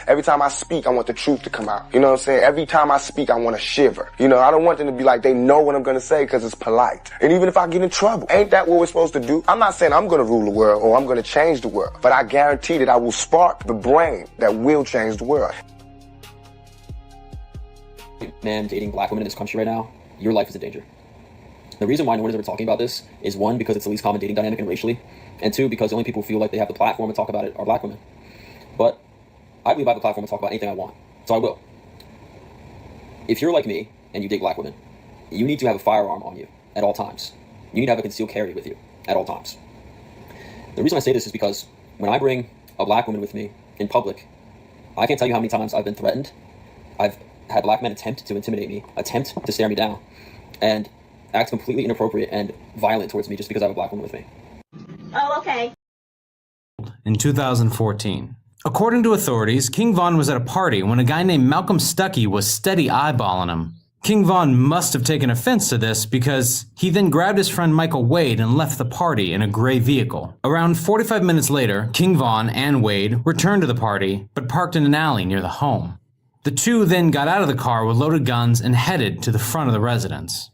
Every time I speak, I want the truth to come out. You know what I'm saying? Every time I speak, I want to shiver. You know, I don't want them to be like, they know what I'm going to say because it's polite. And even if I get in trouble, ain't that what we're supposed to do? I'm not saying I'm going to rule the world or I'm going to change the world, but I guarantee that I will spark the brain that will change the world. Man dating black women in this country right now, your life is in danger. The reason why no one is ever talking about this is, one, because it's the least common dating dynamic and racially, and two, because the only people who feel like they have the platform to talk about it are black women. But I believe I have the platform to talk about anything I want, so I will. If you're like me and you date black women, you need to have a firearm on you at all times. You need to have a concealed carry with you at all times. The reason I say this is because when I bring a black woman with me in public, I can't tell you how many times I've been threatened. I've had black men attempt to intimidate me, attempt to stare me down, and act completely inappropriate and violent towards me just because I have a black woman with me. Oh, okay. In 2014. According to authorities, King Von was at a party when a guy named Malcolm Stuckey was steady eyeballing him. King Von must have taken offense to this because he then grabbed his friend Michael Wade and left the party in a gray vehicle. Around 45 minutes later, King Von and Wade returned to the party, but parked in an alley near the home. The two then got out of the car with loaded guns and headed to the front of the residence.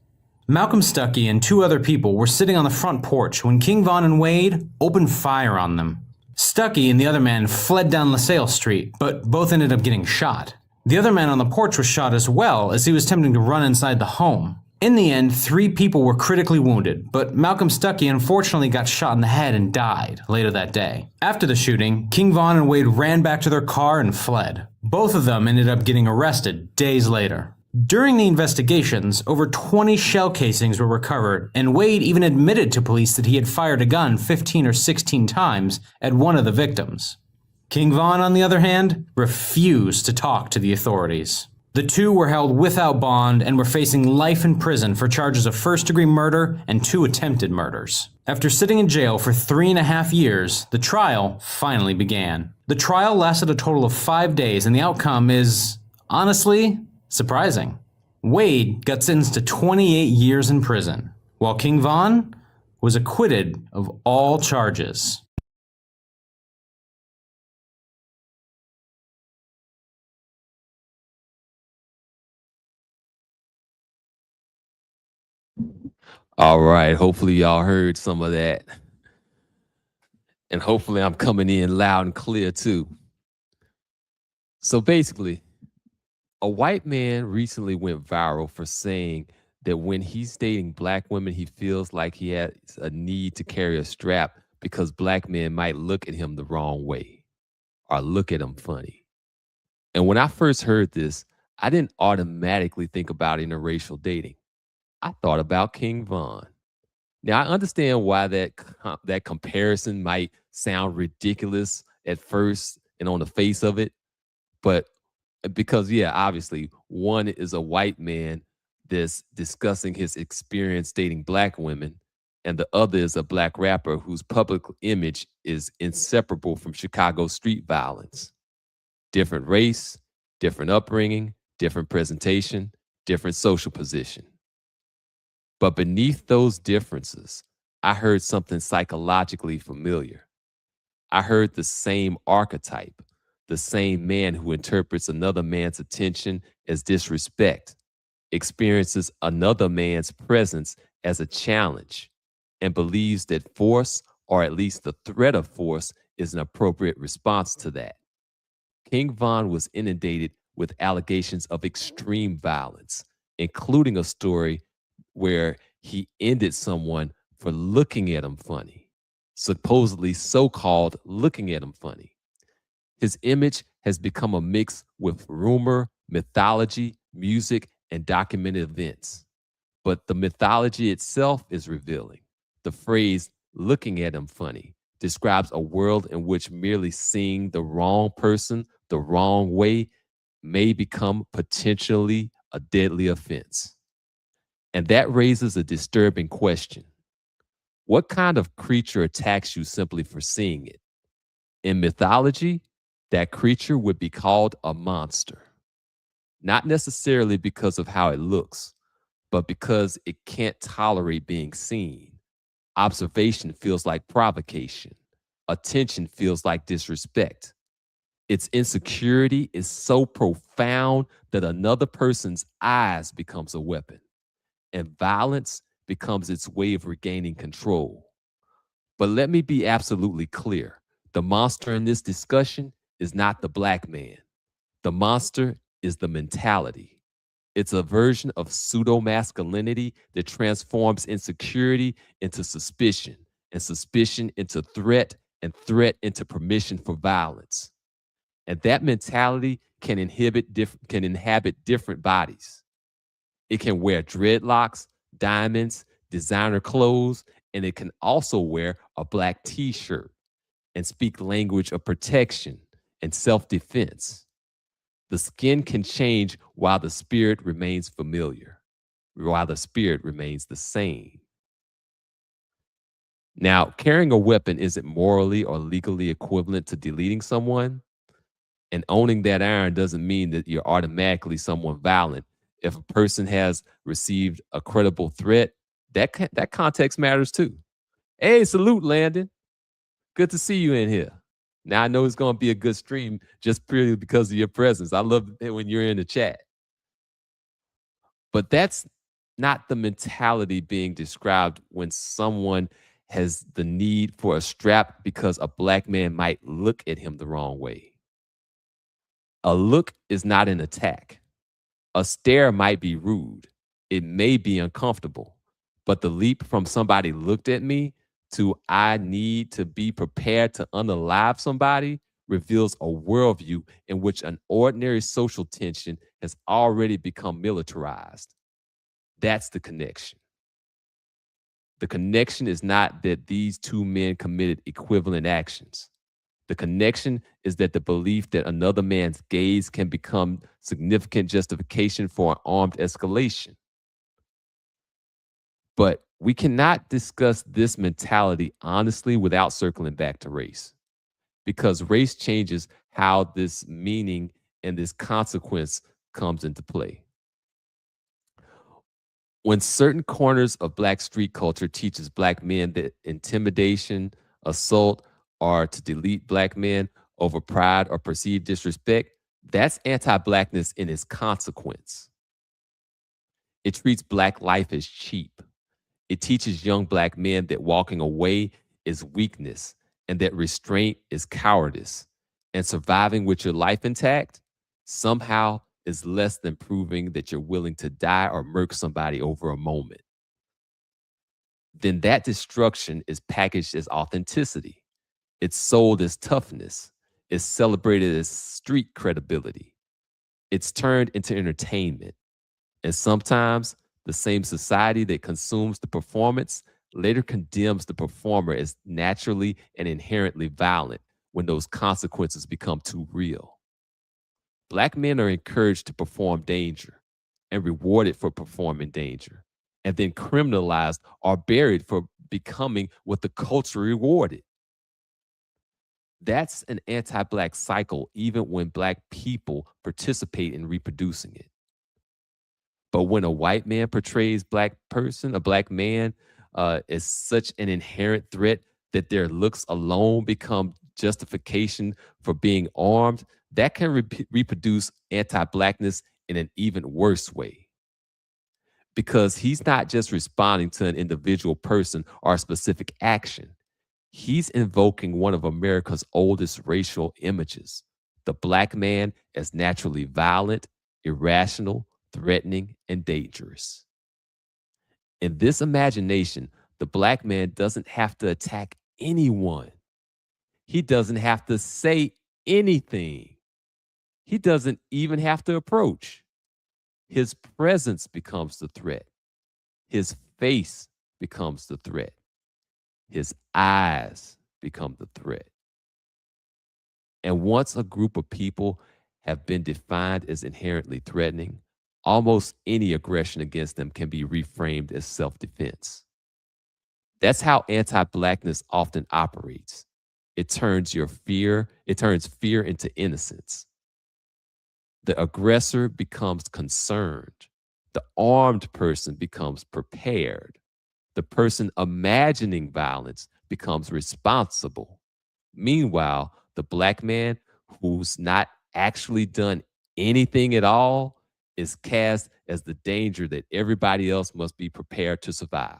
Malcolm Stuckey and two other people were sitting on the front porch when King Von and Wade opened fire on them. Stuckey and the other man fled down LaSalle Street, but both ended up getting shot. The other man on the porch was shot as well as he was attempting to run inside the home. In the end, 3 people were critically wounded, but Malcolm Stuckey unfortunately got shot in the head and died later that day. After the shooting, King Von and Wade ran back to their car and fled. Both of them ended up getting arrested days later. During the investigations, over 20 shell casings were recovered, and Wade even admitted to police that he had fired a gun 15 or 16 times at one of the victims. King Von, on the other hand, refused to talk to the authorities. The two were held without bond and were facing life in prison for charges of first-degree murder and 2 attempted murders. After sitting in jail for 3.5 years, the trial finally began. The trial lasted a total of 5 days, and the outcome is, honestly, surprising. Wade got sentenced to 28 years in prison, while King Von was acquitted of all charges. All right, hopefully y'all heard some of that. And hopefully I'm coming in loud and clear too. So basically, a white man recently went viral for saying that when he's dating black women, he feels like he has a need to carry a strap because black men might look at him the wrong way or look at him funny. And when I first heard this, I didn't automatically think about interracial dating. I thought about King Von. Now, I understand why that comparison might sound ridiculous at first and on the face of it, but because, yeah, obviously, one is a white man that's discussing his experience dating black women, and the other is a black rapper whose public image is inseparable from Chicago street violence. Different race, different upbringing, different presentation, different social position. But beneath those differences, I heard something psychologically familiar. I heard the same archetype, the same man who interprets another man's attention as disrespect, experiences another man's presence as a challenge, and believes that force, or at least the threat of force, is an appropriate response to that. King Von was inundated with allegations of extreme violence, including a story where he ended someone for looking at him funny, supposedly so-called looking at him funny. His image has become a mix with rumor, mythology, music, and documented events. But the mythology itself is revealing. The phrase looking at him funny describes a world in which merely seeing the wrong person the wrong way may become potentially a deadly offense. And that raises a disturbing question. What kind of creature attacks you simply for seeing it? In mythology, that creature would be called a monster. Not necessarily because of how it looks, but because it can't tolerate being seen. Observation feels like provocation. Attention feels like disrespect. Its insecurity is so profound that another person's eyes becomes a weapon, and violence becomes its way of regaining control. But let me be absolutely clear. The monster in this discussion is not the black man. The monster is the mentality. It's a version of pseudo masculinity that transforms insecurity into suspicion, and suspicion into threat, and threat into permission for violence. And that mentality can inhabit different bodies. It can wear dreadlocks, diamonds, designer clothes, and it can also wear a black t-shirt and speak language of protection and self-defense. The skin can change while the spirit remains familiar, while the spirit remains the same. Now, carrying a weapon isn't morally or legally equivalent to deleting someone, and owning that iron doesn't mean that you're automatically someone violent. If a person has received a credible threat, that context matters too. Hey, salute, Landon. Good to see you in here. Now I know it's going to be a good stream just purely because of your presence. I love it when you're in the chat. But that's not the mentality being described when someone has the need for a strap because a black man might look at him the wrong way. A look is not an attack. A stare might be rude. It may be uncomfortable. But the leap from somebody looked at me to I need to be prepared to unalive somebody reveals a worldview in which an ordinary social tension has already become militarized. That's the connection. The connection is not that these two men committed equivalent actions. The connection is that the belief that another man's gaze can become significant justification for an armed escalation. But we cannot discuss this mentality honestly without circling back to race, because race changes how this meaning and this consequence comes into play. When certain corners of Black street culture teaches Black men that intimidation, assault, or to delete Black men over pride or perceived disrespect, that's anti-Blackness in its consequence. It treats Black life as cheap. It teaches young Black men that walking away is weakness and that restraint is cowardice, and surviving with your life intact somehow is less than proving that you're willing to die or murk somebody over a moment. Then that destruction is packaged as authenticity. It's sold as toughness. It's celebrated as street credibility. It's turned into entertainment. And sometimes the same society that consumes the performance later condemns the performer as naturally and inherently violent when those consequences become too real. Black men are encouraged to perform danger and rewarded for performing danger, and then criminalized or buried for becoming what the culture rewarded. That's an anti-Black cycle, even when Black people participate in reproducing it. But when a white man portrays a Black man as such an inherent threat that their looks alone become justification for being armed, that can reproduce anti-Blackness in an even worse way. Because he's not just responding to an individual person or a specific action. He's invoking one of America's oldest racial images, the Black man as naturally violent, irrational, threatening, and dangerous. In this imagination, the Black man doesn't have to attack anyone. He doesn't have to say anything. He doesn't even have to approach. His presence becomes the threat. His face becomes the threat. His eyes become the threat. And once a group of people have been defined as inherently threatening, almost any aggression against them can be reframed as self-defense. That's how anti-Blackness often operates. It turns fear into innocence. The aggressor becomes concerned. The armed person becomes prepared. The person imagining violence becomes responsible. Meanwhile, the Black man who's not actually done anything at all is cast as the danger that everybody else must be prepared to survive.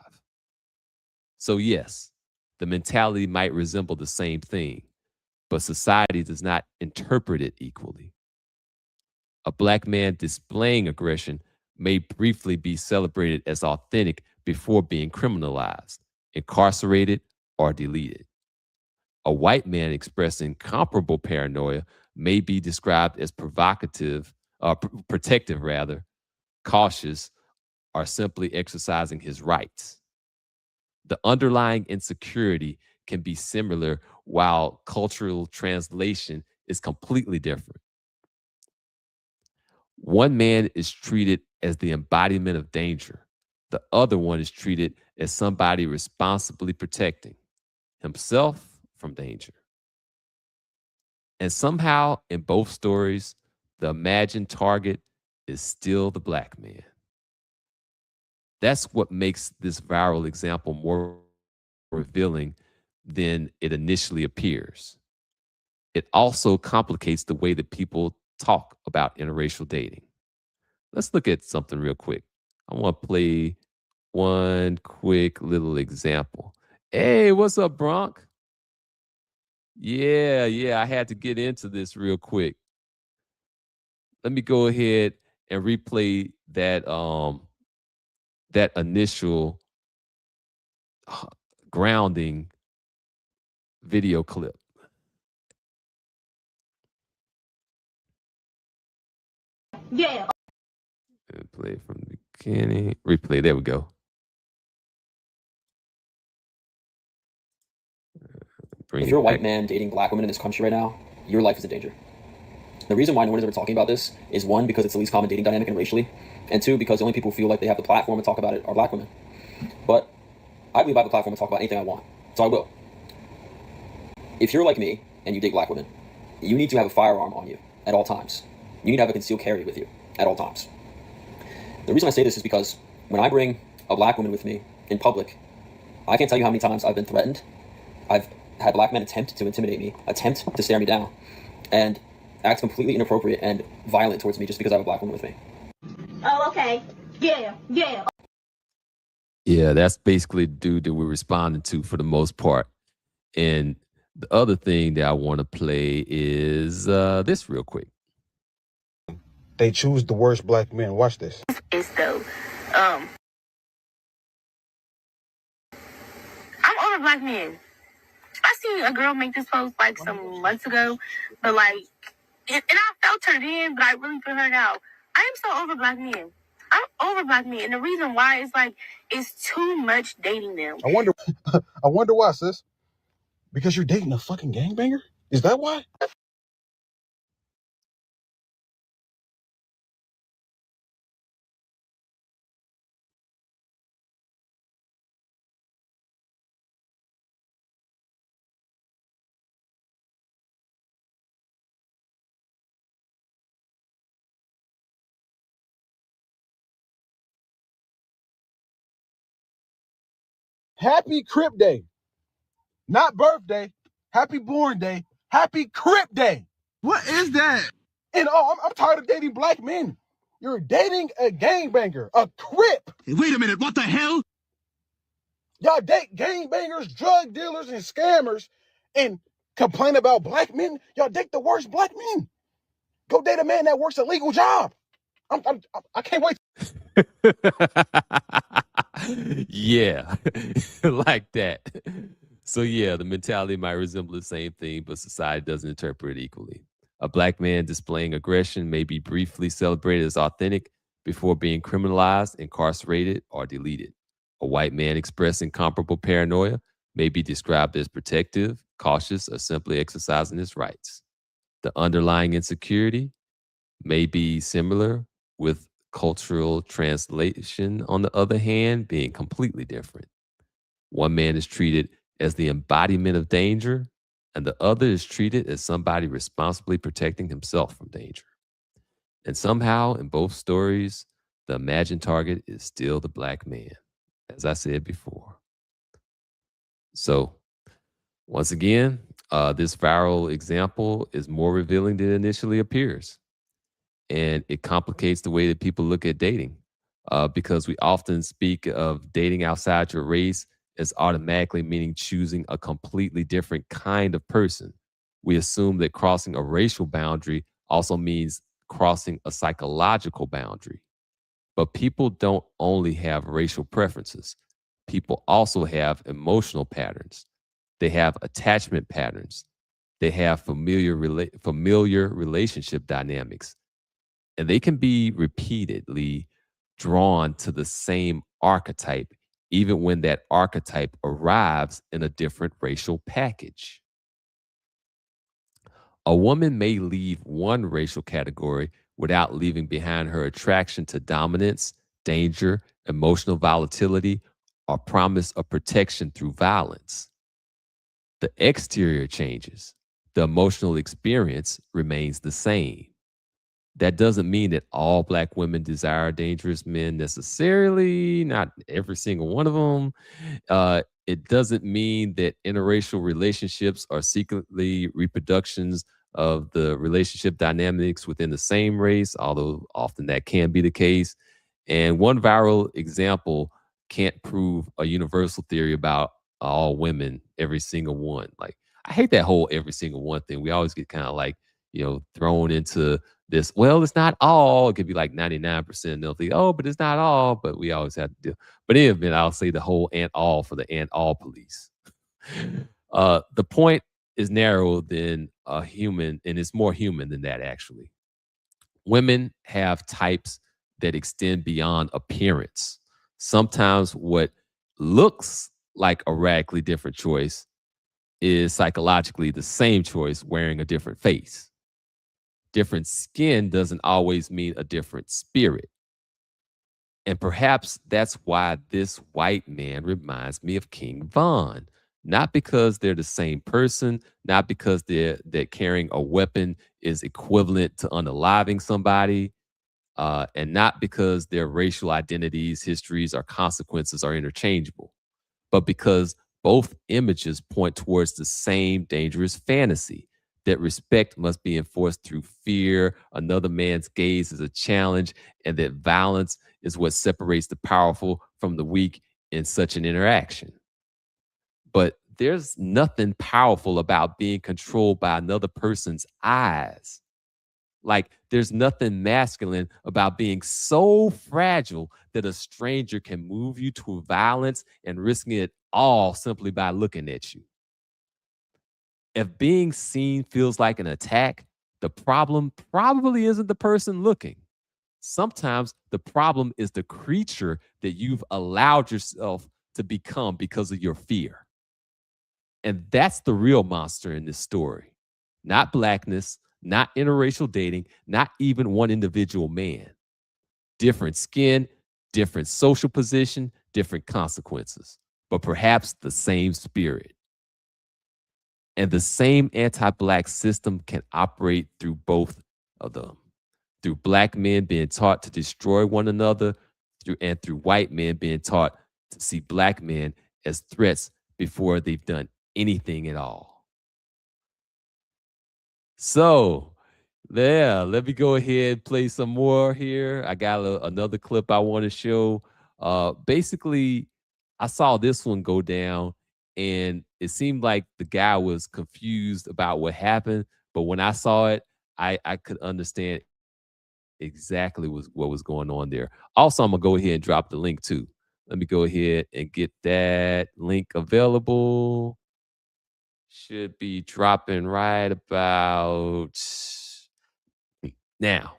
So, yes, the mentality might resemble the same thing, but society does not interpret it equally. A Black man displaying aggression may briefly be celebrated as authentic before being criminalized, incarcerated, or deleted. A white man expressing comparable paranoia may be described as provocative, protective rather, cautious, or simply exercising his rights. The underlying insecurity can be similar while cultural translation is completely different. One man is treated as the embodiment of danger. The other one is treated as somebody responsibly protecting himself from danger. And somehow, in both stories, the imagined target is still the Black man. That's what makes this viral example more revealing than it initially appears. It also complicates the way that people talk about interracial dating. Let's look at something real quick. I want to play one quick little example. Hey, what's up, Bronk? Yeah, I had to get into this real quick. Let me go ahead and replay that that initial grounding video clip. Yeah. And play from the beginning. Replay. There we go. If you're a white man dating Black women in this country right now, your life is in danger. The reason why no one is ever talking about this is, one, because it's the least common dating dynamic and racially, and two, because the only people who feel like they have the platform to talk about it are Black women. But I believe I have the platform to talk about anything I want, so I will. If you're like me and you date Black women, you need to have a firearm on you at all times. You need to have a concealed carry with you at all times. The reason I say this is because when I bring a Black woman with me in public, I can't tell you how many times I've been threatened. I've had Black men attempt to intimidate me, attempt to stare me down, and act completely inappropriate and violent towards me just because I have a Black woman with me. Oh, okay. Yeah. Yeah, that's basically the dude that we're responding to for the most part. And the other thing that I want to play is this real quick. They choose the worst Black men. Watch this. It's though. I'm over Black men. I seen a girl make this post like some months ago, but like, and I felt her then, but I really feel her now. I am so over Black men. I'm over Black men, and the reason why is like it's too much dating them. I wonder why, sis. Because you're dating a fucking gangbanger? Is that why? Happy Crip Day. Not birthday. Happy Born Day. Happy Crip Day. What is that? And I'm tired of dating Black men. You're dating a gangbanger, a Crip. Hey, wait a minute, what the hell? Y'all date gangbangers, drug dealers, and scammers and complain about Black men. Y'all date the worst Black men. Go date a man that works a legal job. I can't wait. Yeah, like that. So yeah, the mentality might resemble the same thing, but society doesn't interpret it equally. A Black man displaying aggression may be briefly celebrated as authentic before being criminalized, incarcerated, or deleted. A white man expressing comparable paranoia may be described as protective, cautious, or simply exercising his rights. The underlying insecurity may be similar, with cultural translation, on the other hand, being completely different. One man is treated as the embodiment of danger, and the other is treated as somebody responsibly protecting himself from danger. And somehow, in both stories, the imagined target is still the Black man, as I said before. So, once again, This viral example is more revealing than it initially appears. And it complicates the way that people look at dating because we often speak of dating outside your race as automatically meaning choosing a completely different kind of person. We assume that crossing a racial boundary also means crossing a psychological boundary. But people don't only have racial preferences, people also have emotional patterns, they have attachment patterns, they have familiar relationship dynamics, and they can be repeatedly drawn to the same archetype, even when that archetype arrives in a different racial package. A woman may leave one racial category without leaving behind her attraction to dominance, danger, emotional volatility, or promise of protection through violence. The exterior changes, the emotional experience remains the same. That doesn't mean that all Black women desire dangerous men necessarily, not every single one of them. It doesn't mean that interracial relationships are secretly reproductions of the relationship dynamics within the same race, although often that can be the case. And one viral example can't prove a universal theory about all women, every single one. Like, I hate that whole every single one thing. We always get kind of like, thrown into this. Well, it's not all. It could be like 99%. They'll think, oh, but it's not all. But we always have to do. But in any event, I'll say the whole and all for the and all police. The point is narrow than a human, and it's more human than that, actually. Women have types that extend beyond appearance. Sometimes what looks like a radically different choice is psychologically the same choice wearing a different face. Different skin doesn't always mean a different spirit. And perhaps that's why this white man reminds me of King Von. Not because they're the same person, not because they're carrying a weapon is equivalent to unaliving somebody, and not because their racial identities, histories, or consequences are interchangeable, but because both images point towards the same dangerous fantasy that respect must be enforced through fear, another man's gaze is a challenge, and that violence is what separates the powerful from the weak in such an interaction. But there's nothing powerful about being controlled by another person's eyes. Like, there's nothing masculine about being so fragile that a stranger can move you to violence and risking it all simply by looking at you. If being seen feels like an attack, the problem probably isn't the person looking. Sometimes the problem is the creature that you've allowed yourself to become because of your fear. And that's the real monster in this story. Not blackness, not interracial dating, not even one individual man. Different skin, different social position, different consequences, but perhaps the same spirit. And the same anti-Black system can operate through both of them. Through Black men being taught to destroy one another, and through white men being taught to see Black men as threats before they've done anything at all. So, yeah, let me go ahead and play some more here. I got another clip I want to show. Basically, I saw this one go down, and it seemed like the guy was confused about what happened. But when I saw it, I could understand exactly what was going on there. Also, I'm going to go ahead and drop the link too. Let me go ahead and get that link available. Should be dropping right about now.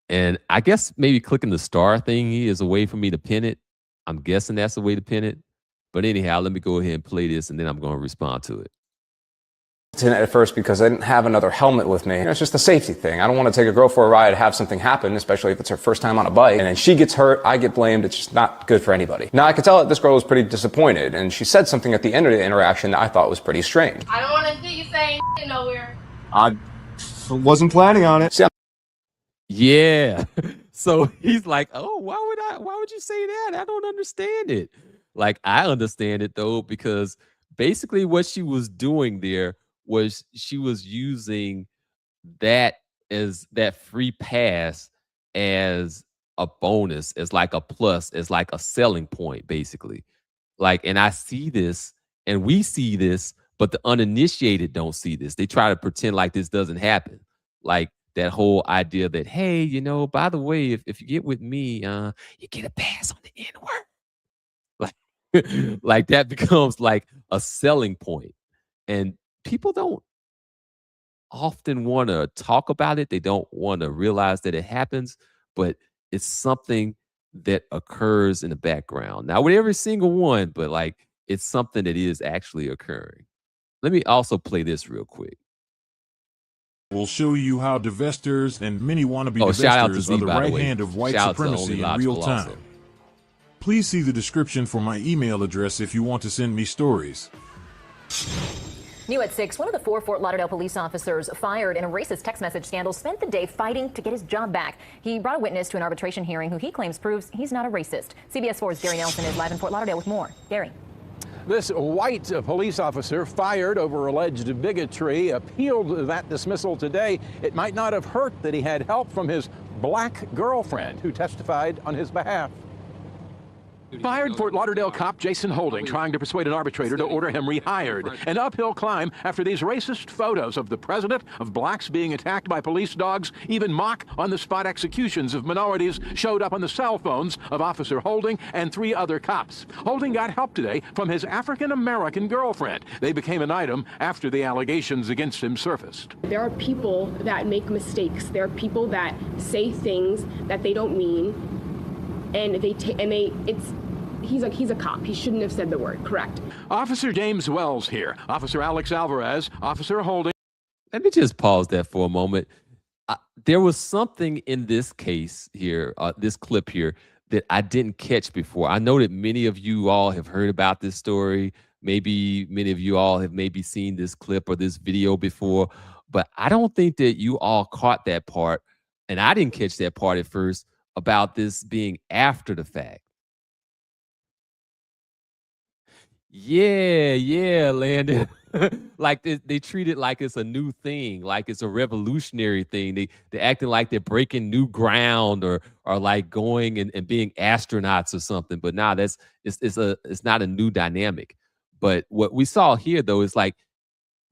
And I guess maybe clicking the star thingy is a way for me to pin it. I'm guessing that's a way to pin it. But anyhow, let me go ahead and play this, and then I'm going to respond to it. At first, because I didn't have another helmet with me. It's just a safety thing. I don't want to take a girl for a ride, have something happen, especially if it's her first time on a bike, and then she gets hurt, I get blamed. It's just not good for anybody. Now, I could tell that this girl was pretty disappointed, and she said something at the end of the interaction that I thought was pretty strange. I don't want to see you saying nowhere. I wasn't planning on it. See, yeah. So he's like, oh, why would you say that? I don't understand it. Like, I understand it though, because basically what she was doing there was she was using that as that free pass as a bonus, as like a plus, as like a selling point, basically. Like, and I see this and we see this, but the uninitiated don't see this. They try to pretend like this doesn't happen. Like that whole idea that, hey, you know, by the way, if you get with me, you get a pass on the N-word. Like, like that becomes like a selling point. And people don't often want to talk about it. They don't want to realize that it happens, but it's something that occurs in the background. Not with every single one, but like it's something that is actually occurring. Let me also play this real quick. We'll show you how divestors and many wannabe Shout out to divestors Z, are the by the right way. hand of white Shout out to supremacy Only in real Logical time. also. Please see the description for my email address if you want to send me stories. New at 6, one of the 4 Fort Lauderdale police officers fired in a racist text message scandal spent the day fighting to get his job back. He brought a witness to an arbitration hearing who he claims proves he's not a racist. CBS 4's Gary Nelson is live in Fort Lauderdale with more. Gary. This white police officer fired over alleged bigotry appealed that dismissal today. It might not have hurt that he had help from his black girlfriend who testified on his behalf. Fired Fort Lauderdale cop Jason Holding trying to persuade an arbitrator to order him rehired. An uphill climb after these racist photos of the president, of blacks being attacked by police dogs, even mock on-the-spot executions of minorities showed up on the cell phones of Officer Holding and 3 other cops. Holding got help today from his African-American girlfriend. They became an item after the allegations against him surfaced. There are people that make mistakes. There are people that say things that they don't mean, and he's a cop. He shouldn't have said the word. Correct. Officer James Wells here. Officer Alex Alvarez. Officer Holding. Let me just pause that for a moment. There was something in this case here, this clip here, that I didn't catch before. I know that many of you all have heard about this story. Maybe many of you all have maybe seen this clip or this video before, but I don't think that you all caught that part, and I didn't catch that part at first, about this being after the fact. Yeah, Landon. Like they treat it like it's a new thing, like it's a revolutionary thing. They're acting like they're breaking new ground or like going and being astronauts or something. But nah, it's not a new dynamic. But what we saw here though is like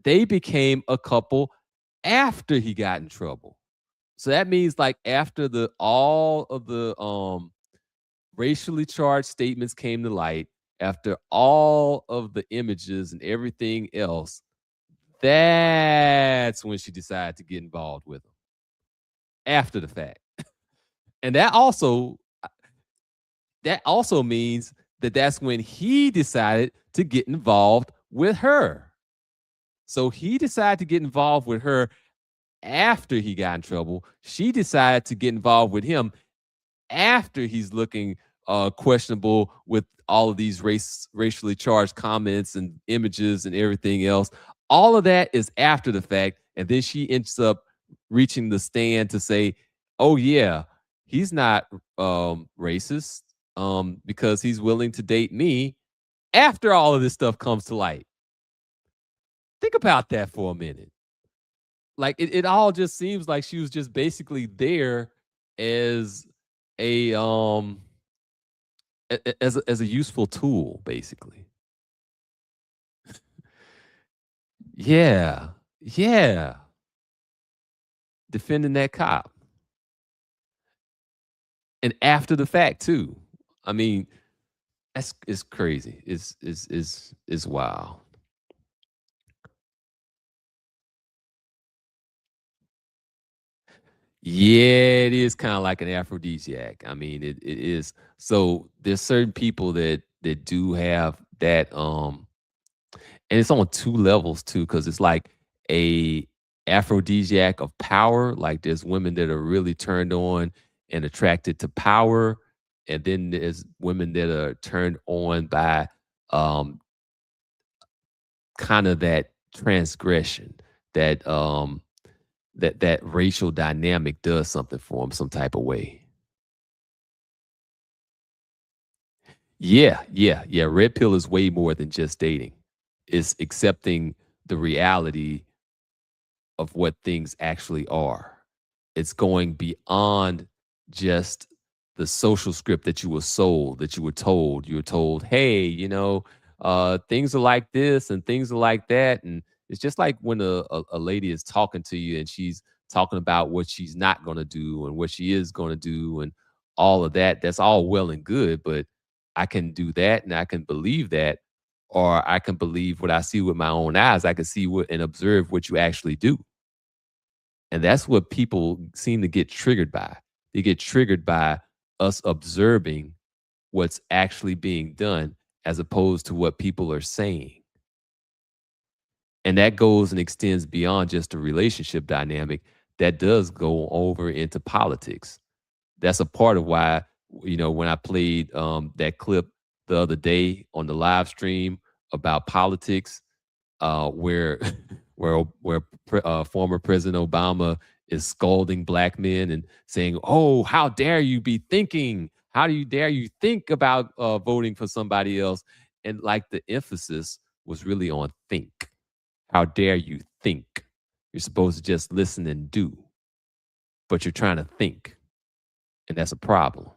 they became a couple after he got in trouble. So that means like after all of the racially charged statements came to light, after all of the images and everything else, that's when she decided to get involved with him. After the fact. And that also means that that's when he decided to get involved with her. So he decided to get involved with her after he got in trouble. She decided to get involved with him after he's looking questionable with all of these racially charged comments and images and everything else. All of that is after the fact. And then she ends up reaching the stand to say, oh yeah, he's not racist because he's willing to date me after all of this stuff comes to light. Think about that for a minute. Like it all just seems like she was just basically there as a as a useful tool, basically. Yeah. Defending that cop. And after the fact too. I mean, it's crazy. It's wild. Yeah, it is kind of like an aphrodisiac. I mean, it is. So there's certain people that do have that, and it's on 2 levels too, because it's like a aphrodisiac of power. Like there's women that are really turned on and attracted to power, and then there's women that are turned on by kind of that transgression, that that racial dynamic does something for them some type of way. Yeah. Red pill is way more than just dating. It's accepting the reality of what things actually are. It's going beyond just the social script that you were sold, that you were told. You were told, hey, things are like this and things are like that. And it's just like when a lady is talking to you and she's talking about what she's not going to do and what she is going to do and all of that. That's all well and good, but I can do that and I can believe that, or I can believe what I see with my own eyes. I can see what and observe what you actually do. And that's what people seem to get triggered by. They get triggered by us observing what's actually being done as opposed to what people are saying. And that goes and extends beyond just a relationship dynamic. That does go over into politics. That's a part of why, when I played that clip the other day on the live stream about politics, where former President Obama is scolding black men and saying, "Oh, how dare you be thinking? How do you dare you think about voting for somebody else?" And like the emphasis was really on think. How dare you think? You're supposed to just listen and do, but you're trying to think, and that's a problem.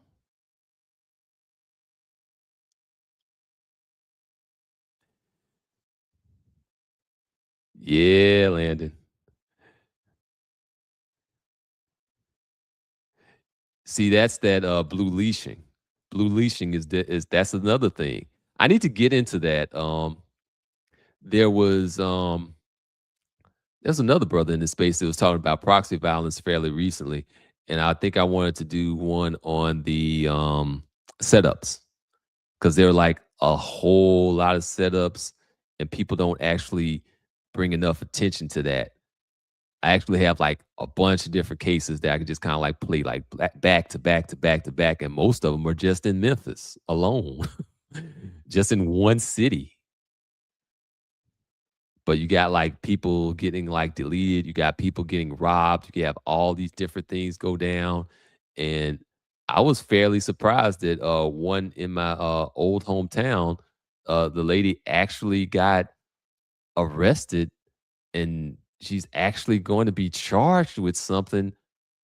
Yeah, Landon. See, that's that blue leashing. Blue leashing is that's another thing. I need to get into that. There was there's another brother in the space that was talking about proxy violence fairly recently, and I think I wanted to do one on the setups, because there are like a whole lot of setups, and people don't actually bring enough attention to that. I actually have like a bunch of different cases that I could just kind of like play like back to back to back to back. And most of them are just in Memphis alone, just in one city. But you got like people getting like deleted. You got people getting robbed. You have all these different things go down. And I was fairly surprised that one in my old hometown, the lady actually got arrested, and she's actually going to be charged with something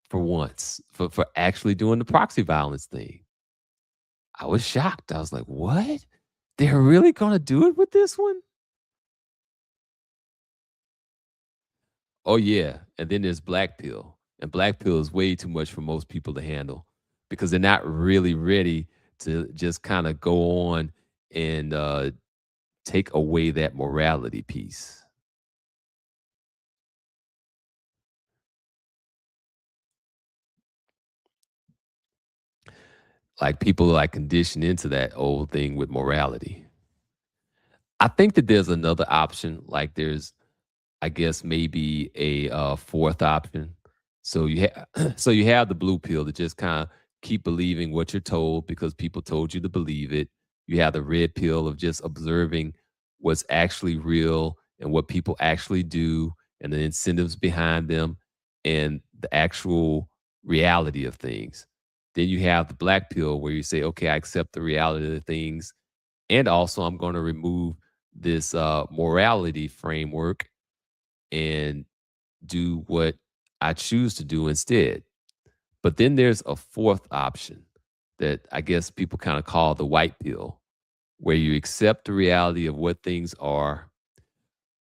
for once, for actually doing the proxy violence thing. I was shocked. I was like, what? They're really going to do it with this one? Oh, yeah. And then there's black pill. And black pill is way too much for most people to handle, because they're not really ready to just kind of go on and take away that morality piece. Like people are like conditioned into that old thing with morality. I think that there's another option. Like there's, I guess, maybe a fourth option. So so you have the blue pill to just kind of keep believing what you're told because people told you to believe it. You have the red pill of just observing what's actually real and what people actually do and the incentives behind them and the actual reality of things. Then you have the black pill where you say, okay, I accept the reality of things. And also, I'm going to remove this morality framework and do what I choose to do instead. But then there's a fourth option that I guess people kind of call the white pill, where you accept the reality of what things are.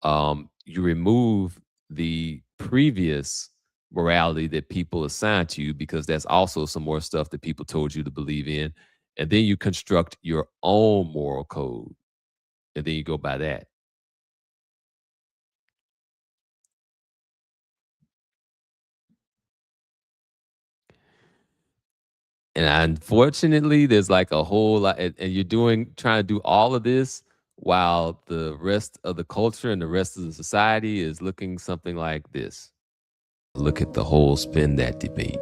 You remove the previous morality that people assign to you, because that's also some more stuff that people told you to believe in. And then you construct your own moral code. And then you go by that. And unfortunately, there's like a whole lot, and you're trying to do all of this while the rest of the culture and the rest of the society is looking something like this. Look at the whole spin that debate.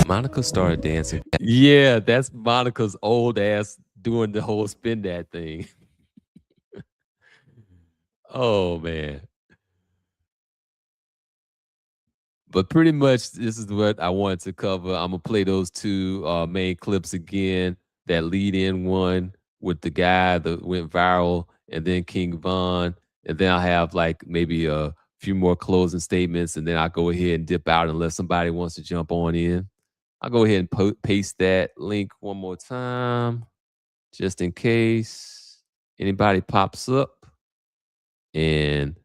Monica started dancing. Yeah, that's Monica's old ass doing the whole spin that thing. Oh man. But pretty much this is what I wanted to cover. I'm gonna play those two main clips again. That lead in one with the guy that went viral, and then King Von, and then I'll have like maybe a few more closing statements, and then I'll go ahead and dip out unless somebody wants to jump on in. I'll go ahead and paste that link one more time, just in case anybody pops up. And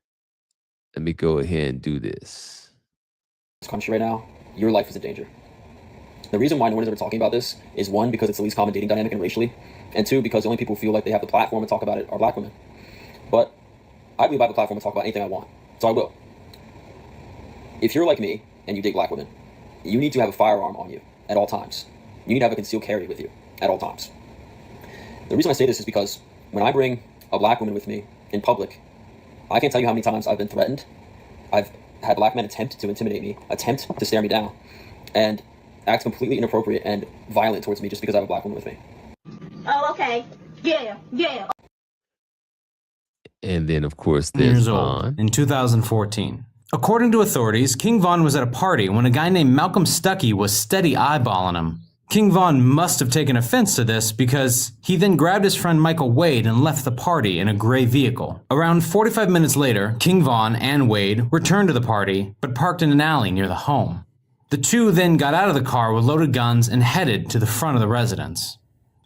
let me go ahead and do this. This country right now, your life is in danger. The reason why no one is ever talking about this is one, because it's the least common dating dynamic and racially, and two, because the only people who feel like they have the platform to talk about it are black women. But I believe I have the platform to talk about anything I want, so I will. If you're like me and you date black women, you need to have a firearm on you at all times. You need to have a concealed carry with you at all times. The reason I say this is because when I bring a black woman with me in public, I can't tell you how many times I've been threatened. I've had black men attempt to intimidate me, attempt to stare me down, and act completely inappropriate and violent towards me just because I have a black woman with me. Oh, okay. Yeah. And then, of course, there's Vaughn. In 2014. According to authorities, King Von was at a party when a guy named Malcolm Stuckey was steady eyeballing him. King Von must have taken offense to this because he then grabbed his friend Michael Wade and left the party in a gray vehicle. Around 45 minutes later, King Von and Wade returned to the party, but parked in an alley near the home. The two then got out of the car with loaded guns and headed to the front of the residence.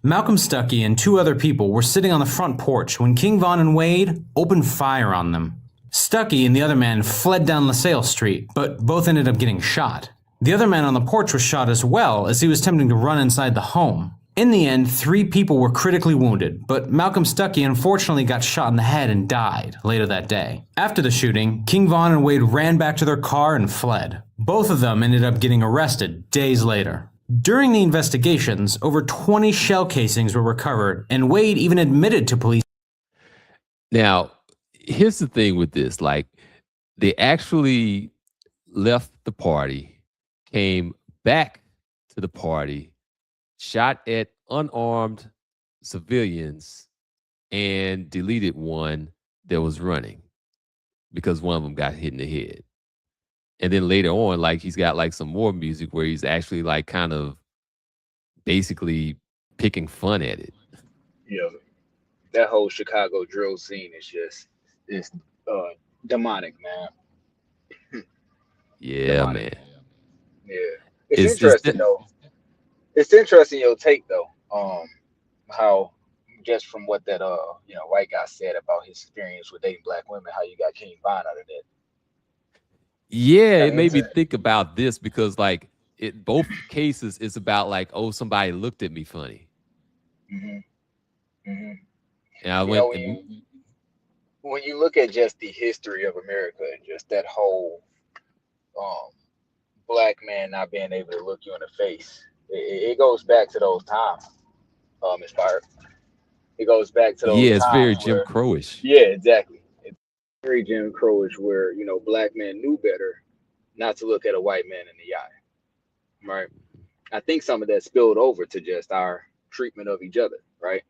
Malcolm Stuckey and two other people were sitting on the front porch when King Von and Wade opened fire on them. Stuckey and the other man fled down LaSalle Street, but both ended up getting shot. The other man on the porch was shot as well as he was attempting to run inside the home. In the end, 3 people were critically wounded, but Malcolm Stuckey unfortunately got shot in the head and died later that day. After the shooting, King Von and Wade ran back to their car and fled. Both of them ended up getting arrested days later. During the investigations, over 20 shell casings were recovered, and Wade even admitted to police. Now, here's the thing with this. Like, they actually left the party, came back to the party, shot at unarmed civilians, and deleted one that was running because one of them got hit in the head. And then later on, like, he's got like some more music where he's actually like kind of basically picking fun at it. Yeah, that whole Chicago drill scene is just demonic, man. Yeah, demonic. Man. Yeah, it's interesting though. It's interesting your take though. How just from what that white guy said about his experience with dating black women, how you got King Von out of that. Yeah, it made me think about this because like both cases it's about like, oh, somebody looked at me funny. Mm-hmm. Mm-hmm. And I when you look at just the history of America and just that whole black man not being able to look you in the face, it goes back to those times. Inspired. It goes back to those times. Yeah, it's very Jim Crowish. Yeah, exactly. It's very Jim Crowish where, black men knew better not to look at a white man in the eye. Right? I think some of that spilled over to just our treatment of each other, right?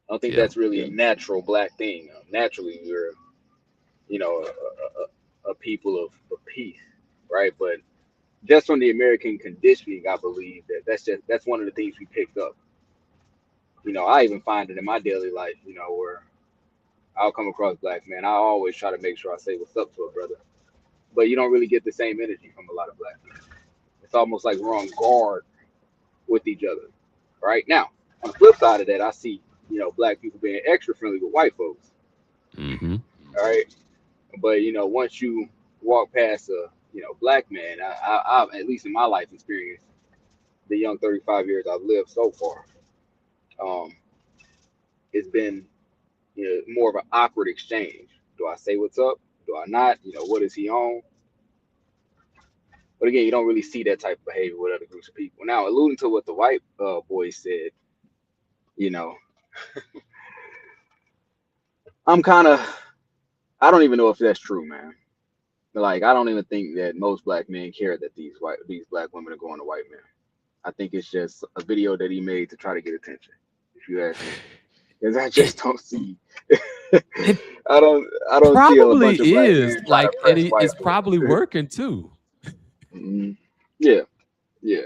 I don't think that's really a natural black thing. Naturally, we're, a people of peace, right? But just from the American conditioning, I believe that's one of the things we picked up. I even find it in my daily life, where I'll come across black men. I always try to make sure I say what's up to a brother, but you don't really get the same energy from a lot of black men. It's almost like we're on guard with each other, right? Now, on the flip side of that, I see, black people being extra friendly with white folks. Mm-hmm. All right. But, once you walk past a, black man, I at least in my life experience, the young 35 years I've lived so far, it's been, more of an awkward exchange. Do I say what's up? Do I not? What is he on? But again, you don't really see that type of behavior with other groups of people. Now, alluding to what the white boy said, I don't even know if that's true, man. Like, I don't even think that most black men care that these black women are going to white men. I think it's just a video that he made to try to get attention, if you ask me. Because I just don't see. I don't see a bunch of black men like, and it's probably working too. Yeah, yeah.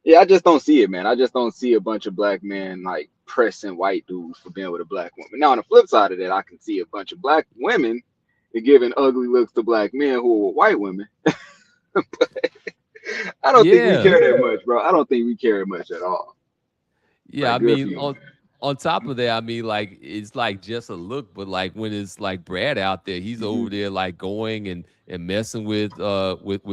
Yeah, I just don't see it, man. I just don't see a bunch of black men like pressing white dudes for being with a black woman. Now, on the flip side of that, I can see a bunch of black women giving ugly looks to black men who are with white women. I don't think we Yeah. care that much, bro. I don't think we care much at all. Yeah, I Like, good for mean, you, man. on top of that, I mean, like it's like just a look, but like when it's like Brad out there, he's over there like going and messing with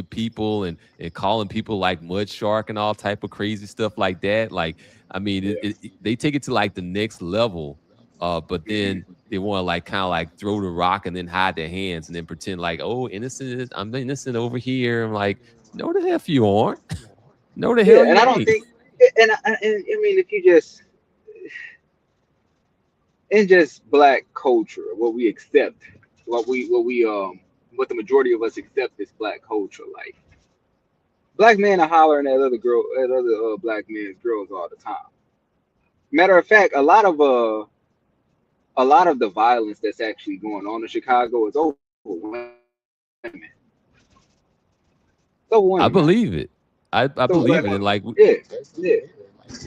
people and calling people like mud shark and all type of crazy stuff like that. Like, I mean, Yeah. they take it to like the next level, but then they want to like kind of like throw the rock and then hide their hands and then pretend like, oh, innocent, I'm innocent over here. I'm like, no, the hell you aren't. No, the hell Yeah, and I you don't ain't. think, and I mean, if you just in just black culture, what we accept, what the majority of us accept is black culture. Like black men are hollering at other black men's girls all the time. Matter of fact, a lot of the violence that's actually going on in Chicago is over women. It's over I women, man. believe it. I It's over black believe it. And women. like Yeah, yeah.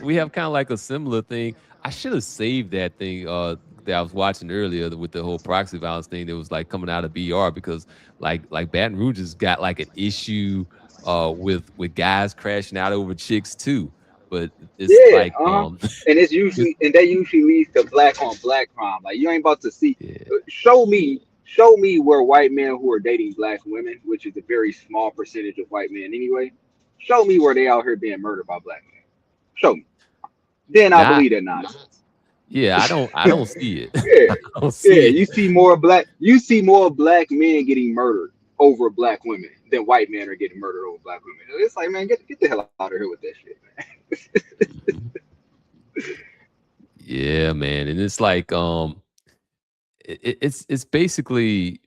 we have kind of like a similar thing. I should have saved that thing that I was watching earlier with the whole proxy violence thing that was like coming out of BR because like Baton Rouge has got like an issue with guys crashing out over chicks too. But it's Yeah, like and it's it's, usually and that usually leads to black on black crime. Like you ain't about to see. yeah. Show me where white men who are dating black women, which is a very small percentage of white men anyway. Show me where they out here being murdered by black men. Show me. Then I Not believe that nonsense. yeah, I don't see it. Yeah, I don't yeah. see it. You see more black men getting murdered over black women than white men are getting murdered over black women. It's like, man, get the hell out of here with that shit, man. Mhm. Yeah, man. And it's like it's basically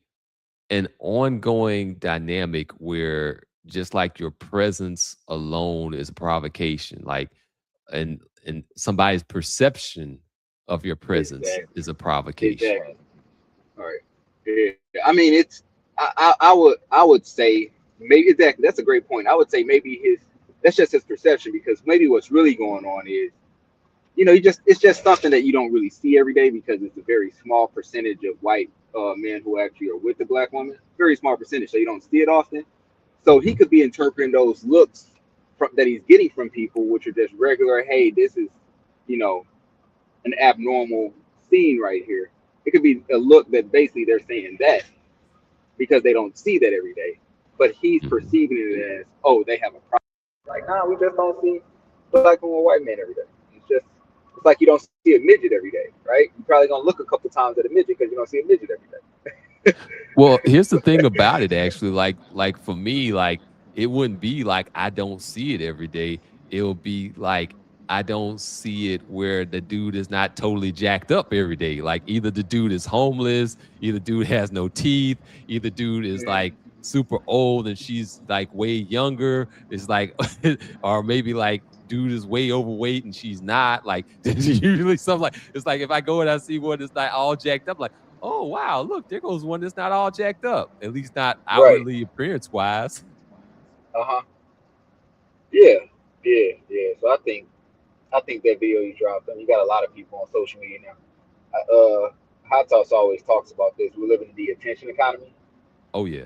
an ongoing dynamic where just like your presence alone is a provocation, like and somebody's perception of your presence Exactly. is a provocation. Exactly. All right. Yeah. I mean, it's I would say maybe exactly. That's a great point. I would say maybe that's just his perception because maybe what's really going on is it's just something that you don't really see every day because it's a very small percentage of white men who actually are with the black woman. Very small percentage, so you don't see it often. So he Mhm. could be interpreting those looks that he's getting from people, which are just regular. Hey, this is you know an abnormal scene right here. It could be a look that basically they're saying that because they don't see that every day. But he's Mhm. perceiving it as, oh, they have a problem. Like, nah, we just don't see black and white men every day. It's like you don't see a midget every day, right? You're probably gonna look a couple times at a midget because you don't see a midget every day. Well, here's the thing about it actually, like for me, like it wouldn't be like I don't see it every day. It'll be like I don't see it where the dude is not totally jacked up every day. Like either the dude is homeless, either dude has no teeth, either dude is like super old and she's like way younger. It's like or maybe like dude is way overweight and she's not. Like usually something like it's like if I go and I see one that's not all jacked up, like oh wow, look, there goes one that's not all jacked up, at least not Right. outwardly appearance wise. Uh-huh. Yeah. Yeah. Yeah. So I think that video you dropped, and you got a lot of people on social media now. Hot Toss always talks about this. We live in the attention economy, Oh yeah.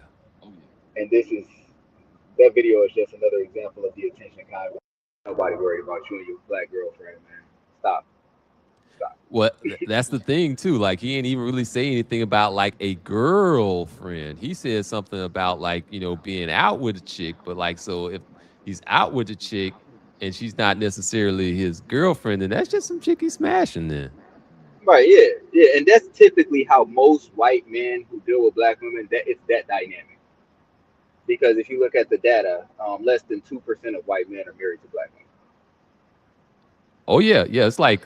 and that video is just another example of the attention economy. Nobody worried about you and your black girlfriend, man. Stop. Stop. Well, that's the thing too. Like he ain't even really say anything about like a girlfriend. He said something about like being out with a chick, but like so if he's out with a chick and she's not necessarily his girlfriend, then that's just some chick he's smashing then. Right, yeah, yeah, and that's typically how most white men who deal with black women that it's that dynamic. Because if you look at the data, less than 2% of white men are married to black women. Oh yeah, yeah. It's like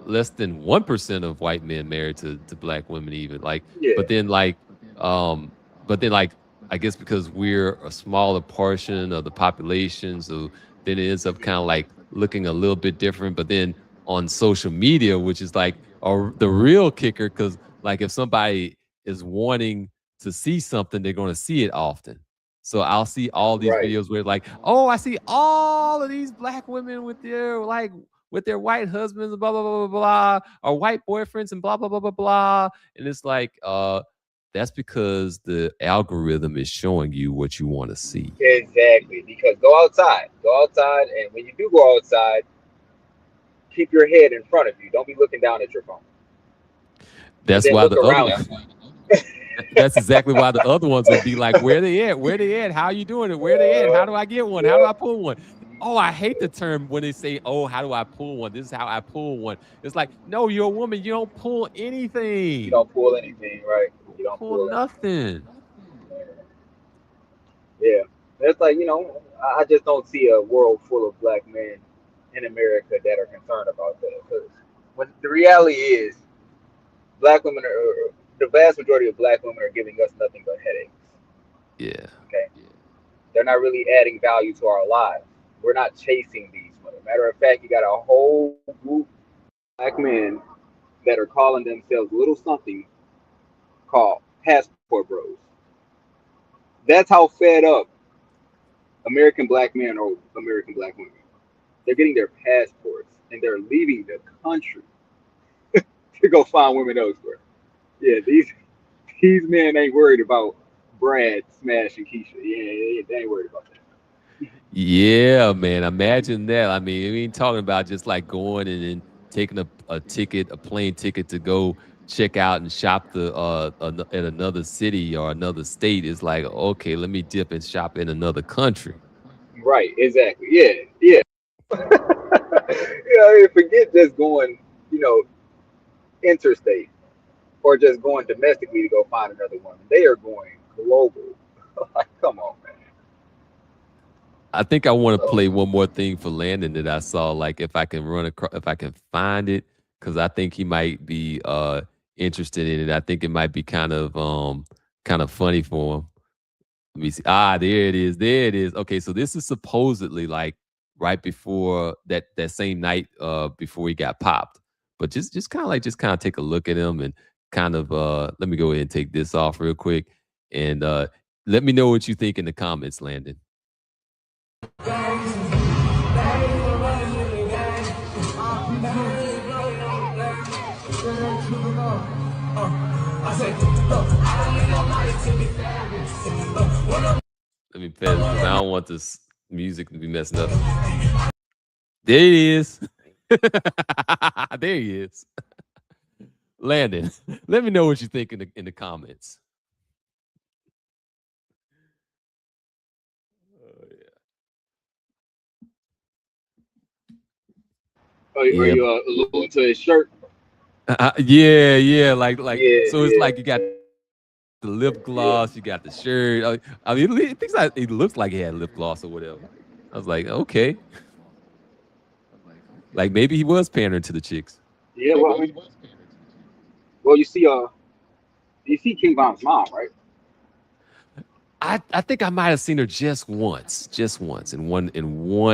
less than 1% of white men married to black women even. Like, Yeah, but then like um but then like I guess because we're a smaller portion of the population, so then it ends up kind of like looking a little bit different. But then on social media, which is like the real kicker, because like if somebody is wanting to see something, they're gonna see it often. So I'll see all these videos where like, oh, I see all of these black women with their white husbands and blah blah blah blah blah, or white boyfriends and blah blah blah blah blah. And it's like, that's because the algorithm is showing you what you want to see. Exactly. Because go outside, and when you do go outside, keep your head in front of you. Don't be looking down at your phone. That's why the other. That's exactly why the other ones will be like, where they at? Where they at? How you doing it? Where they at? How do I get one? How do I pull one? Oh, I hate the term when they say, oh, how do I pull one? This is how I pull one. It's like, no, you're a woman. You don't pull anything. You don't pull anything, right? You don't pull nothing. Yeah. It's like, I just don't see a world full of black men in America that are concerned about that. Because when the reality is, black women the vast majority of black women are giving us nothing but headaches. Yeah. Okay. They're not really adding value to our lives. We're not chasing these women. Matter of fact, you got a whole group of black men that are calling themselves little something called passport bros. That's how fed up American black men or American black women. They're getting their passports and they're leaving the country to go find women elsewhere. Yeah, these men ain't worried about Brad, Smash, and Keisha. Yeah, they ain't worried about that. Yeah, man. Imagine that. I mean, we ain't talking about just like going and then taking a ticket, a plane ticket to go check out and shop in another city or another state. It's like, okay, let me dip and shop in another country. Right, exactly. Yeah. Forget just going, interstate or just going domestically to go find another woman. They are going global. Like, come on, man. I think I want to play one more thing for Landon that I saw. Like, if I can if I can find it, because I think he might be interested in it. I think it might be kind of funny for him. Let me see. There it is. There it is. Okay, so this is supposedly like right before that same night before he got popped. But just kind of take a look at him and kind of let me go ahead and take this off real quick and let me know what you think in the comments, Landon. Let me play this because I don't want this music to be messing up. There he is. There he is. Landon, let me know what you think in the comments. Are you alluding to his shirt? Yeah. Like yeah, so it's like you got the lip gloss, you got the shirt. I mean, it looks like he had lip gloss or whatever. I was like, okay. Like maybe he was pandering to the chicks. Yeah, well, you see King Vonnot's mom, right? I think I might have seen her just once in one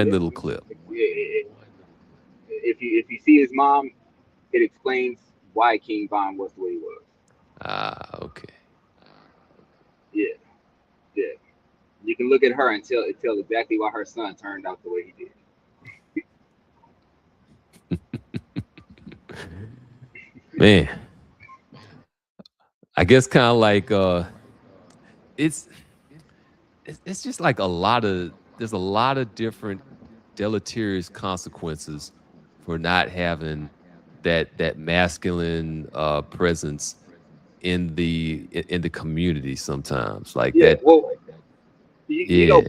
little clip. Yeah. If you see his mom, it explains why King Von was the way he was. Okay. Yeah. You can look at her and tell exactly why her son turned out the way he did. Man, I guess kind of like it's just like there's a lot of different deleterious consequences for not having that masculine presence in the community sometimes. Like that. Well, you know,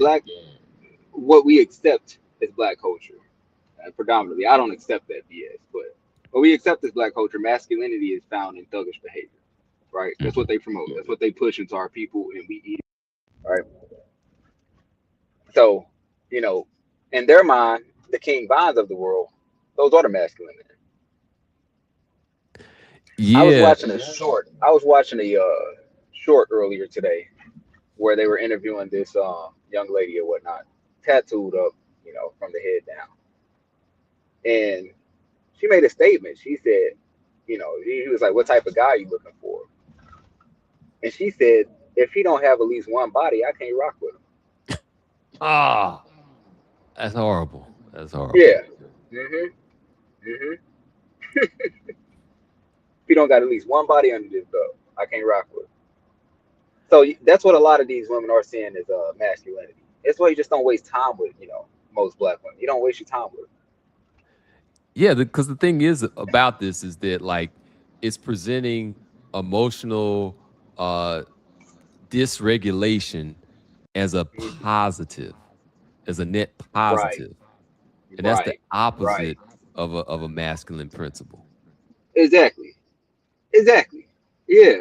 what we accept as black culture, predominantly. I don't accept that BS, but what we accept as black culture, masculinity is found in thuggish behavior, right? That's what they promote. That's what they push into our people, and we eat it, right? So, in their mind, the King Vons of the world, those are the masculine men. Yeah. I was watching a short earlier today where they were interviewing this young lady or whatnot, tattooed up, from the head down. And she made a statement. She said, he was like, what type of guy are you looking for? And she said, if he don't have at least one body, I can't rock with him. Ah, that's horrible. That's horrible. Yeah. If you don't got at least one body under this belt, I can't rock with. So that's what a lot of these women are seeing as masculinity. It's why you just don't waste time with, most black women. You don't waste your time with them. Yeah, because the thing is about this is that like it's presenting emotional dysregulation as a positive, as a net Right, positive. And that's the right. opposite of a masculine principle. Exactly. Exactly. Yeah,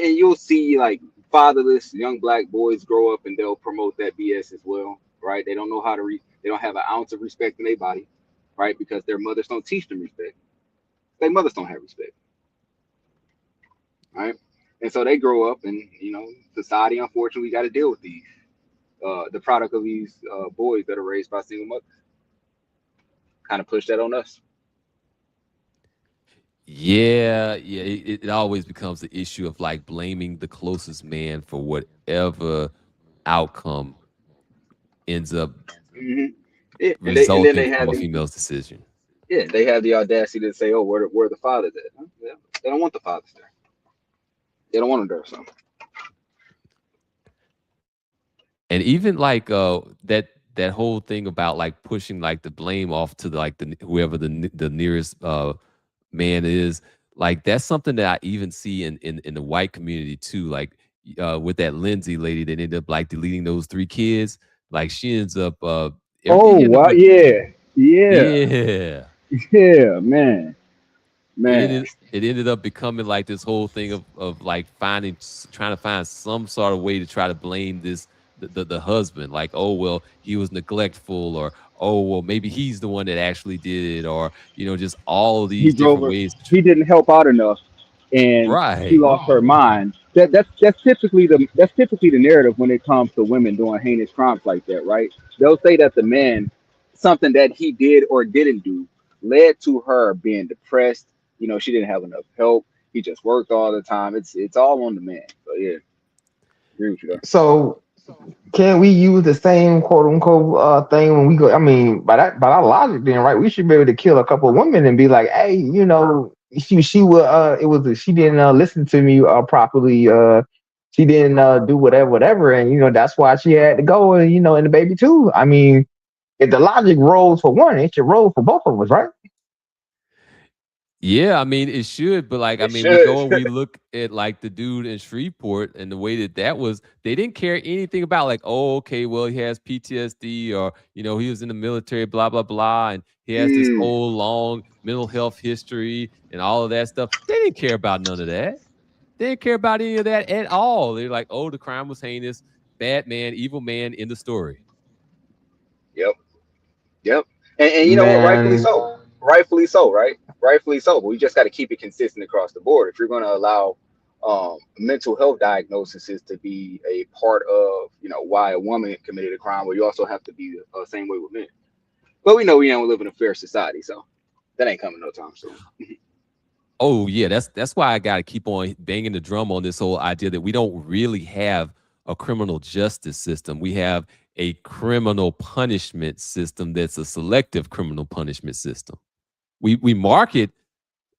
and you'll see like fatherless young black boys grow up and they'll promote that BS as well, right? They don't know how to they don't have an ounce of respect in their body, right? Because their mothers don't teach them respect. Their mothers don't have respect, right? And so they grow up and society unfortunately got to deal with these the product of these boys that are raised by single mothers. Kind of push that on us. Yeah, yeah. It always becomes the issue of like blaming the closest man for whatever outcome ends up hmm Yeah, and then resulting they from have a the female's decision. they have the audacity to say, "Oh, where the fathers at?" Huh? Yeah. They don't want the fathers there. They don't want them there. So And even like that whole thing about like pushing like the blame off to the whoever the nearest man is, like that's something that I even see in the white community too. Like with that Lindsay lady that ended up like deleting those 3 kids, like she ends up Oh you end up wow, with yeah, yeah, yeah. yeah, man, man. It ended up becoming like this whole thing of like trying to find some sort of way to try to blame the husband, like, oh well, he was neglectful, or oh well, maybe he's the one that actually did it, or just all of He these drove different her. ways He didn't help out enough, and she right. lost her mind. That's typically the narrative when it comes to women doing heinous crimes like that, right? They'll say that the man, something that he did or didn't do, led to her being depressed. She didn't have enough help. He just worked all the time. It's all on the man. So yeah, agree with you there. So can we use the same quote unquote thing when we go? I mean, by that logic, then right, we should be able to kill a couple of women and be like, hey, she would she didn't listen to me properly. She didn't do whatever, and that's why she had to go. And and the baby too. I mean, if the logic rolls for one, it should roll for both of us, right? Yeah, I mean it should, but like I It mean, we should. go and we look at like the dude in Shreveport and the way that was. They didn't care anything about like, oh, okay, well he has PTSD, or he was in the military, blah blah blah, and he has this whole long mental health history and all of that stuff. They didn't care about none of that. They didn't care about any of that at all. They're like, oh, the crime was heinous, bad man, evil man in the story. Yep. Yep. And you know what? Rightfully Man, so. Rightfully so, right? Rightfully so. But we just got to keep it consistent across the board. If you're going to allow mental health diagnoses to be a part of, why a woman committed a crime, well, you also have to be the same way with men. But we know we don't live in a fair society, so that ain't coming no time soon. Oh yeah, that's why I got to keep on banging the drum on this whole idea that we don't really have a criminal justice system. We have a criminal punishment system that's a selective criminal punishment system. We market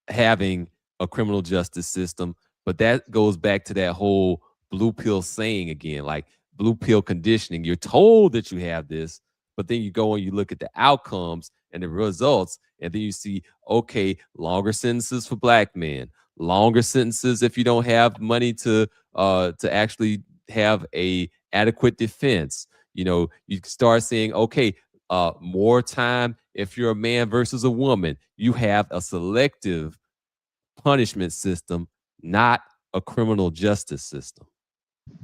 having a criminal justice system, but that goes back to that whole blue pill saying again, like blue pill conditioning. You're told that you have this, but then you go and you look at the outcomes and the results, and then you see, okay, longer sentences for black men, longer sentences if you don't have money to actually have a adequate defense. You start saying, okay, more time if you're a man versus a woman. You have a selective punishment system, not a criminal justice system.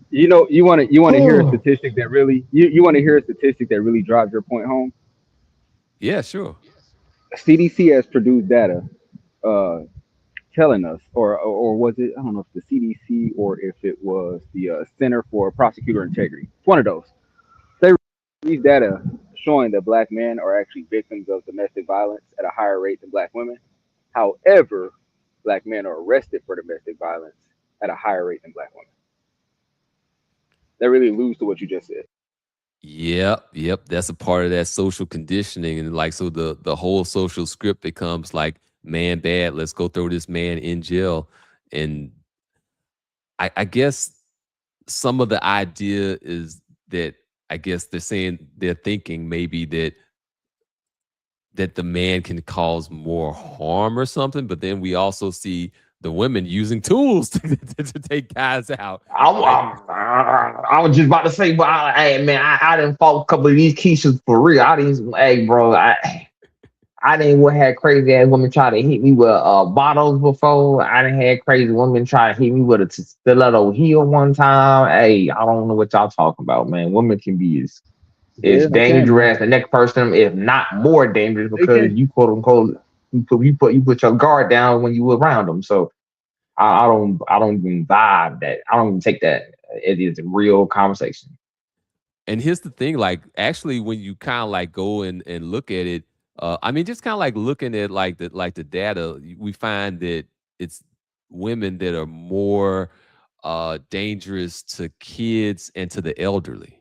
You want to hear a statistic that really you want to hear a statistic that really drives your point home. Yeah, sure. CDC has produced data uh, telling us, or was it? I don't know if the CDC or if it was the Center for Prosecutor Integrity. It's one of those. They released data showing that black men are actually victims of domestic violence at a higher rate than black women. However, black men are arrested for domestic violence at a higher rate than black women. That really alludes to what you just said. Yep. That's a part of that social conditioning, and like so the whole social script becomes like man bad. Let's go throw this man in jail, and I guess some of the idea is that I guess they're thinking maybe that the man can cause more harm or something, but then we also see the women using tools to take guys out. I was just about to say, but I didn't fought a couple of these Keishas for real. I didn't, hey, bro, I didn't had crazy ass women try to hit me with bottles before. I didn't had crazy women try to hit me with a stiletto heel one time. Hey, I don't know what y'all talking about, man. Women can be as dangerous as the next person, if not more dangerous, because you quote unquote you put your guard down when you around them. So I don't even vibe that. I don't even take that as a real conversation. And here's the thing, like actually when you kind of like go and look at it, I mean just kind of like looking at like the data, we find that it's women that are more dangerous to kids and to the elderly.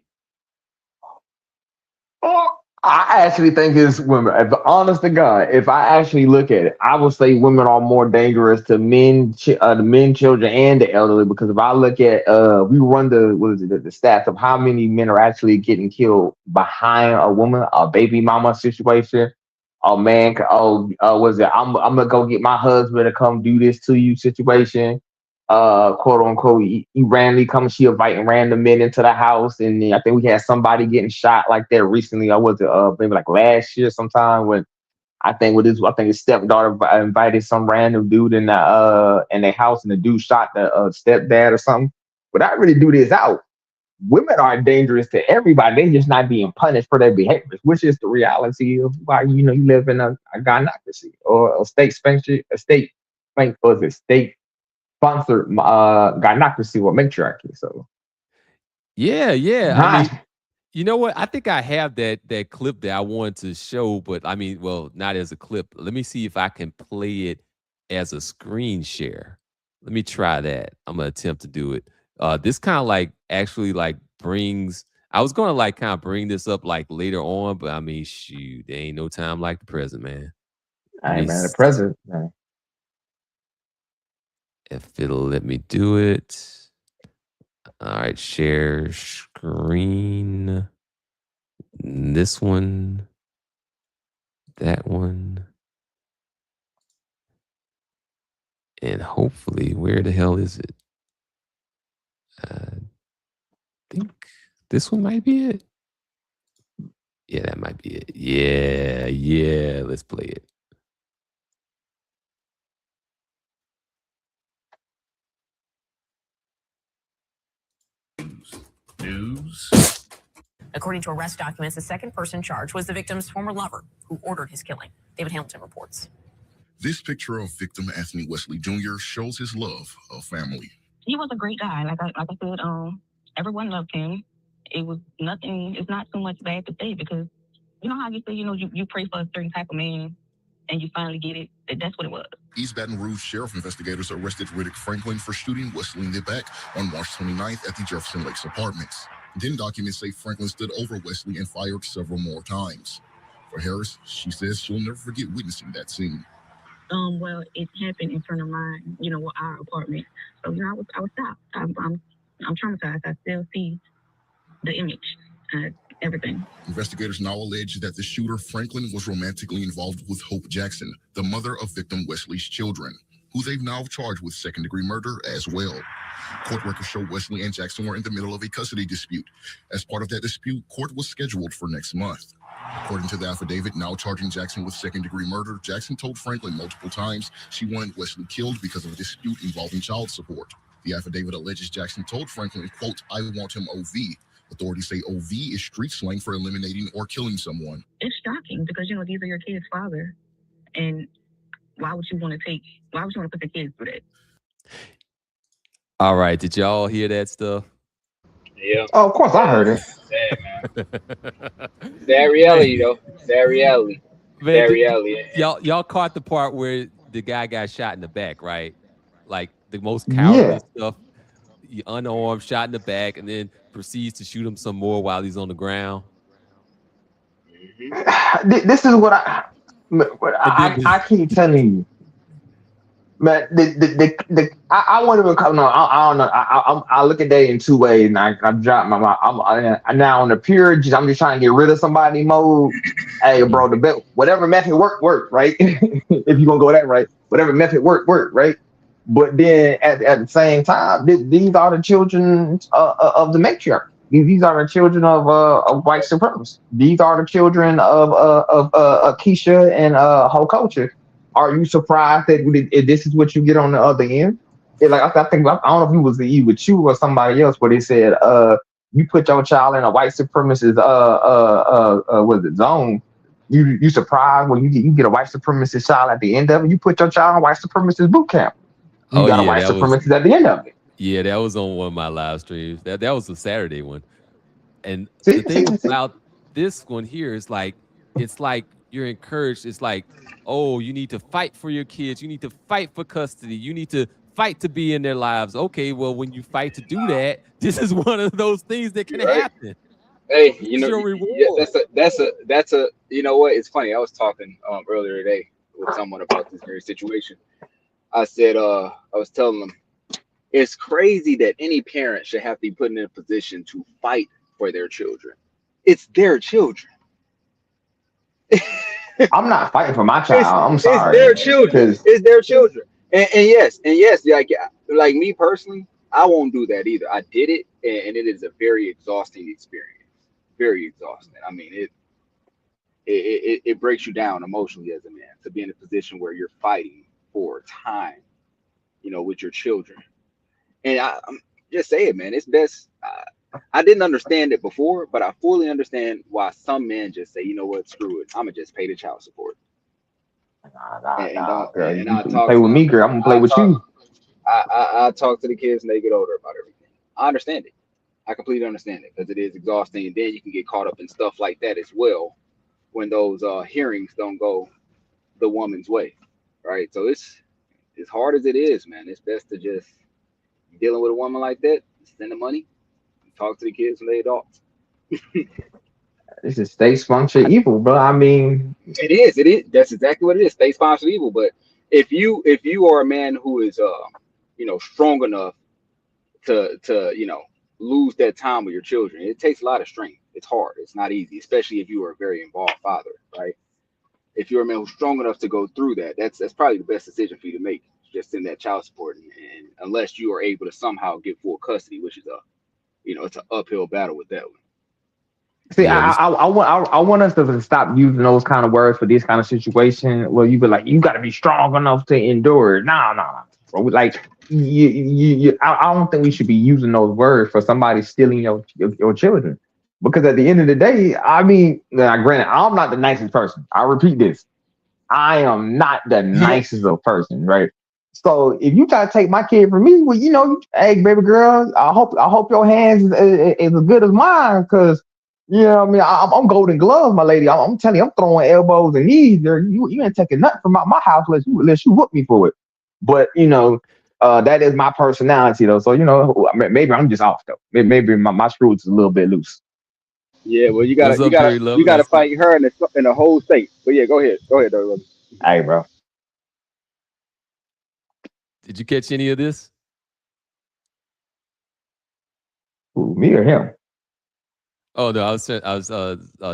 Oh, I actually think it's women. If honest to God, if I actually look at it, I would say women are more dangerous to the men, children, and the elderly. Because if I look at, we run the stats of how many men are actually getting killed behind a woman, a baby mama situation. A man, was it? I'm gonna go get my husband to come do this to you situation. Quote unquote, he randomly comes, she inviting random men into the house, and I think we had somebody getting shot like that recently. I was maybe like last year sometime when I think his stepdaughter invited some random dude in their house, and the dude shot the stepdad or something. But I really do this out. Women are dangerous to everybody. They just not being punished for their behaviors, which is the reality of why you live in a gynocracy or a state sponsored gynocracy or matriarchy. So Yeah. I mean, you know what? I think I have that clip that I wanted to show, but I mean, well, not as a clip. Let me see if I can play it as a screen share. Let me try that. I'm gonna attempt to do it. This kind of like actually like brings. I was gonna like kind of bring this up like later on, but I mean, shoot, there ain't no time like the present, man. The present, man. If it'll let me do it. All right, share screen. This one. That one. And hopefully, where the hell is it? I think this one might be it. Yeah, that might be it. Yeah. Let's play it. News. According to arrest documents, the second person charged was the victim's former lover who ordered his killing. David Hamilton reports. This picture of victim Anthony Wesley Jr. shows his love of family. He was a great guy. Like I said, everyone loved him. It was nothing. It's not too much bad to say because you know how you say, you pray for a certain type of man and you finally get it. That's what it was. East Baton Rouge sheriff investigators arrested Riddick Franklin for shooting Wesley in the back on March 29th at the Jefferson Lakes Apartments. Then documents say Franklin stood over Wesley and fired several more times. For Harris, she says she'll never forget witnessing that scene. Well, it happened in front of mine, our apartment. So, I was shocked. I'm traumatized. I still see the image, everything. Investigators now allege that the shooter, Franklin, was romantically involved with Hope Jackson, the mother of victim Wesley's children, who they've now charged with second-degree murder as well. Court records show Wesley and Jackson were in the middle of a custody dispute. As part of that dispute, court was scheduled for next month. According to the affidavit now charging Jackson with second-degree murder, Jackson told Franklin multiple times she wanted Wesley killed because of a dispute involving child support. The affidavit alleges Jackson told Franklin, quote, "I want him OV." Authorities say OV is street slang for eliminating or killing someone. It's shocking because, these are your kids' father. And why would you want to put the kids through that? All right. Did y'all hear that stuff? Yeah. Oh, of course I heard it. Sad, man. Sad reality, though. Sad reality. Sad reality. Y'all caught the part where the guy got shot in the back, right? Like the most cowardly stuff. unarmed, shot in the back, and then proceeds to shoot him some more while he's on the ground. This is what I keep telling you. Man, I won't even come. No, I don't know. I look at that in two ways, and I drop I'm now on the pure. I'm just trying to get rid of somebody mode. Hey, bro, whatever method work, right? If you gonna go that right, whatever method work, right? But then at the same time, these are the children of the matriarch. These are the children of white supremacists. These are the children of Keisha and whole culture. Are you surprised that this is what you get on the other end? Like I think I don't know if it was with you or somebody else, but they said you put your child in a white supremacist was it zone. You surprised when you get a white supremacist child at the end of it. You put your child in white supremacist boot camp. You got a white supremacist at the end of it. Yeah, that was on one of my live streams. That was a Saturday one. And the thing about this one here is like, it's like you're encouraged. It's like, oh, you need to fight for your kids. You need to fight for custody. You need to fight to be in their lives. Okay, well, when you fight to do that, this is one of those things that can happen. Hey, you know, that's a you know what? It's funny. I was talking earlier today with someone about this very situation. I said, I was telling them, it's crazy that any parent should have to be put in a position to fight for their children. It's their children. I'm not fighting for my child. I'm sorry. It's their children. It's their children. And yes, like me personally, I won't do that either. I did it, and it is a very exhausting experience. Very exhausting. I mean, it breaks you down emotionally as a man to be in a position where you're fighting for time, you know, with your children. And I'm just saying, man, it's best. I didn't understand it before, but I fully understand why some men just say, you know what, screw it, I'm gonna just pay the child support. You play with me, girl. I'm gonna play with you. I talk to the kids when they get older about everything. I understand it. I completely understand it because it is exhausting, and then you can get caught up in stuff like that as well when those hearings don't go the woman's way, right? So it's as hard as it is, man. It's best to just dealing with a woman like that, send the money, talk to the kids when they're adults. This is state sponsored evil, bro. I mean, it is. That's exactly what it is. State sponsored evil. But if you are a man who is you know, strong enough to you know, lose that time with your children, it takes a lot of strength. It's hard. It's not easy, especially if you are a very involved father, right? If you're a man who's strong enough to go through that, that's probably the best decision for you to make. Just send that child support, and unless you are able to somehow get full custody, which is it's an uphill battle with that one. See, I want us to stop using those kind of words for this kind of situation. Well, you be like, you got to be strong enough to endure it. No, bro. Like, I don't think we should be using those words for somebody stealing your children. Because at the end of the day, I mean, granted, I'm not the nicest person. I repeat this. I am not the nicest of person, right? So if you try to take my kid from me, well, you know, hey, baby girl, I hope your hands is as good as mine, because you know what I mean, I'm golden gloves, my lady. I'm telling you, I'm throwing elbows and knees. You ain't taking nothing from my house unless you whoop me for it. But you know, that is my personality though. So you know, maybe I'm just off though. Maybe my screws is a little bit loose. Yeah, well, you gotta fight her in the whole state. But yeah, go ahead, though. Hey, bro. Did you catch any of this? Ooh, me or him? Oh no, I was trying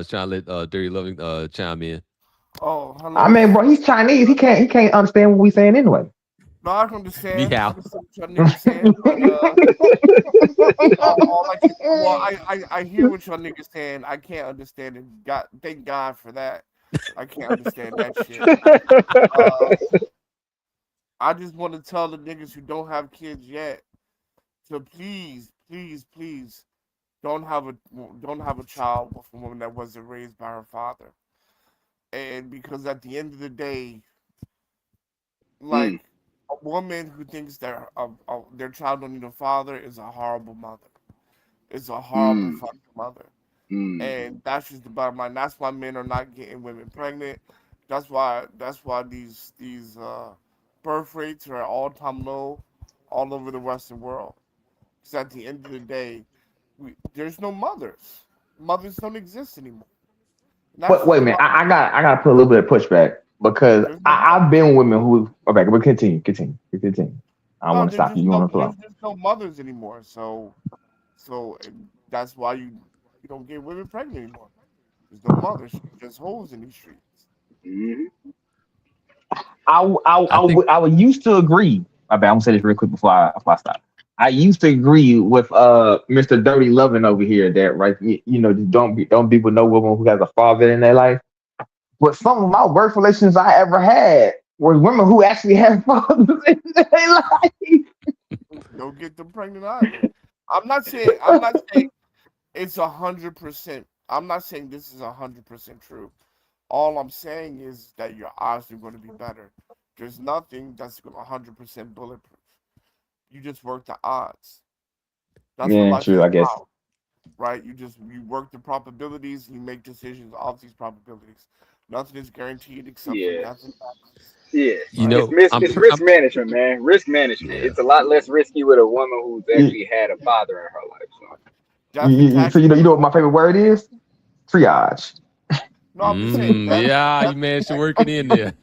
to let Dirty Loving chime in. Oh, hello. I mean, bro, he's Chinese. He can't understand what we saying anyway. No, I can understand. I understand what y'all niggas saying. But, I hear what y'all niggas saying. I can't understand it. Thank God for that. I can't understand that shit. I just want to tell the niggas who don't have kids yet to please don't have a child with a woman that wasn't raised by her father. And because at the end of the day, like a woman who thinks that their child don't need a father is a horrible mother. It's a horrible fucking mother. And that's just the bottom line. That's why men are not getting women pregnant. That's why these birth rates are at all-time low all over the Western world. Because at the end of the day, there's no mothers. Mothers don't exist anymore. Wait a minute. I got to put a little bit of pushback because I've been with women who. Okay, but continue. I don't want to stop you. You want to flow. There's no mothers anymore, so that's why you don't get women pregnant anymore. There's no mothers, just holes in these streets. I would used to agree. I'm gonna say this real quick before I stop. I used to agree with Mr. Dirty Loving over here that right, just don't be with no woman who has a father in their life. But some of my worst relations I ever had were women who actually had fathers in their life. Don't get them pregnant either. I'm not saying it's 100%. I'm not saying this is 100% true. All I'm saying is that your odds are going to be better. There's nothing that's 100% bulletproof. You just work the odds. That's what life true. is I guess. about, right? You work the probabilities. And you make decisions off these probabilities. Nothing is guaranteed except for nothing. Yeah, You it's risk management, man. Risk management. Yeah. It's a lot less risky with a woman who's actually had a father in her life. So. You know what my favorite word is? Triage. No, I'm just saying. Yeah, you managed to work it in there.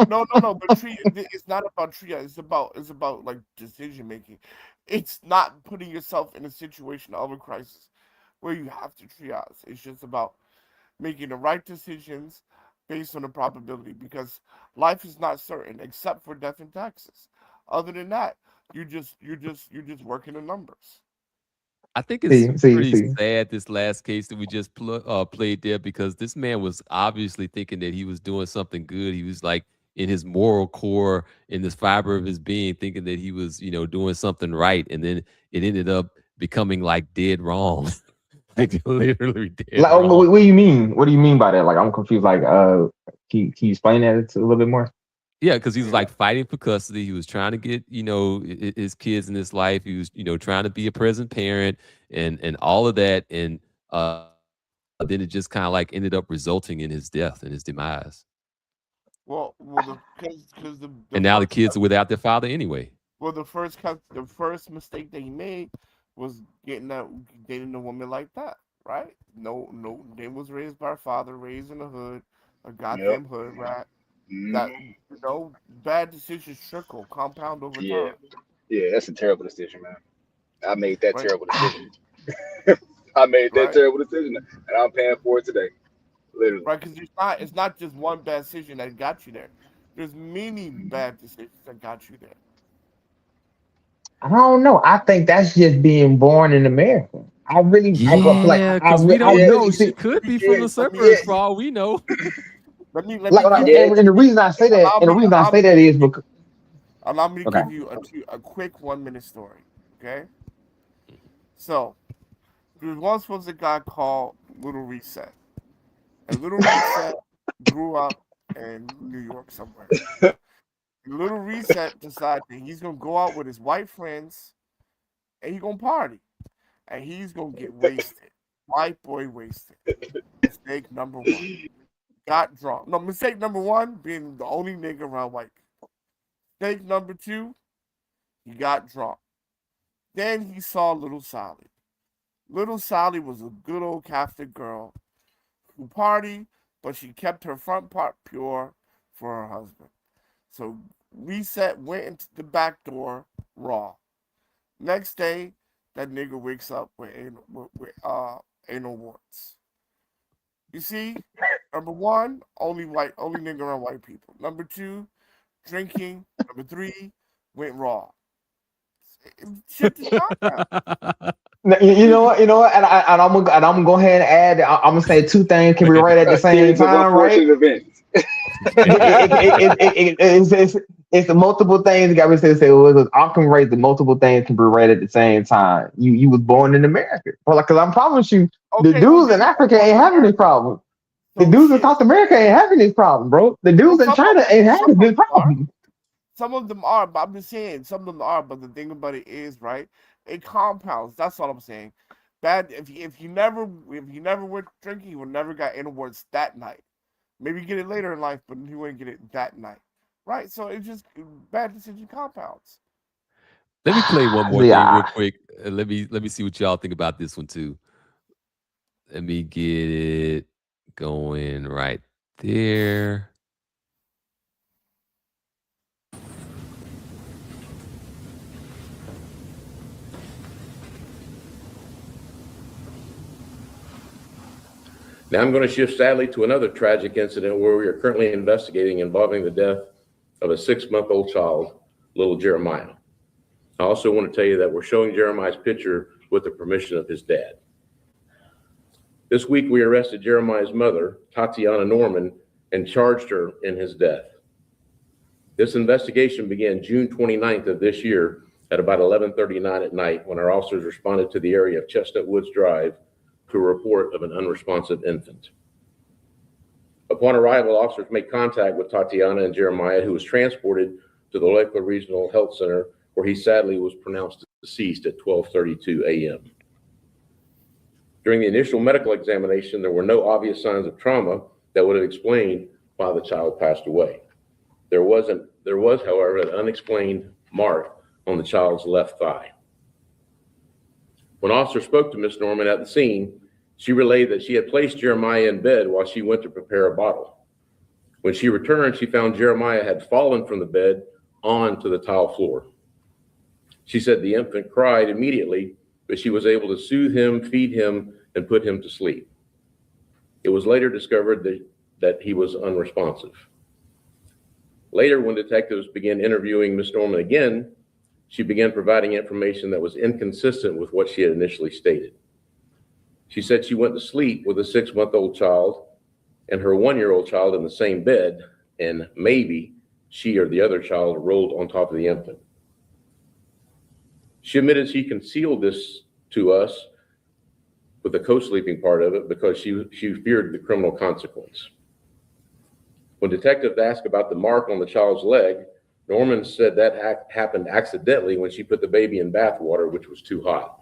No. But it's not about triage. It's about like decision making. It's not putting yourself in a situation of a crisis where you have to triage. It's just about making the right decisions based on the probability, because life is not certain except for death and taxes. Other than that, you're just working the numbers. I think it's pretty sad, this last case that we just played there, because this man was obviously thinking that he was doing something good. He was like in his moral core, in this fiber of his being, thinking that he was, doing something right. And then it ended up becoming like dead wrong. Like literally dead wrong. What do you mean? What do you mean by that? Like, I'm confused. Like, can you explain that a little bit more? Yeah, because he was like fighting for custody. He was trying to get, his kids in his life. He was, trying to be a present parent and all of that. And then it just kind of like ended up resulting in his death and his demise. Well, because and now the kids are without their father anyway. Well, the first mistake that he made was dating a woman like that, right? No, they was raised by her father, raised in the hood, a goddamn hood rat. That bad decisions trickle, compound over time. Yeah, that's a terrible decision, man. I made that terrible decision. I made that terrible decision, and I'm paying for it today. Literally. Right, because it's not just one bad decision that got you there. There's many bad decisions that got you there. I don't know. I think that's just being born in America. Because we don't know. She could be from the suburbs for all we know. And the reason I say that, is because. Allow me to give you a quick 1-minute story, okay? So, there once was a guy called Little Reset. And Little Reset grew up in New York somewhere. Little Reset decided that he's going to go out with his white friends and he's going to party. And he's going to get wasted. White boy wasted. Mistake number 1. Got drunk. No, mistake number 1, being the only nigga around white people. Mistake number 2, he got drunk. Then he saw Little Sally. Little Sally was a good old Catholic girl who partied, but she kept her front part pure for her husband. So Reset went into the back door raw. Next day, that nigga wakes up with anal warts. You see, number 1, only nigga around white people. Number 2, drinking. Number 3, went raw. Shit is not that. You know what? And I'm gonna go ahead and add. I'm gonna say 2 things can be right at the same time, right? It's the multiple things. Got me say I can rate the multiple things can be right at the same time. You was born in America, because I promise you, the dudes in Africa ain't having this problem. The dudes in South America ain't having this problem, bro. The dudes in China ain't having this problem. Some of them are, but I'm just saying some of them are. But the thing about it is, right? It compounds. That's all I'm saying. Bad. If you never went drinking, you would never got anal warts that night. Maybe get it later in life, but you wouldn't get it that night, right? So it's just bad decision compounds. Let me play one more thing real quick. Let me see what y'all think about this one too. Let me get it going right there. Now I'm going to shift sadly to another tragic incident where we are currently investigating involving the death of a 6-month-old child, little Jeremiah. I also want to tell you that we're showing Jeremiah's picture with the permission of his dad. This week we arrested Jeremiah's mother, Tatiana Norman, and charged her in his death. This investigation began June 29th of this year at about 11:39 at night when our officers responded to the area of Chestnut Woods Drive to a report of an unresponsive infant. Upon arrival, officers made contact with Tatiana and Jeremiah, who was transported to the Lakewood Regional Health Center, where he sadly was pronounced deceased at 12:32 a.m. During the initial medical examination, there were no obvious signs of trauma that would have explained why the child passed away. There was, however, an unexplained mark on the child's left thigh. When officers spoke to Miss Norman at the scene, she relayed that she had placed Jeremiah in bed while she went to prepare a bottle. When she returned, she found Jeremiah had fallen from the bed onto the tile floor. She said the infant cried immediately, but she was able to soothe him, feed him, and put him to sleep. It was later discovered that he was unresponsive. Later, when detectives began interviewing Miss Norman again, she began providing information that was inconsistent with what she had initially stated. She said she went to sleep with a 6-month-old child and her 1-year-old child in the same bed, and maybe she or the other child rolled on top of the infant. She admitted she concealed this to us with the co-sleeping part of it because she feared the criminal consequence. When detectives asked about the mark on the child's leg, Norman said that happened accidentally when she put the baby in bath water, which was too hot.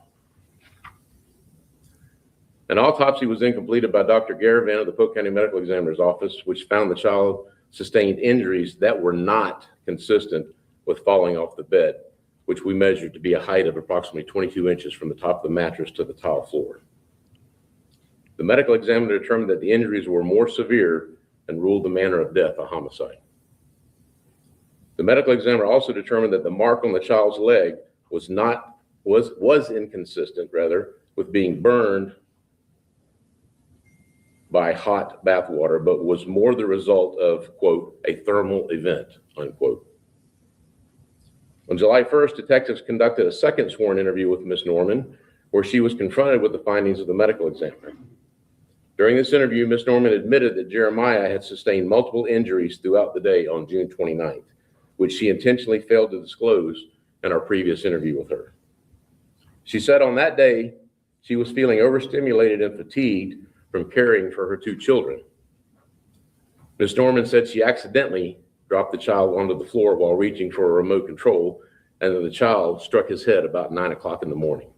An autopsy was then completed by Dr. Garavan of the Polk County Medical Examiner's Office, which found the child sustained injuries that were not consistent with falling off the bed, which we measured to be a height of approximately 22 inches from the top of the mattress to the tile floor. The medical examiner determined that the injuries were more severe and ruled the manner of death a homicide. The medical examiner also determined that the mark on the child's leg was inconsistent with being burned by hot bath water, but was more the result of, quote, a thermal event, unquote. On July 1st, detectives conducted a second sworn interview with Ms. Norman, where she was confronted with the findings of the medical examiner. During this interview, Ms. Norman admitted that Jeremiah had sustained multiple injuries throughout the day on June 29th, which she intentionally failed to disclose in our previous interview with her. She said on that day, she was feeling overstimulated and fatigued from caring for her 2 children. Ms. Norman said she accidentally dropped the child onto the floor while reaching for a remote control, and that the child struck his head about 9 o'clock in the morning.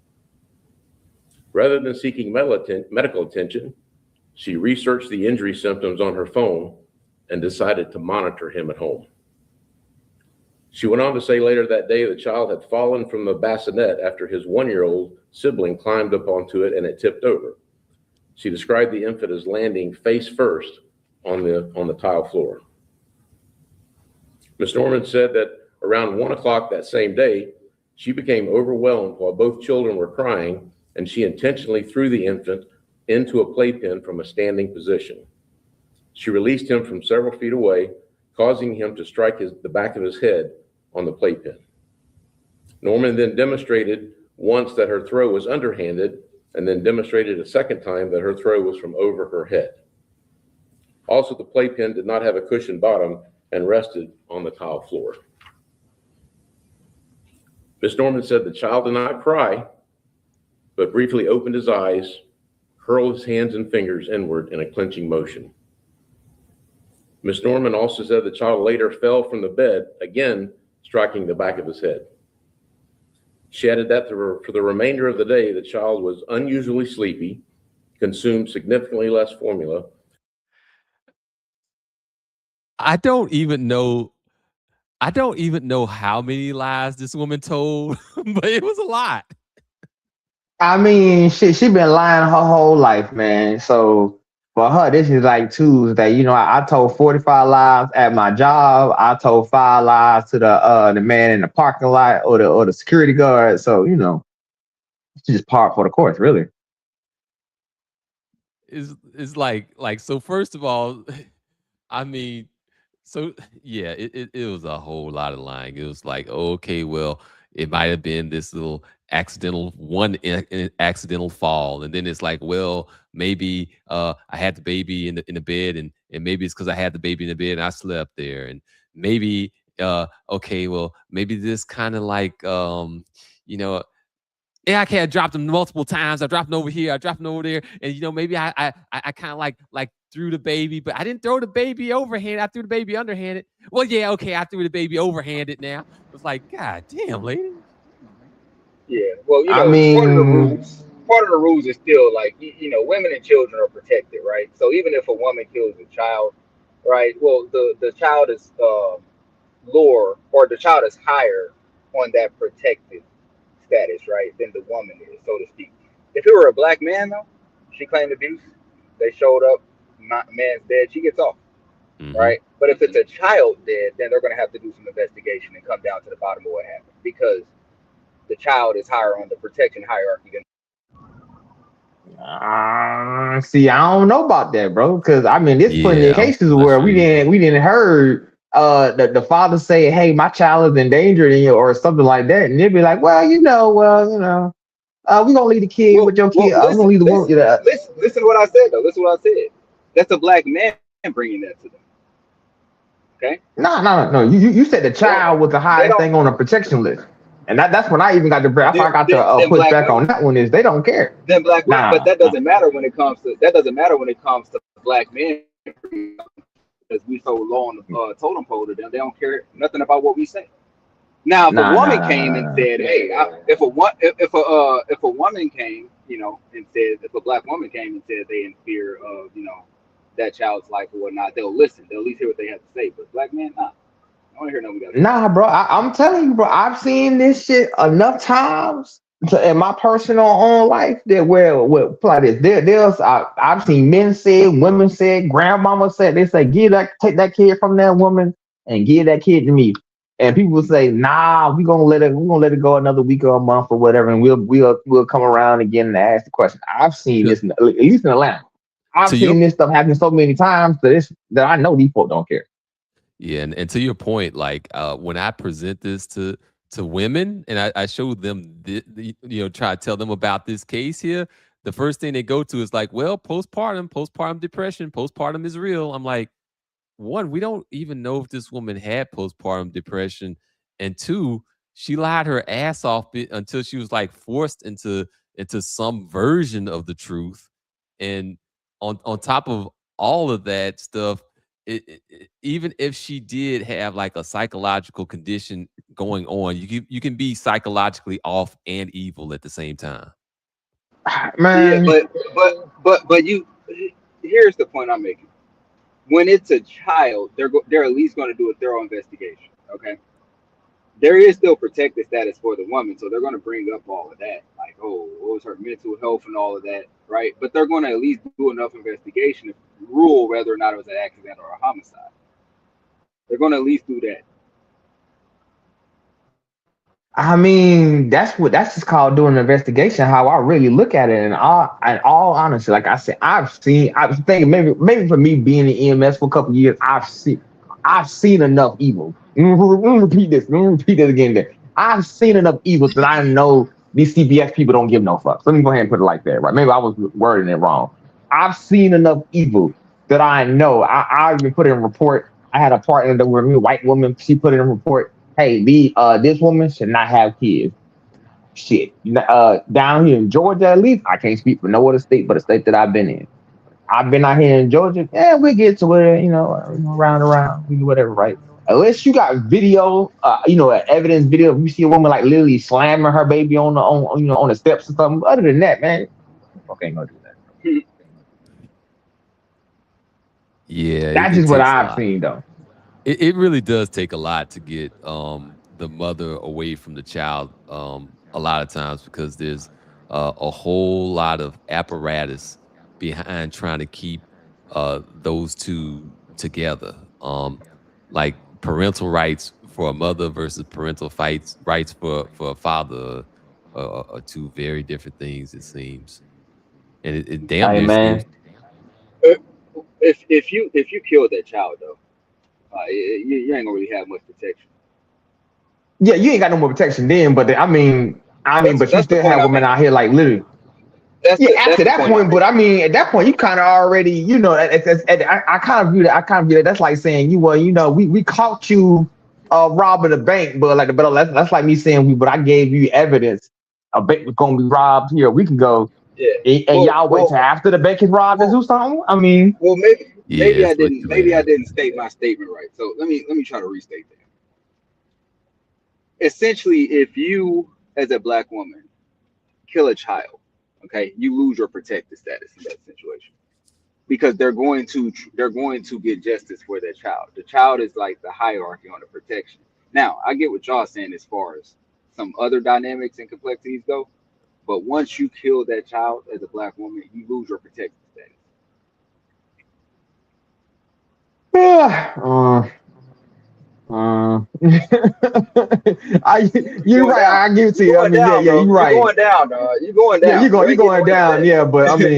Rather than seeking medical attention, she researched the injury symptoms on her phone and decided to monitor him at home. She went on to say later that day the child had fallen from the bassinet after his 1-year-old sibling climbed up onto it and it tipped over. She described the infant as landing face first on the tile floor. Ms. Norman said that around 1 o'clock that same day, she became overwhelmed while both children were crying, and she intentionally threw the infant into a playpen from a standing position. She released him from several feet away, causing him to strike the back of his head on the playpen. Norman then demonstrated once that her throw was underhanded, and then demonstrated a second time that her throw was from over her head. Also, the playpen did not have a cushioned bottom and rested on the tile floor. Ms. Norman said the child did not cry, but briefly opened his eyes, curled his hands and fingers inward in a clenching motion. Ms. Norman also said the child later fell from the bed, again striking the back of his head. She added that for the remainder of the day, the child was unusually sleepy, consumed significantly less formula. I don't even know how many lies this woman told, but it was a lot. I mean, shit, she been lying her whole life, man. So for her, this is like Tuesday. You know, I told 45 lies at my job. I told 5 lies to the man in the parking lot or the security guard. So, you know, it's just par for the course, really. It's like so. First of all, I mean, so yeah, it was a whole lot of lying. It was like, okay, well, it might have been this little accidental fall, and then it's like, well, maybe I had the baby in the bed, and maybe it's because I had the baby in the bed and I slept there, and maybe okay, well, maybe this kind of like you know. Yeah, okay, I dropped him multiple times. I dropped him over here. I dropped him over there, and you know, maybe I kind of like threw the baby, but I didn't throw the baby overhanded. I threw the baby underhanded. Well, yeah, okay, I threw the baby overhanded. Now it's like, God damn, lady. Yeah, well, I part of the mean, rules, is still like, women and children are protected, right? So even if a woman kills a child, right? Well, the child is lower, or the child is higher on that protected status, right, than the woman is, so to speak. If it were a black man, though, she claimed abuse, they showed up, man's dead, she gets off, right? But if it's a child dead, then they're going to have to do some investigation and come down to the bottom of what happened, because the child is higher on the protection hierarchy than. see, I don't know about that, bro. Because I mean, there's plenty of Yeah, cases I'm not where sure we either. didn't heard the father say, "Hey, my child is endangered," or something like that, and they'd be like, "We gonna leave the kid with your Well, kid. We gonna listen, leave the woman." listen, listen to what I said, though. Listen to what I said. That's a black man bringing that to them. Okay. No. You said the Yeah. child was the They highest don't. thing on the protection list, and that's when I even got the. That's why I got the Then push black back on women. that one is they don't care. Then black women. But Nah, that doesn't matter when it comes to black men, because we so low on the totem pole to them. They don't care nothing about what we say. Now, if a woman came and nah. said, "Hey," if a woman came, and said, if a black woman came and said they in fear of, that child's life or whatnot, they'll listen. They'll at least hear what they have to say. But black men, nah, I don't hear nothing we got to say. Nah, bro. I'm telling you, bro. I've seen this shit enough times in my personal own life that where like this. I've seen men said, women said, grandmama said. They say, take that kid from that woman and give that kid to me. And people say, nah, we're gonna let it go another week or a month or whatever, and we'll come around again and ask the question. I've seen this at least in Atlanta. I've To your seen this stuff happen so many times that I know these folks don't care. Yeah, and to your point, like when I present this to women, and I show them, try to tell them about this case here, the first thing they go to is like, well, postpartum depression, postpartum is real. I'm like, one, we don't even know if this woman had postpartum depression, and two, she lied her ass off until she was like forced into some version of the truth, and on top of all of that stuff, even if she did have like a psychological condition going on, you can be psychologically off and evil at the same time. Yeah, Man, but you. Here's the point I'm making. When it's a child, they're at least going to do a thorough investigation. Okay. There is still protected status for the woman, so they're going to bring up all of that, like, oh, what was her mental health and all of that, right? But they're going to at least do enough investigation to rule whether or not it was an accident or a homicide. They're going to at least do that. I mean, that's just called doing an investigation. How I really look at it, and all honesty, like I said, I was thinking maybe for me being in EMS for a couple of years, I've seen enough evil. Let me repeat this. Let me repeat this again. There, I've seen enough evil that I know these CBS people don't give no fucks. Let me go ahead and put it like that, right? Maybe I was wording it wrong. I've seen enough evil that I know. I even put in a report. I had a partner that was a white woman. She put in a report. Hey, this woman should not have kids. Shit. Down here in Georgia, at least, I can't speak for no other state but a state that I've been in. I've been out here in Georgia. Yeah, we get to it, around, we do whatever, right? Unless you got video, evidence video. If you see a woman like literally slamming her baby on the steps or something. Other than that, man, okay, ain't gonna do that. Yeah, That's it just what takes a I've lot. seen, though. It really does take a lot to get the mother away from the child a lot of times, because there's a whole lot of apparatus behind trying to keep those two together. Like parental rights for a mother versus parental rights for a father are two very different things, it seems. And it damn Hey near seems. man, If you kill that child though, you ain't gonna really have much protection. yeah, you ain't got no more protection then. But but you That's the still point have I'm women making. out here like literally. Yeah, That's after the that point I'm point, but making. I mean, at that point, you kind of already, I kind of view that. I kind of view that. That's like saying, we caught you robbing a bank, but that's like me saying, but I gave you evidence a bank was gonna be robbed here a week ago, Yeah. and y'all wait till after the bank is robbed to do something. I mean, Well, Yeah, it's way too late maybe I after. didn't state my statement right. So let me try to restate that. Essentially, if you as a black woman kill a child, okay, you lose your protected status in that situation because they're going to get justice for their child. The child is like the hierarchy on the protection. Now, I get what y'all saying as far as some other dynamics and complexities go, but once you kill that child as a black woman, you lose your protected status. You're right. I give it to You you. I going mean, down, yeah, bro. you're You right. going down, dog. You going Yeah, down. You you're ain't getting going away down. Yeah, but with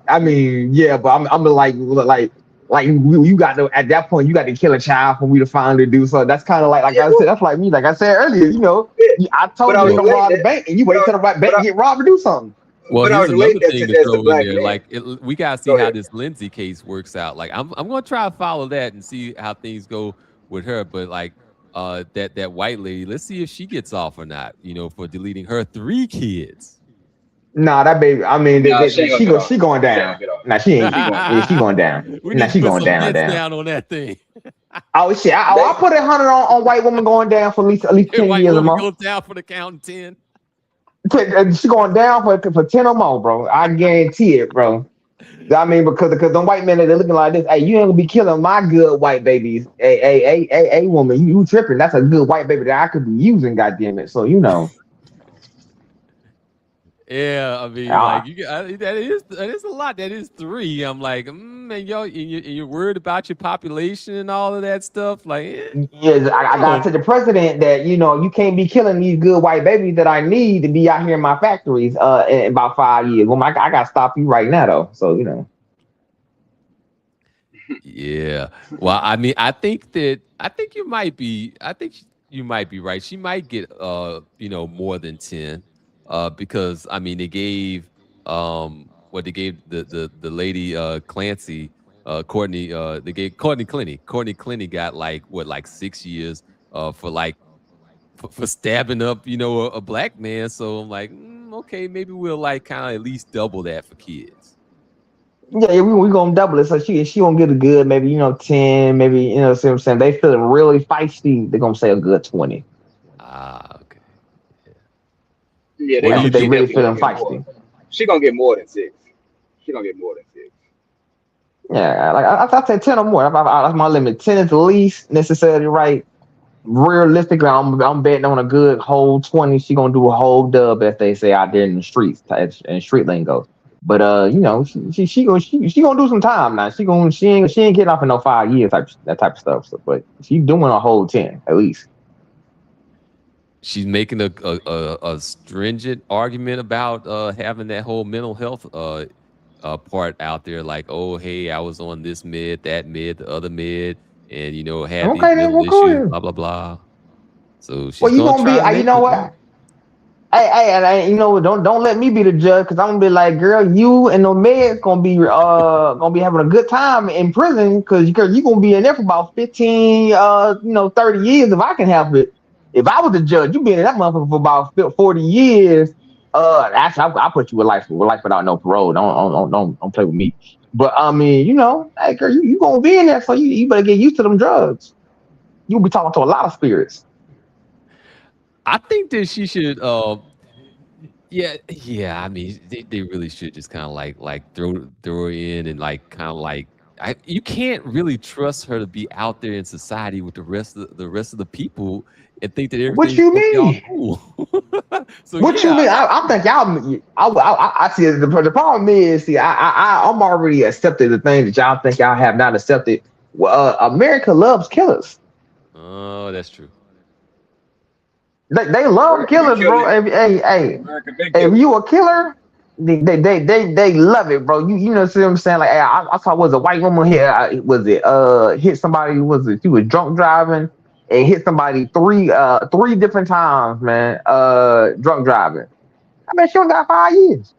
that. yeah, but I'm like you got to at that point you got to kill a child for me to finally do so. That's kind of like Yeah, I said. well, That's like me. Like I said earlier, yeah. I But told I you to was come rob relating the that. bank, and you But wait till the bank get robbed to do something. Well, I here's was relating another that thing to to just a throw in black there. man. Like, we gotta see Go how ahead. this Lindsay case works out. Like, I'm gonna try to follow that and see how things go with her. But like, that white lady, let's see if she gets off or not. For deleting her 3 kids. Nah, that baby. I mean, Nah, she ain't gonna get off. she going She ain't down. gonna get off. Nah, she ain't. She going Yeah, down. she going down. We Nah, need to she put going some down. bits Down. down on that thing. Oh shit! I'll put 100 on white woman going down for at least 10 White years or woman more. goes down for the count 10. She going down for 10 or more, bro. I guarantee it, bro. I mean, because the white men they're looking like this. Hey, you ain't gonna be killing my good white babies. Hey, woman, you tripping? That's a good white baby that I could be using. Goddamn it! So Yeah, I mean, like that is a lot. That is 3. I'm like, and you're worried about your population and all of that stuff. Like, yes, I gotta tell the president that you can't be killing these good white babies that I need to be out here in my factories. In about 5 years. Well, I gotta stop you right now, though. So Yeah. Well, I mean, I think you might be. I think you might be right. She might get more than 10, because I mean they gave what they gave the lady Clancy, Courtney, they gave Courtney Clinty. Courtney Clinty got like 6 years for stabbing up a black man. So I'm like, okay, maybe we'll like kind of at least double that for kids. yeah, we gonna double it. So she gonna get a good maybe 10, maybe see what I'm saying. They feeling really feisty. They're gonna say a good 20. Okay. Yeah, What do you They think? really definitely feeling gonna get more. feisty. She gonna get more than 6. She gonna get more than 6. Yeah, like I say 10 or more. That's my limit. 10 is the least necessarily right. Realistically, I'm betting on a good whole 20. She gonna do a whole dub, as they say out there in the streets, in street lingo. But she gonna do some time now. She ain't getting off in no 5 years that type of stuff. So, but she's doing a whole 10 at least. She's making a stringent argument about having that whole mental health part out there. Like, oh, hey, I was on this med, that med, the other med, and had these Okay, then mental well, cool. issues, Then. blah blah blah. So she's Well, you gonna gonna be, try to you make know it. what? And don't let me be the judge because I'm gonna be like, girl, you and the meds gonna be having a good time in prison because you gonna be in there for about 15 30 years if I can help it. If I was the judge, you been in that motherfucker for about 40 years. Actually, I put you with life without no parole. Don't play with me. But I mean, hey girl, you gonna be in there, so you better get used to them drugs. You'll be talking to a lot of spirits. I think that she should. Yeah. I mean, they really should just kind of like throw her in and like kind of like you can't really trust her to be out there in society with the rest of the people and think that What everything's you gonna be all mean? cool. What you mean? I think y'all. I see. The problem is, see, I'm already accepted the thing that y'all think y'all have not accepted. America loves killers. Oh, that's true. They love killers, bro. Hey, if you a killer, they love it, bro. You know what I'm saying? Like, hey, I saw was a white woman here. Hit somebody? She was drunk driving and hit somebody three different times, man. Drunk driving. I mean, she only got 5 years.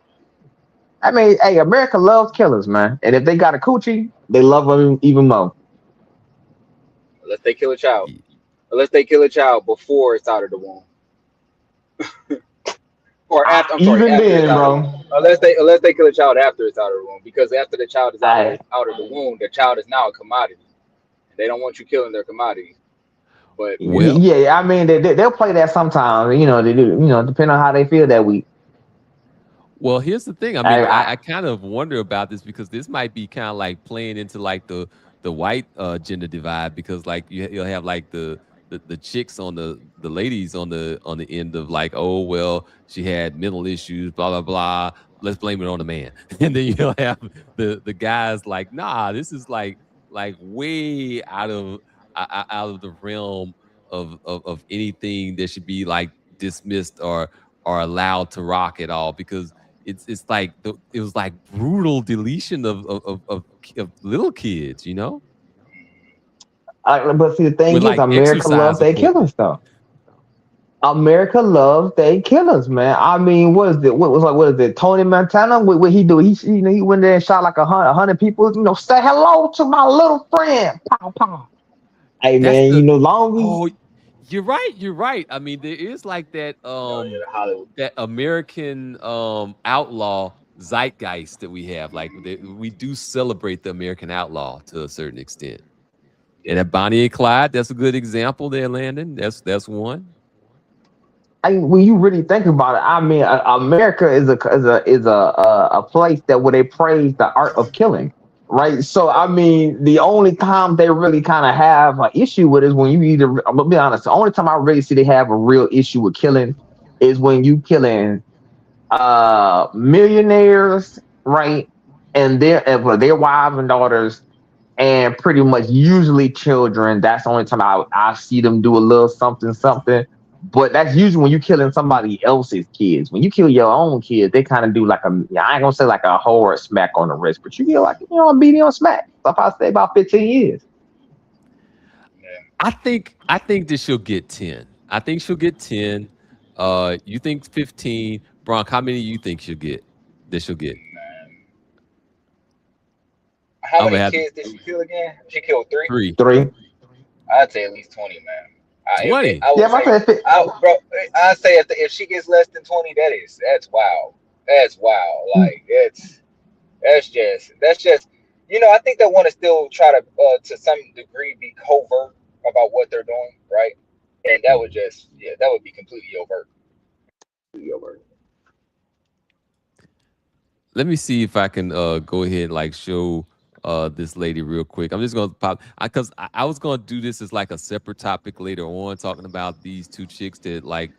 I mean, hey, America loves killers, man. And if they got a coochie, they love them even more. Unless they kill a child. Unless they kill a child before it's out of the womb. Or after, I'm sorry, Even after then, it's out bro. of, unless they kill a child after it's out of the womb. Because after the child is out of the womb, the child is now a commodity. They don't want you killing their commodity. But yeah, I mean, they'll play that sometimes. You know, they do. You know, depending on how they feel that week. Well, here's the thing. I mean, I kind of wonder about this because this might be kind of like playing into like the white gender divide, because like you'll have like the chicks on the ladies on the end of like, oh well, she had mental issues, blah blah blah. Let's blame it on the man. And then you'll have the guys like, nah, this is like way out of the realm of anything that should be like dismissed or allowed to rock at all, because it's like it was like brutal deletion of little kids, you know. But see, the thing With, is, like, America loves exercise their equipment. killers, though. America loves their killers, man. I mean, what is it? What is it? Tony Montana? What he do? He went there and shot like 100 people. You know, say hello to my little friend. Pow pow. Hey, That's man, you know, long. Oh, you're right. I mean, there is like that that American outlaw zeitgeist that we have. Like we do celebrate the American outlaw to a certain extent. And at Bonnie and Clyde, that's a good example there, Landon. That's one. When you really think about it, I mean, America is a place that where they praise the art of killing, right? So, I mean, the only time they really kind of have an issue with is when you either. I'm gonna be honest. The only time I really see they have a real issue with killing is when you killing millionaires, right? And their wives and daughters, and pretty much usually children. That's the only time I see them do a little something. But that's usually when you're killing somebody else's kids. When you kill your own kids, they kind of do like I ain't gonna say like a horror smack on the wrist, but you get like, you know, a medium smack. So if I say about 15 years. I think that she'll get 10. I think she'll get 10. You think 15? Bronk, how many you think she'll get? How many kids did she kill again? She killed 3? 3. I'd say at least 20, man. 20? I'd say if she gets less than 20, that's wild. That's wild. Like that's just you know, I think they want to still try to some degree be covert about what they're doing, right? And that would be completely overt. Let me see if I can go ahead and like show this lady real quick. I'm just gonna pop because I was gonna do this as like a separate topic later on, talking about these 2 chicks that like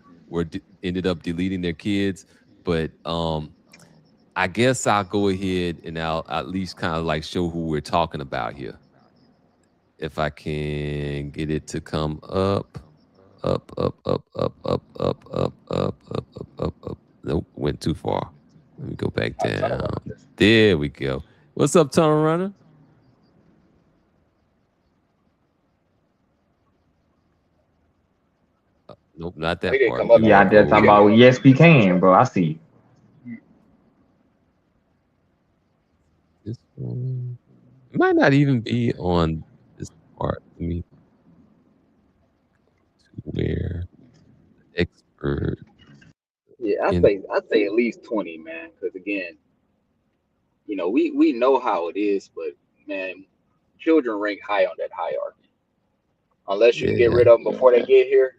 ended up deleting their kids. But I guess I'll go ahead and I'll at least kind of like show who we're talking about here. If I can get it to come up. Nope, went too far. Let me go back down. There we go. What's up, Tunnel Runner? Nope, not that part. Yeah, I just talking about yes, we can, bro. I see. This one it might not even be on this part. Let me where expert. Yeah, I'd say at least 20, man. Because again, you know, we know how it is, but man, children rank high on that hierarchy. Unless you can get rid of them before they get here,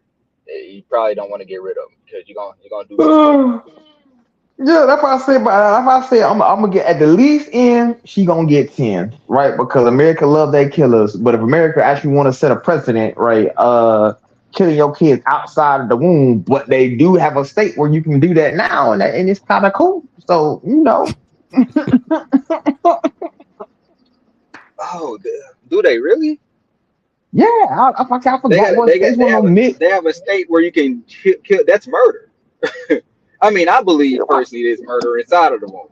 you probably don't want to get rid of them because you're gonna do. Yeah, that's what I say. That's why I say I'm gonna get at the least end. She gonna get 10, right? Because America love their killers. But if America actually want to set a precedent, right? killing your kids outside of the womb, but they do have a state where you can do that now, and it's kind of cool. So Oh, do they really? yeah, I forgot what They states got one of them mix. they have a state where you can kill. That's murder. I mean, I believe personally there's murder inside of the womb.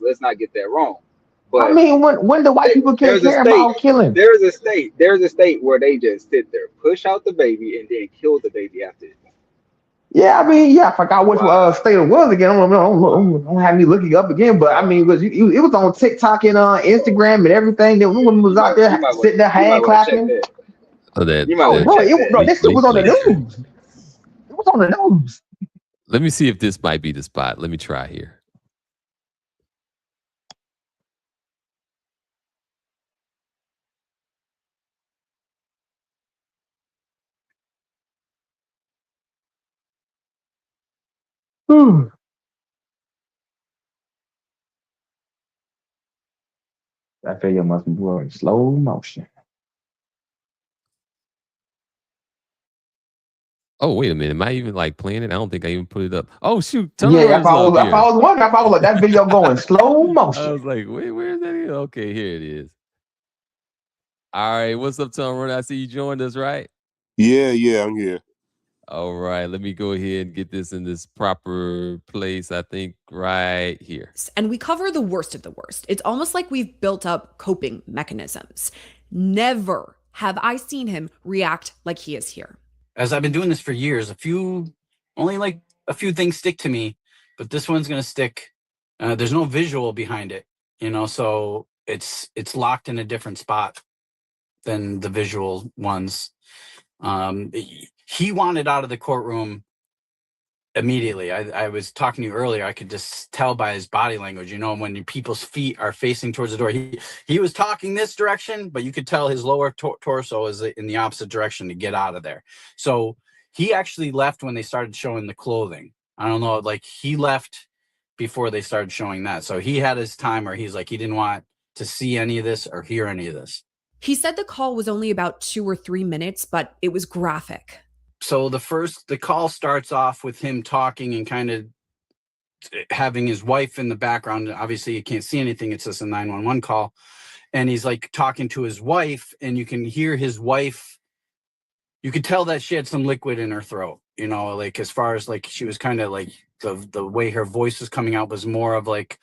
Let's not get that wrong. I But mean, when do white people there's a care state. about killing? There's a state where they just sit there, push out the baby, and then kill the baby after it's born. Yeah, I mean, I forgot which state it was again. I don't have me looking up again, but I mean, it was on TikTok and Instagram and everything. That woman was out there sitting there hand clapping. Oh, Bro, this shit was on the news. It was on the news. Let me see if this might be the spot. Let me try here. That video must be in slow motion. Oh, wait a minute. Am I even playing it? I don't think I even put it up. Oh, shoot. Yeah, if I was wondering, if I was like, that video going slow motion. I was like, wait, where is that? Okay, here it is. All right. What's up, Tom Run? I see you joined us, right? Yeah, I'm here. All right. Let me go ahead and get this in this proper place, I think, right here. And we cover the worst of the worst. It's almost like we've built up coping mechanisms. Never have I seen him react like he is here. As I've been doing this for years, only a few things stick to me, but this one's going to stick. There's no visual behind it, so it's locked in a different spot than the visual ones. He wanted out of the courtroom immediately. I was talking to you earlier. I could just tell by his body language, when people's feet are facing towards the door. He was talking this direction, but you could tell his lower torso is in the opposite direction to get out of there. So he actually left when they started showing the clothing. I don't know, he left before they started showing that. So he had his time where he's he didn't want to see any of this or hear any of this. He said the call was only about 2 or 3 minutes, but it was graphic. So the call starts off with him talking and kind of having his wife in the background. Obviously, you can't see anything. It's just a 911 call. And he's talking to his wife, and you can hear his wife. You could tell that she had some liquid in her throat, as far as she was kind of the way her voice was coming out was more of it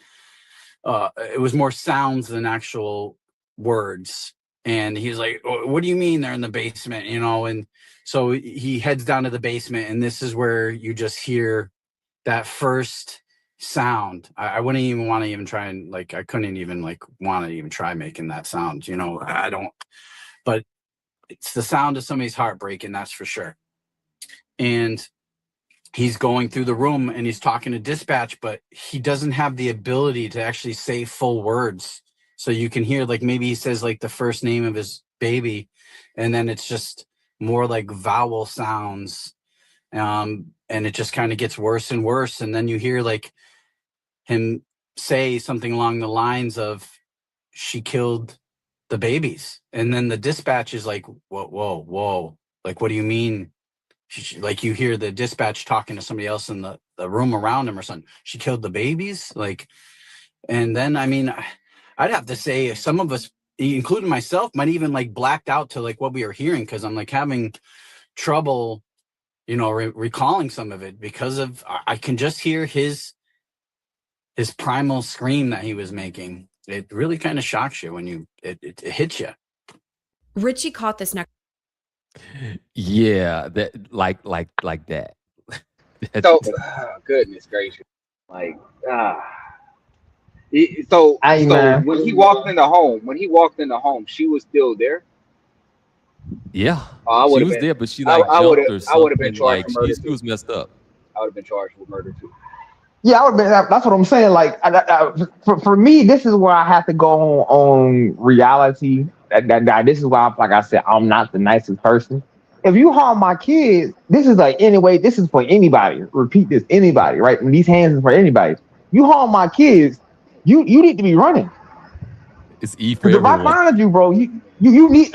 was more sounds than actual words. And he's like, oh, what do you mean they're in the basement? And so he heads down to the basement, and this is where you just hear that first sound. I wouldn't even want to even try and I couldn't even want to even try making that sound. I don't, but it's the sound of somebody's heart breaking, that's for sure. And he's going through the room and he's talking to dispatch, but he doesn't have the ability to actually say full words. So you can hear maybe he says the first name of his baby, and then it's just more vowel sounds. And it just kind of gets worse and worse. And then you hear him say something along the lines of, she killed the babies. And then the dispatch is whoa. What do you mean? You hear the dispatch talking to somebody else in the room around him or something. She killed the babies. And then, I'd have to say some of us, including myself, might even blacked out to what we were hearing. Cause I'm having trouble, recalling some of it because of, I can just hear his primal scream that he was making. It really kind of shocks you when it hits you. Richie caught this next. Yeah, that like that. So, goodness gracious, So when he walked in the home, she was still there. Yeah, she was there, but she I would have been charged for murder. She was messed up. I would have been charged with murder too. Yeah, I would have been. That's what I'm saying. For me, this is where I have to go on reality. This is why, like I said, I'm not the nicest person. If you harm my kids, this is anyway. This is for anybody. Repeat this, anybody, right? And these hands is for anybody. You harm my kids, you need to be running. It's E for everyone. If I find you, bro, You need.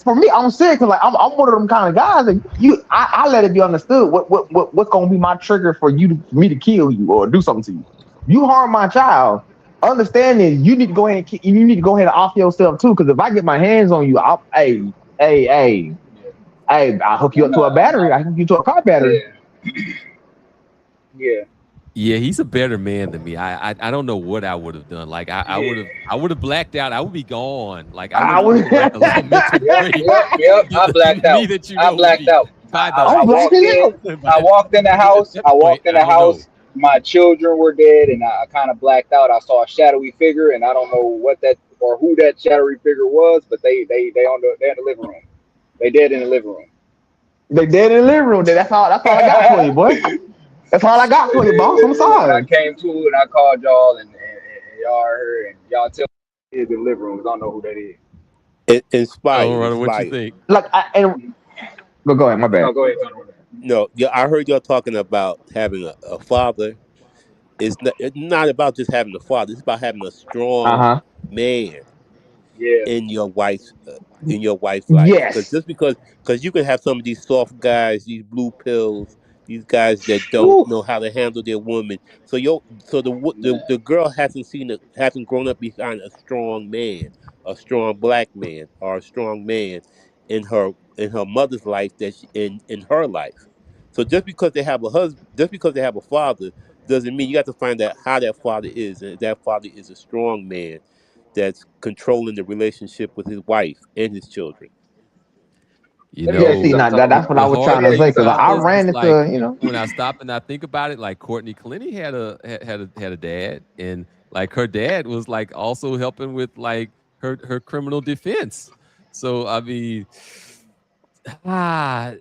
For me, I'm saying because like I'm one of them kind of guys that I let it be understood what's gonna be my trigger for me to kill you or do something to you. You harm my child. Understanding you need to go ahead and off yourself too. Because if I get my hands on you, hey, I'll hook you up to a battery. I hook you to a car battery. Yeah. Yeah, he's a better man than me. I don't know what I would have done. Like I would have blacked out. I would be gone. Like I would have like a little mental break. Yep. I blacked out. I blacked out. I walked in the house. I walked in the house. My children were dead, and I kind of blacked out. I saw a shadowy figure, and I don't know what that or who that shadowy figure was, but they in the living room. They dead in the living room. They dead in the living room. That's all I got for you, boy. That's all I got for you, boss. I'm sorry. I came to and I called y'all, and y'all heard, and y'all tell me in the living room. I don't know who that is. Inspired. What you think? Like, go ahead. My bad. No, go ahead. No, yeah, I heard y'all talking about having a father. It's not about just having a father. It's about having a strong man in your wife's life. Yes. Because because you can have some of these soft guys, these blue pills, these guys that don't know how to handle their woman. So the girl hasn't grown up behind a strong man, a strong black man, or a strong man in her mother's life in her life. So just because they have a husband, just because they have a father, doesn't mean you have to find out how that father is, and that father is a strong man that's controlling the relationship with his wife and his children. You know, Yeah, see, now that's what I was trying to say because I ran into like, when I stop and I think about it, like Courtney Clinty had a dad, and like her dad was like also helping with like her criminal defense. So I mean, I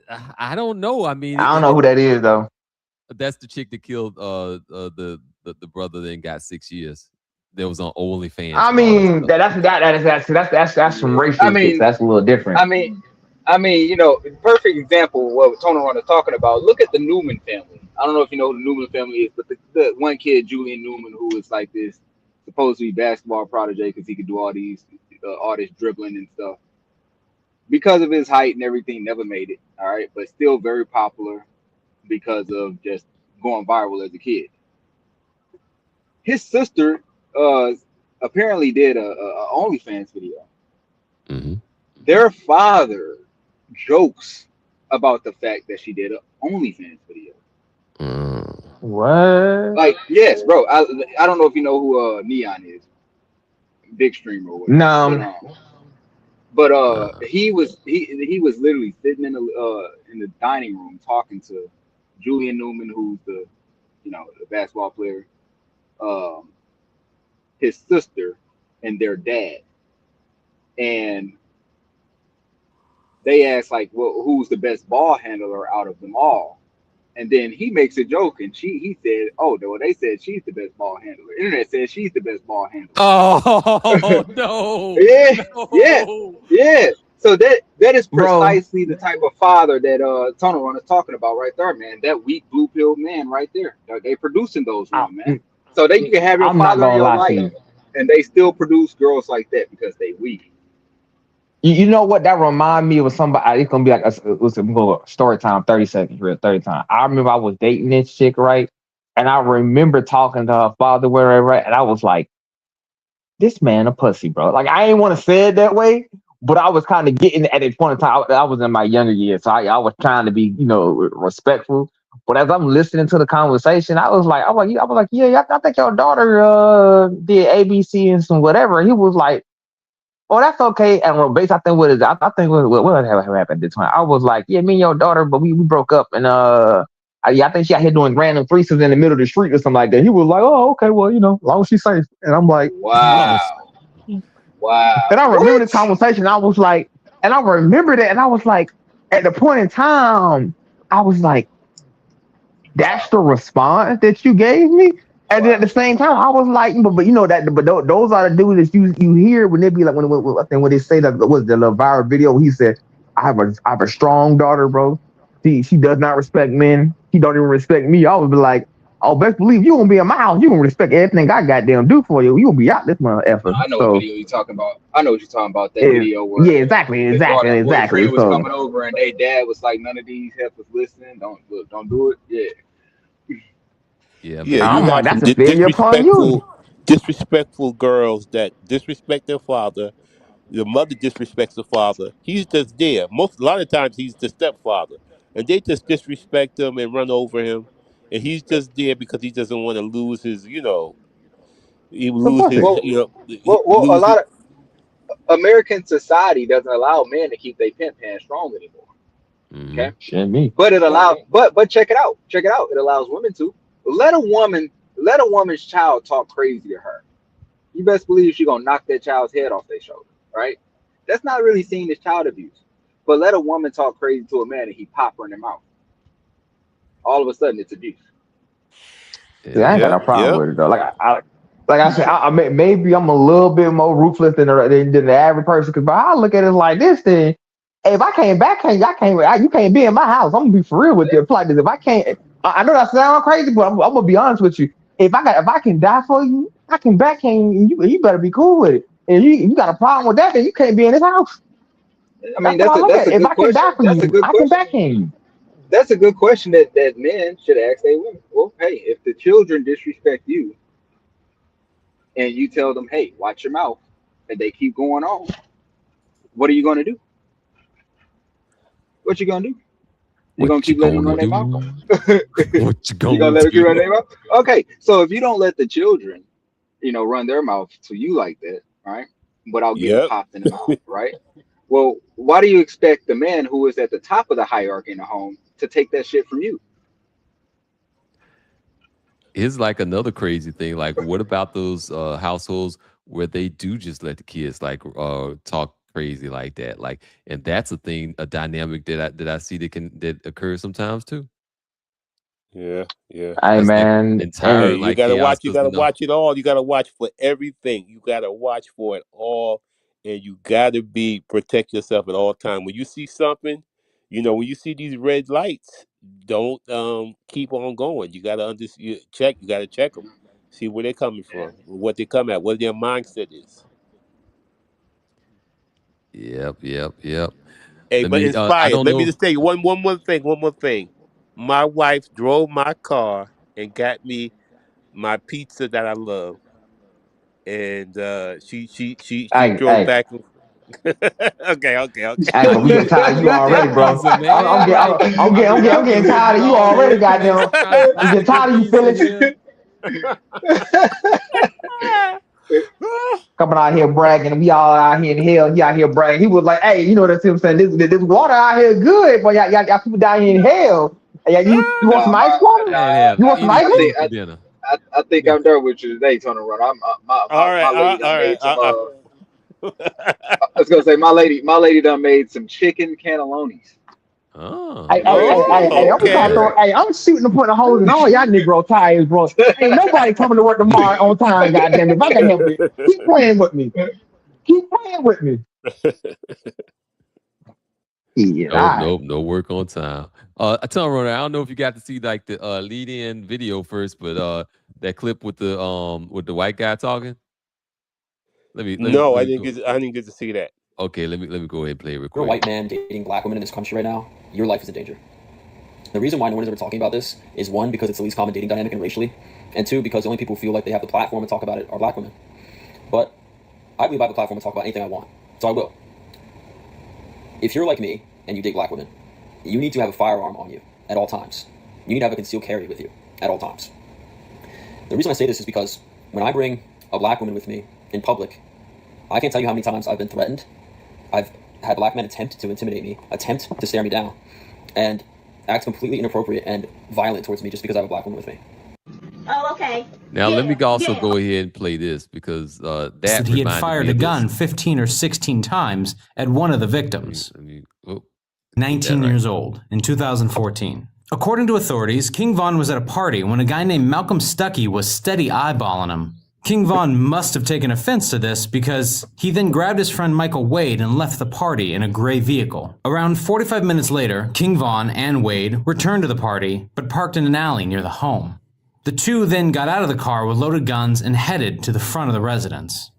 don't know. I mean, I don't know who that is though. That's the chick that killed the brother, then got 6 years. That was on OnlyFans. I mean, that's some racial shit. That's a little different. I mean, you know, perfect example of what Tony Ron is talking about. Look at the Newman family. I don't know if you know who the Newman family is, but the one kid, Julian Newman, who is like this supposed to be basketball protege because he could do all this dribbling and stuff. Because of his height and everything, never made it. All right, but still very popular because of just going viral as a kid. His sister apparently did a OnlyFans video. Mm-hmm. Their father jokes about the fact that she did an OnlyFans video. What? Like, yes, bro. I don't know if you know who Neon is, big streamer or whatever. No. But he was literally sitting in the dining room talking to Julian Newman, who's the basketball player, his sister, and their dad, and they asked like, well, who's the best ball handler out of them all? And then he makes a joke, and he said, "Oh, no, they said she's the best ball handler. Internet says she's the best ball handler." Oh no! Yeah. So that is precisely the type of father that Tony Ron is talking about right there, man. That weak blue pill man right there. They producing those women, man. So you can have your father in your life, and they still produce girls like that because they weak. You know what? That remind me of somebody. It's gonna be like a story time. 30 seconds, real 30 time. I remember I was dating this chick, right? And I remember talking to her father, wherever, and I was like, "This man a pussy, bro." Like I ain't want to say it that way, but I was kind of getting at a point in time. I was in my younger years, so I was trying to be, respectful. But as I'm listening to the conversation, I was like, yeah, I think your daughter did ABC and some whatever. And he was like, "Oh, that's okay." And based, I think what happened this time. I was like, "Yeah, me and your daughter, but we broke up, and I think she out here doing random threesomes in the middle of the street or something like that." He was like, "Oh, okay, well, as long as she's safe." And I'm like, "Wow." And I remember the conversation. I was like, and I remembered it, and I was like, at the point in time, I was like, "That's the response that you gave me." And then at the same time, I was like, but those are the dudes that you hear when they be like, when they say that was the little viral video where he said, I have a strong daughter, bro. She does not respect men. She don't even respect me. I would be like, oh, best believe you gonna be in my house. You gonna respect everything I goddamn do for you. You gonna be out this month effort. I know So what video you're talking about. I know what you're talking about. That video where yeah, exactly, the daughter, where the exactly. friend was So coming over and they dad was like, none of these heifers listening. Don't do it. Yeah. Yeah, Yeah, man. you I'm like, have some that's a failure upon you. disrespectful girls that disrespect their father. The mother disrespects the father. He's just there. A lot of times he's the stepfather, and they just disrespect him and run over him, and he's just there because he doesn't want to lose his, he Of lose course his, it. Well, a lose lot it. of American society doesn't allow men to keep their pimp hand strong anymore. Mm-hmm. Okay, Shit me. but it allows. But check it out. Check it out. It allows women to let a woman's child talk crazy to her. You best believe she gonna knock that child's head off their shoulder, right? That's not really seen as child abuse. But let a woman talk crazy to a man and he pop her in the mouth. All of a sudden, it's abuse. See, I ain't got Yeah, no problem yeah. with it though. Like I said, maybe I'm a little bit more ruthless than the average person. Cause but I look at it like this thing. Hey, if I came back, you can't be in my house. I'm gonna be for real with you. It's like this. If I can't, I know that sounds crazy, but I'm gonna be honest with you. If I can die for you, I can backhand you. You better be cool with it. If you got a problem with that, then you can't be in this house. I mean, That's what I look that's at. a If good I can question. die for That's a you, good I can question. backhand you. That's a good question that men should ask their women. Well, hey, if the children disrespect you and you tell them, hey, watch your mouth, and they keep going on, what are you gonna do? What you gonna do? You gonna What you keep letting them gonna run their do? mouth? What you You gonna gonna let them keep do? running their mouth? Okay, so if you don't let the children, run their mouth to you like that, right? Without getting Yep. popped in the mouth, right? Well, why do you expect the man who is at the top of the hierarchy in the home to take that shit from you? It's like another crazy thing. Like, what about those households where they do just let the kids like talk crazy like that? Like, and that's a thing, a dynamic that I see that occurs sometimes too. Yeah, yeah. Hey That's like man, entire Hey, you like gotta chaos watch. You because gotta watch it all. You gotta watch for everything. You gotta watch for it all, and you gotta protect yourself at all time. When you see something, when you see these red lights, don't keep on going. You gotta check. You gotta check them, see where they're coming from, what they come at, what their mindset is. yep. Hey, but I inspired. don't Let me know. just tell you one more thing. My wife drove my car and got me my pizza that I love, and she drove hey, back. Okay. hey, bro, we getting tired of you already, That bro. pizza, man. Like, I mean, I'm y'all getting could have tired been of you all over already, the place goddamn. trying to I'm find getting that tired of you, pizza, Felix. man. Coming out here bragging, we all out here in hell. He out here bragging. He was like, "Hey, you know what I'm saying? This water out here good, but y'all people down here in hell. Yeah, you want some Nah, ice water? I had You want some ice pita I cream?" bread think for dinner. I think I'm there with you today, Tony Run. All right, My lady all done right. made some. I was gonna say my lady done made some chicken cannellonis. Oh, Oh, okay. I'm shooting and putting holes in all y'all Negro tires, bro. Ain't nobody coming to work tomorrow on time, goddamn. If I can help it, keep playing with me. Keep playing with me. Yeah, all right. no work on time. I tell Ronald, I don't know if you got to see like the lead-in video first, but that clip with the white guy talking. No, Let me go. I didn't get to see that. Okay, let me go ahead and play it real You're a quick. white man dating black women in this country right now, your life is in danger. The reason why no one is ever talking about this is one, because it's the least common dating dynamic and racially, and two, because the only people who feel like they have the platform to talk about it are black women. But I believe I have the platform to talk about anything I want, so I will. If you're like me and you date black women, you need to have a firearm on you at all times. You need to have a concealed carry with you at all times. The reason I say this is because when I bring a black woman with me in public, I can't tell you how many times I've been threatened. I've had black men attempt to intimidate me, attempt to stare me down, and act completely inappropriate and violent towards me just because I have a black woman with me. Oh, okay. Now let me also go ahead and play this because that he had reminded fired me a of this. gun 15 or 16 times at one of the victims. 19 right. years old in 2014. According to authorities, King Von was at a party when a guy named Malcolm Stuckey was steady eyeballing him. King Von must have taken offense to this because he then grabbed his friend Michael Wade and left the party in a gray vehicle. Around 45 minutes later, King Von and Wade returned to the party, but parked in an alley near the home. The two then got out of the car with loaded guns and headed to the front of the residence.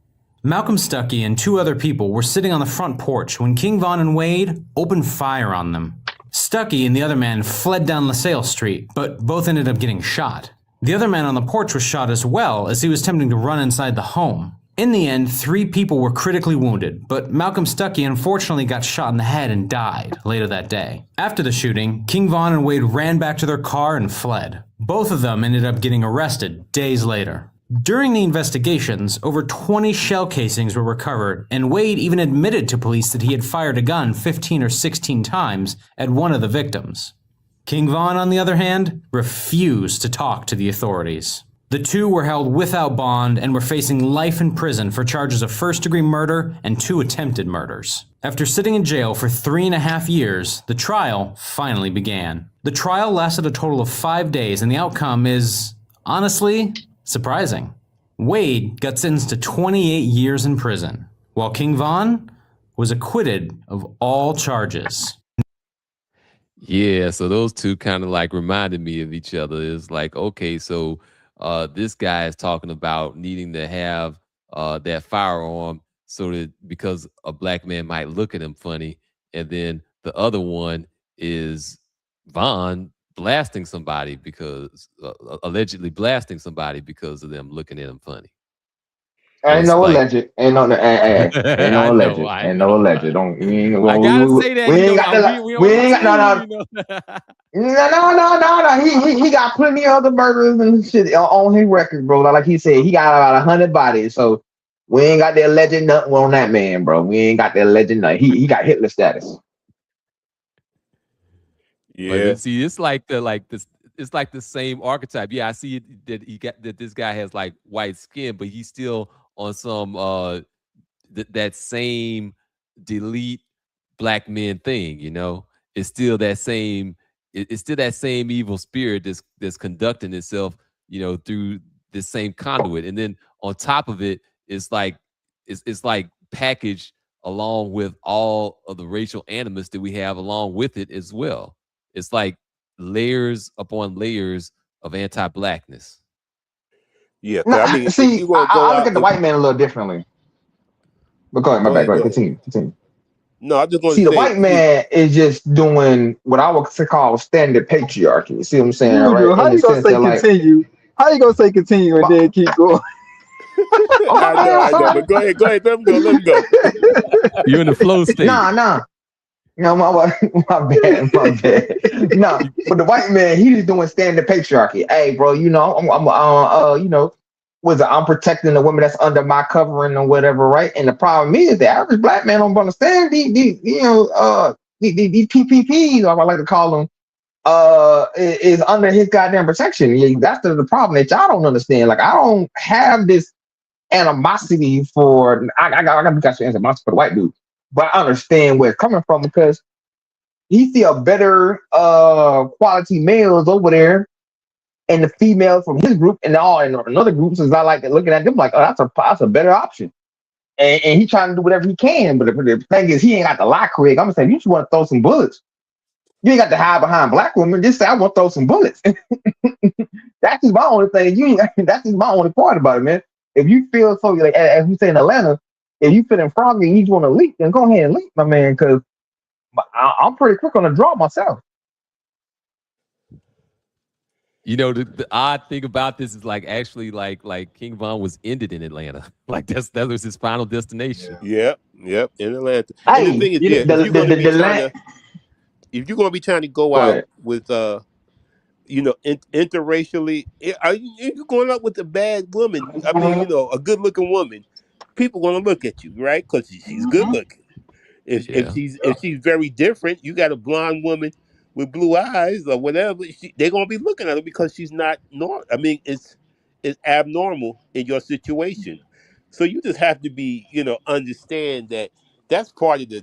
Malcolm Stuckey and two other people were sitting on the front porch when King Von and Wade opened fire on them. Stuckey and the other man fled down LaSalle Street, but both ended up getting shot. The other man on the porch was shot as well as he was attempting to run inside the home. In the end, 3 people were critically wounded, but Malcolm Stuckey unfortunately got shot in the head and died later that day. After the shooting, King Von and Wade ran back to their car and fled. Both of them ended up getting arrested days later. During the investigations, over 20 shell casings were recovered, and Wade even admitted to police that he had fired a gun 15 or 16 times at one of the victims. King Von, on the other hand, refused to talk to the authorities. The two were held without bond and were facing life in prison for charges of first-degree murder and 2 attempted murders. After sitting in jail for 3.5 years, the trial finally began. The trial lasted a total of 5 days, and the outcome is, honestly, surprising. Wade got sentenced to 28 years in prison, while King Von was acquitted of all charges. Yeah, so those two kind of like reminded me of each other. It's like, okay, so this guy is talking about needing to have that firearm so that because a black man might look at him funny, and then the other one is Von blasting somebody because allegedly blasting somebody because of them looking at him funny. Ain't no alleged. Ain't no alleged. I Ain't no alleged. Don't. I gotta say that. We ain't got. We ain't got. No. He got plenty of other murders and shit on his record, bro. Like he said, he got about 100 bodies. So we ain't got the alleged nothing on that man, bro. We ain't got the alleged nothing. He got Hitler status. Yeah. But see, it's like this. It's like the same archetype. Yeah, I see it, that this guy has like white skin, but he's still on some that same delete black men thing, you know. It's still that same evil spirit that's conducting itself, you know, through this same conduit. And then on top of it, it's like packaged along with all of the racial animus that we have along with it as well. It's like layers upon layers of anti-blackness. Yeah, No, I mean, see, I look at the white man a little differently. But go ahead, my bad. Go ahead. Continue. No, I just want to see the white man is just doing what I would call standard patriarchy. You see what I'm saying? Right? How you gonna say continue? How you gonna say continue and then keep going? I know, but go ahead, let him go. You're in the flow state. Nah. No, my bad. No, but the white man, he just doing standard patriarchy. Hey, bro, you know, I'm protecting the women that's under my covering or whatever, right? And the problem is the average black man don't understand these PPPs, or I like to call them, is under his goddamn protection. Yeah, that's the problem that y'all don't understand. Like, I don't have this animosity for I got animosity for the white dude. But I understand where it's coming from because he see a better quality males over there, and the females from his group and another groups is not like looking at them like, oh, that's a better option. And he trying to do whatever he can. But the thing is, he ain't got the lie, Craig. I'm saying, you just want to throw some bullets. You ain't got to hide behind black women. Just say, I want to throw some bullets. That's just my only thing. That's just my only part about it, man. If you feel so, like as we say in Atlanta, if you feeling froggy and you just want to leak, then go ahead and leak, my man, because I'm pretty quick on the draw myself. You know, the odd thing about this is like actually like King Von was ended in Atlanta. Like that was his final destination. Yep, in Atlanta. Hey, and the thing is, if you're going to be trying to go out with interracially, are you going out with a bad woman? I mean, a good looking woman. People going to look at you, right? Because she's good looking. If she's very different, you got a blonde woman with blue eyes or whatever, they're going to be looking at her because she's not normal. I mean, it's abnormal in your situation. So you just have to be, understand that that's part of the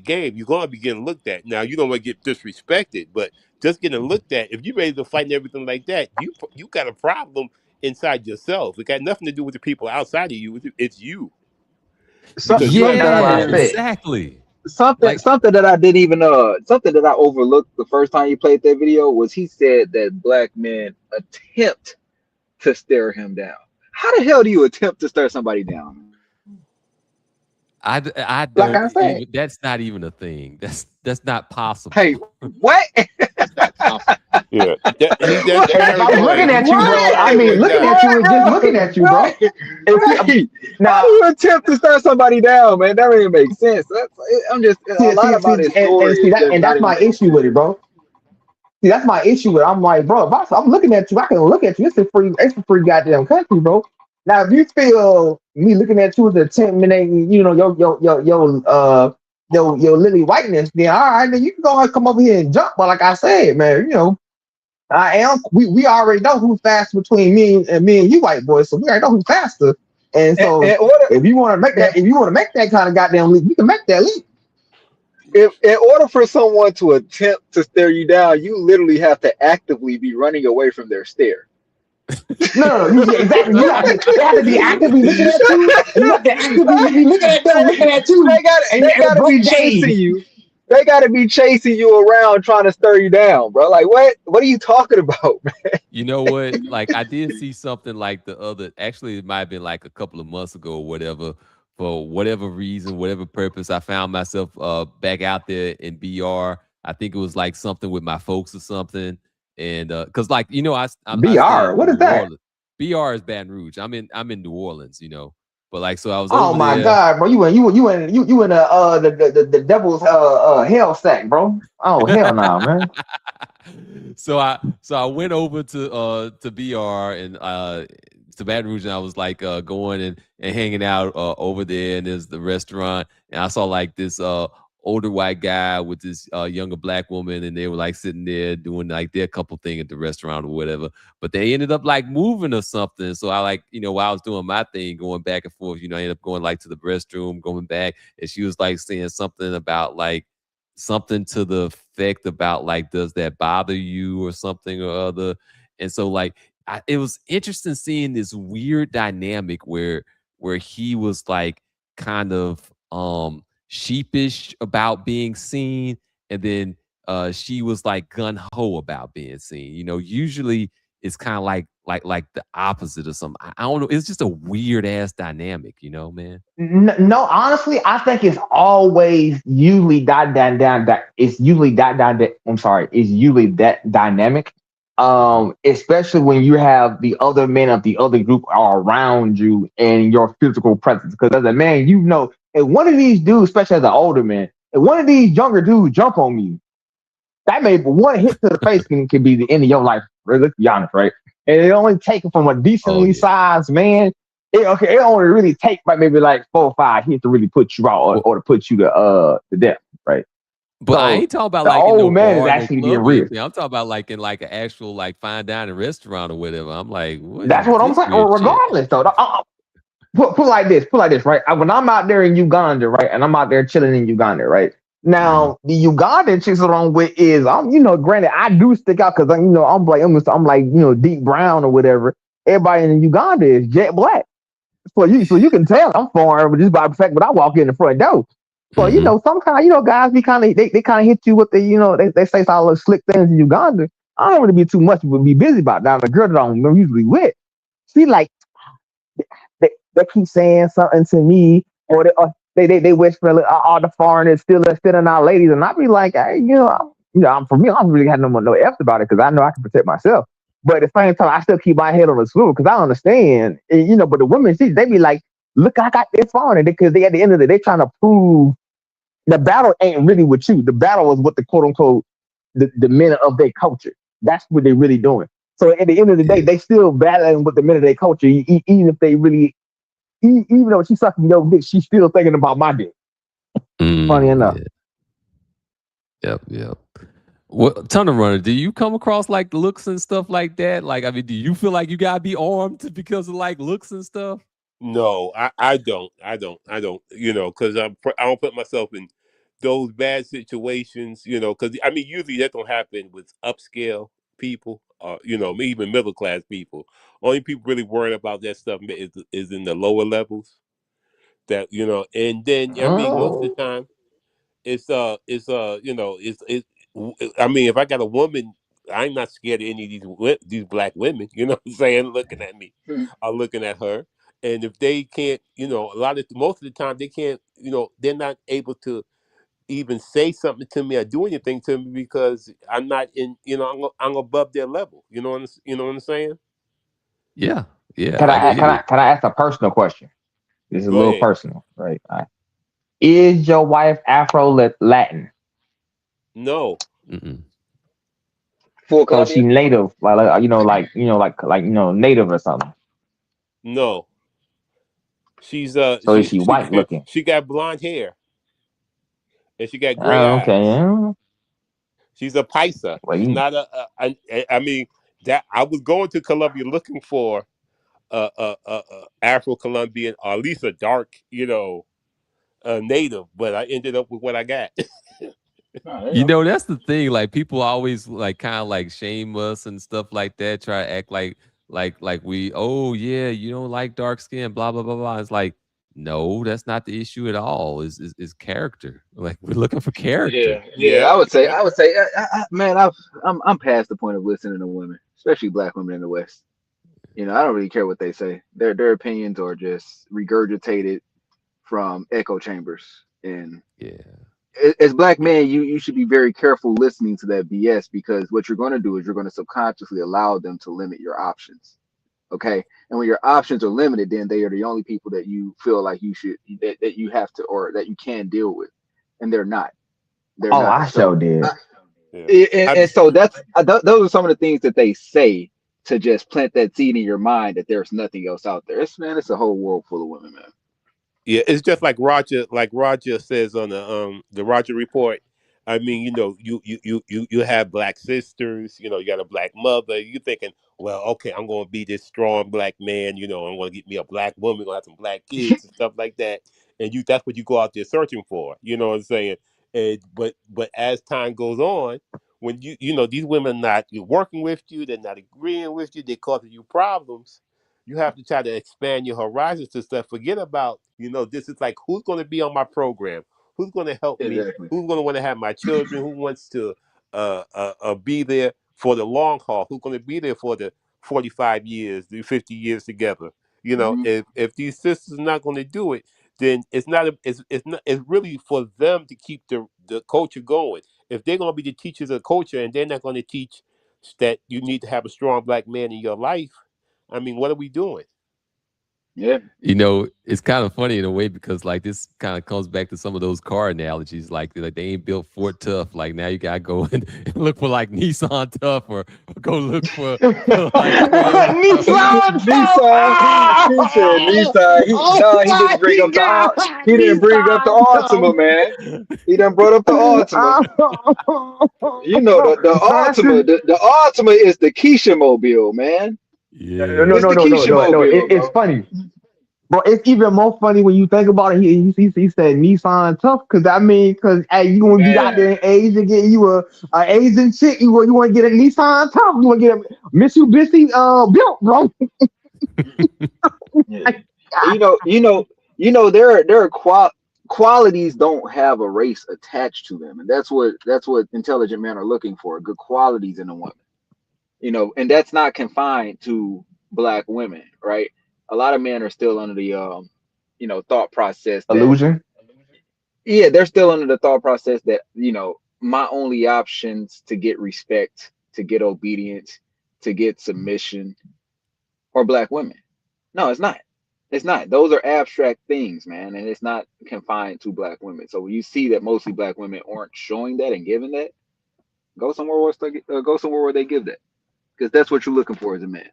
game. You're going to be getting looked at. Now, you don't want to get disrespected, but just getting looked at, if you're ready to fight and everything like that, you got a problem inside yourself. It got nothing to do with the people outside of you. It's you. Something exactly. Something that I didn't even something that I overlooked the first time you played that video was he said that black men attempt to stare him down. How the hell do you attempt to stare somebody down? I Like don't I said, even. That's not even a thing. That's not possible. Hey, what? That's not possible. Yeah, What? that's and if very I'm looking funny. at you, bro, That's I very mean, well looking done. at you is just looking at you, bro. Right, And see, right. How now, do you attempt to stare somebody down, man? That don't even make sense. I'm just a lot about his and story see is that, just and not that's even my making issue with it, bro. See, that's my issue with it. I'm like, bro, if I'm looking at you, I can look at you. It's a free goddamn country, bro. Now, if you feel me looking at you as intimidating, your lily whiteness, then all right, then you can go ahead and come over here and jump. But like I said, man, I am. We already know who's faster between me and you white boys, so we already know who's faster. And so in order. if you want to make that kind of goddamn leap, you can make that leap. If in order for someone to attempt to stare you down, you literally have to actively be running away from their stare. No, yeah, exactly. They have to be actively looking at you, and you have to actively be looking at them, looking at you, and They gotta both be chasing days. you. They gotta be chasing you around trying to stir you down, bro. Like what? What are you talking about, man? You know what? Like I did see something like the other. Actually, it might have been like a couple of months ago or whatever. For whatever reason, whatever purpose, I found myself back out there in BR. I think it was like something with my folks or something. And because like I stay BR, in what is New that? Orleans. BR is Baton Rouge. I'm in New Orleans. But like so I was Oh over my there. god, bro, you in the devil's hell sack, bro. Oh hell no, man. So I went over to BR and to Baton Rouge, and I was like going and hanging out over there, and there's the restaurant, and I saw like this older white guy with this younger black woman, and they were like sitting there doing like their couple thing at the restaurant or whatever. But they ended up like moving or something. So I like while I was doing my thing, going back and forth, I ended up going like to the restroom, going back, and she was like saying something about like something to the effect about like, does that bother you or something or other? And so like it was interesting seeing this weird dynamic where he was like kind of sheepish about being seen, and then she was like gun ho about being seen. Usually it's kind of like the opposite or something. I don't know. It's just a weird ass dynamic, man. No, honestly, I think it's always usually that it's usually I'm sorry, it's usually that dynamic. Especially when you have the other men of the other group are around you and your physical presence. Because as a man, if one of these dudes, especially as an older man, if one of these younger dudes jump on you, that may one hit to the face can be the end of your life. Let's be honest, right? And it only take it from a decently sized man. It only really take maybe like 4 or 5 hits to really put you out or to put you to death, right? But So I ain't talking about the like in no old man is bar, no actually club getting or real. anything. I'm talking about like in like an actual like fine dining restaurant or whatever. I'm like, what That's is what I'm this saying. weird shit? Regardless, though, put like this, right? When I'm out there in Uganda, right, and I'm out there chilling in Uganda, right. Now the Ugandan chicks that I'm with is granted I do stick out because I'm like deep brown or whatever. Everybody in Uganda is jet black, so you can tell I'm foreign just by the fact that I walk in the front door. So sometimes guys be kind of they kind of hit you with the they say all those slick things in Uganda. I don't really be too much, but be busy about that. The girl that I'm usually with, she like they keep saying something to me, or they whisper all the foreigners still in our ladies, and I be like, hey, for me, I don't really have no F about it because I know I can protect myself. But at the same time, I still keep my head on the swivel because I understand, But the women, they be like, look, I got this foreigner because they at the end of the day, they trying to prove the battle ain't really with you. The battle is with the quote unquote the men of their culture. That's what they're really doing. So at the end of the day, they still battling with the men of their culture, even if they really even though she's sucking your dick, she's still thinking about my dick. Funny enough. Yep. Well, Tunnel Runner, do you come across like looks and stuff like that? Like, I mean, do you feel like you gotta be armed because of like looks and stuff? No, I don't. Because I don't put myself in those bad situations, because I mean, usually that don't happen with upscale people, or even middle class people. Only people really worrying about that stuff is in the lower levels. And then I mean, most of the time, it's I mean, if I got a woman I'm not scared of any of these black women. You know what I'm saying? Looking at me, or looking at her. And if they can't, most of the time they can't. They're not able to even say something to me or do anything to me because I'm not in. I'm above their level. You know what I'm saying? Yeah, yeah, Can I I get it. ask a personal question? This is a Go little ahead. personal, right? All right. Is your wife Afro Latin? No. Mm-mm. Full So she Colombian? native, like native or something. No. She's So is she white looking? she got blonde hair and she got gray Oh, okay. eyes. Yeah. She's a paisa. Well, She's not I mean that I was going to Colombia looking for a Afro Colombian or at least a dark, native, but I ended up with what I got. That's the thing. Like people always like kind of like shame us and stuff like that. Try to act like we, oh yeah, you don't like dark skin, blah blah blah blah. It's like, no, that's not the issue at all. Is character. Like we're looking for character. Yeah. Yeah, I would say, man, I'm past the point of listening to women, especially black women in the West. I don't really care what they say. Their opinions are just regurgitated from echo chambers. And Yeah. as black men, you should be very careful listening to that BS, because what you're going to do is you're going to subconsciously allow them to limit your options. Okay. And when your options are limited, then they are the only people that you feel like that you have to, or that you can deal with. And they're not. They're Oh, not. I sure So, did. and so those are some of the things that they say to just plant that seed in your mind that there's nothing else out there. It's a whole world full of women, man. Yeah, it's just like Roger says on the Roger report. I mean, you have black sisters, you got a black mother. You thinking, well, okay, I'm gonna be this strong black man, I'm gonna get me a black woman, gonna have some black kids and stuff like that. And that's what you go out there searching for, you know what I'm saying? And but as time goes on, when these women not working with you, they're not agreeing with you, they're causing you problems. You have to try to expand your horizons to stuff. Forget about, this is like, who's going to be on my program? Who's going to help me? Exactly. Who's going to want to have my children? Who wants to be there for the long haul? Who's going to be there for the 45 years, the 50 years together? Hmm. If these sisters are not going to do it, then it's really for them to keep the culture going. If they're going to be the teachers of culture and they're not going to teach that you need to have a strong black man in your life, I mean, what are we doing? Yeah. It's kind of funny in a way because like this kind of comes back to some of those car analogies. Like they ain't built Ford Tough. Like now you gotta go and look for like Nissan Tough or go look for like Nissan. He said Nissan. He didn't bring up he didn't bring up the Altima, man. He done brought up the Altima. The Altima. The Altima is the Keisha Mobile, man. Yeah. It's the Keisha No. Mobile, It's bro. funny. But it's even more funny when you think about it. He said Nissan Tough because hey, you want to be out there in Asia getting you a Asian chick. You want to get a Nissan Tough. You want to get a Mitsubishi built, bro. Yeah. There are qualities don't have a race attached to them, and that's what intelligent men are looking for. Good qualities in a woman. And that's not confined to black women, right? A lot of men are still under the thought process that, Illusion. yeah, they're still under the thought process that, my only options to get respect, to get obedience, to get submission are black women. No, it's not. It's not. Those are abstract things, man, and it's not confined to black women. So when you see that mostly black women aren't showing that and giving that, go somewhere where they give that, because that's what you're looking for as a man.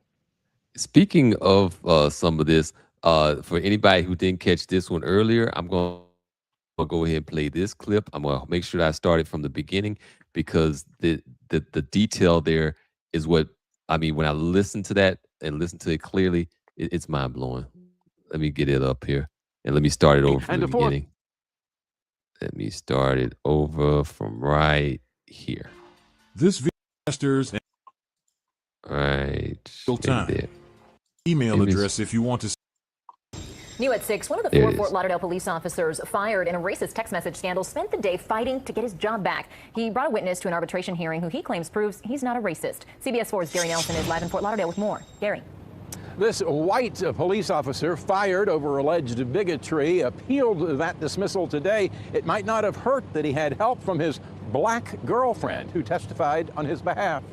Speaking of some of this, for anybody who didn't catch this one earlier, I'm going to go ahead and play this clip. I'm going to make sure that I started from the beginning because the detail there is what, I mean, when I listen to that and listen to it clearly, it's mind blowing. Let me get it up here and let me start it over from the beginning. Let me start it over from right here. This video masters Right. time. Email address if you want to. New at 6, one of the There four it Fort is. Lauderdale police officers fired in a racist text message scandal spent the day fighting to get his job back. He brought a witness to an arbitration hearing who he claims proves he's not a racist. CBS 4's Gary Nelson is live in Fort Lauderdale with more. Gary. This white police officer fired over alleged bigotry appealed that dismissal today. It might not have hurt that he had help from his black girlfriend who testified on his behalf.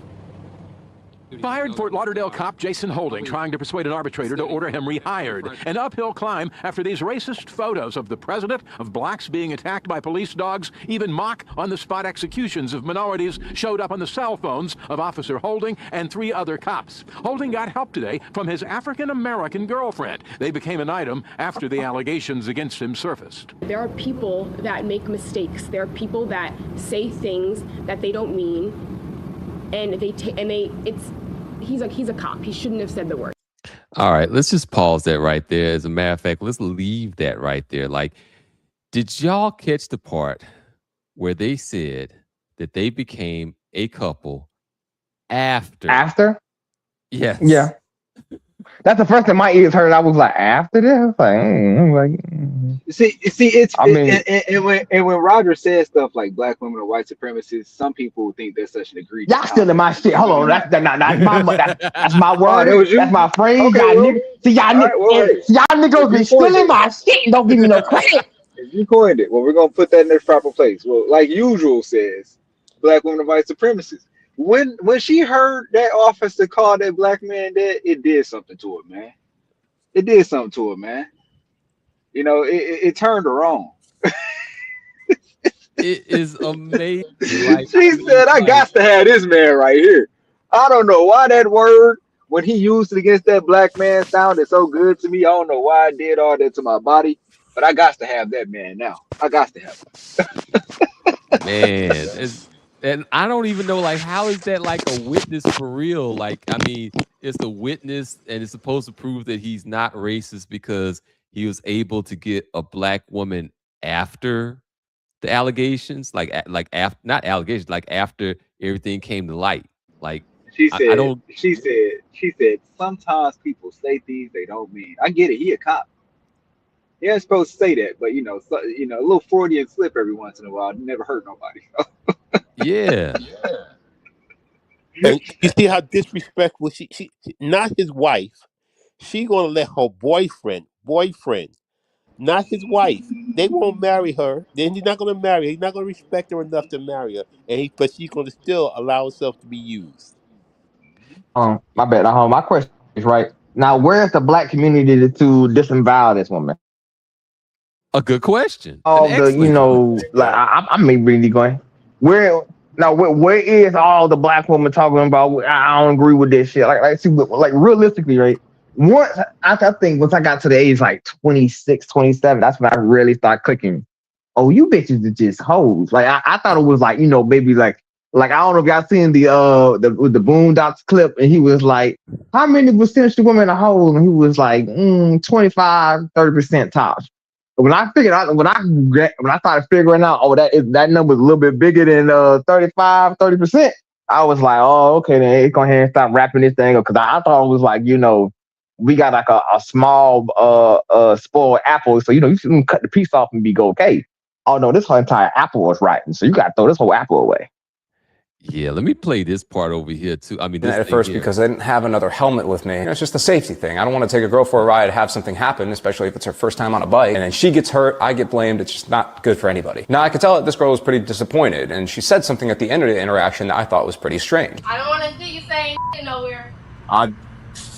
Fired Fort Lauderdale cop Jason Holding trying to persuade an arbitrator to order him rehired. An uphill climb after these racist photos of the president, of blacks being attacked by police dogs, even mock on-the-spot executions of minorities showed up on the cell phones of Officer Holding and 3 other cops. Holding got help today from his African-American girlfriend. They became an item after the allegations against him surfaced. There are people that make mistakes. There are people that say things that they don't mean, and he's a cop. He shouldn't have said the word. All right, let's just pause that right there. As a matter of fact, let's leave that right there. Like, did y'all catch the part where they said that they became a couple after? After? Yes. Yeah. That's the first time my ears heard. I was like, after this? See, it's. I mean, and when Roger says stuff like black women are white supremacists, some people think that's such an egregious. y'all stealing my shit. Hold on, that's my word. that was you? That's my phrase. Okay, y'all well, niggas, see y'all, all right, well, hey, y'all niggas be if you coined stealing it, my shit. And don't give me no credit. if you coined it, well, we're gonna put that in its proper place. Well, like usual says, black women are white supremacists. When she heard that officer call that black man dead, it did something to her, man. It did something to her, man. You know, it turned her on. It is amazing. Like, She said, I got to have this man right here. I don't know why that word, when he used it against that black man, sounded so good to me. I don't know why I did all that to my body, but I got to have that man now. I got to have him. man, and I don't even know, like, how is that like a witness for real? Like, I mean, it's a witness and it's supposed to prove that he's not racist because he was able to get a black woman after the allegations, like after, not allegations, like after everything came to light. Like, She I said, don't. she said, sometimes people say things they don't mean. I get it. He a cop. He ain't supposed to say that, but a little Freudian slip every once in a while never hurt nobody. Yeah. And you see how disrespectful she not his wife. She gonna let her boyfriend, not his wife. They won't marry her. Then he's not gonna marry her. He's not gonna respect her enough to marry her. But she's gonna still allow herself to be used. My bad. My question is right now. Where's the black community to disavow this woman? A good question. All the, like I may really going. Where is all the black women talking about? I don't agree with this shit. Like realistically, right? Once I think once I got to the age like 26, 27, that's when I really start clicking. Oh, you bitches are just hoes. Like I thought it was like, maybe like I don't know if y'all seen the Boondocks clip, and he was like, how many percent of women are hoes? And he was like, 25-30% tops. But when I started figuring out, that number is a little bit bigger than 35-30%, I was like, oh, okay, then it's gonna have to stop wrapping this thing up, because I thought it was like, we got like a small spoiled apple, so you can cut the piece off and be okay. Oh no, this whole entire apple was rotten, so you gotta throw this whole apple away. Yeah, let me play this part over here too. I mean, this at first because I didn't have another helmet with me. It's just a safety thing. I don't want to take a girl for a ride, have something happen, especially if it's her first time on a bike, and then she gets hurt, I get blamed. It's just not good for anybody. Now I could tell that this girl was pretty disappointed, and she said something at the end of the interaction that I thought was pretty strange. I don't want to see you saying nowhere. I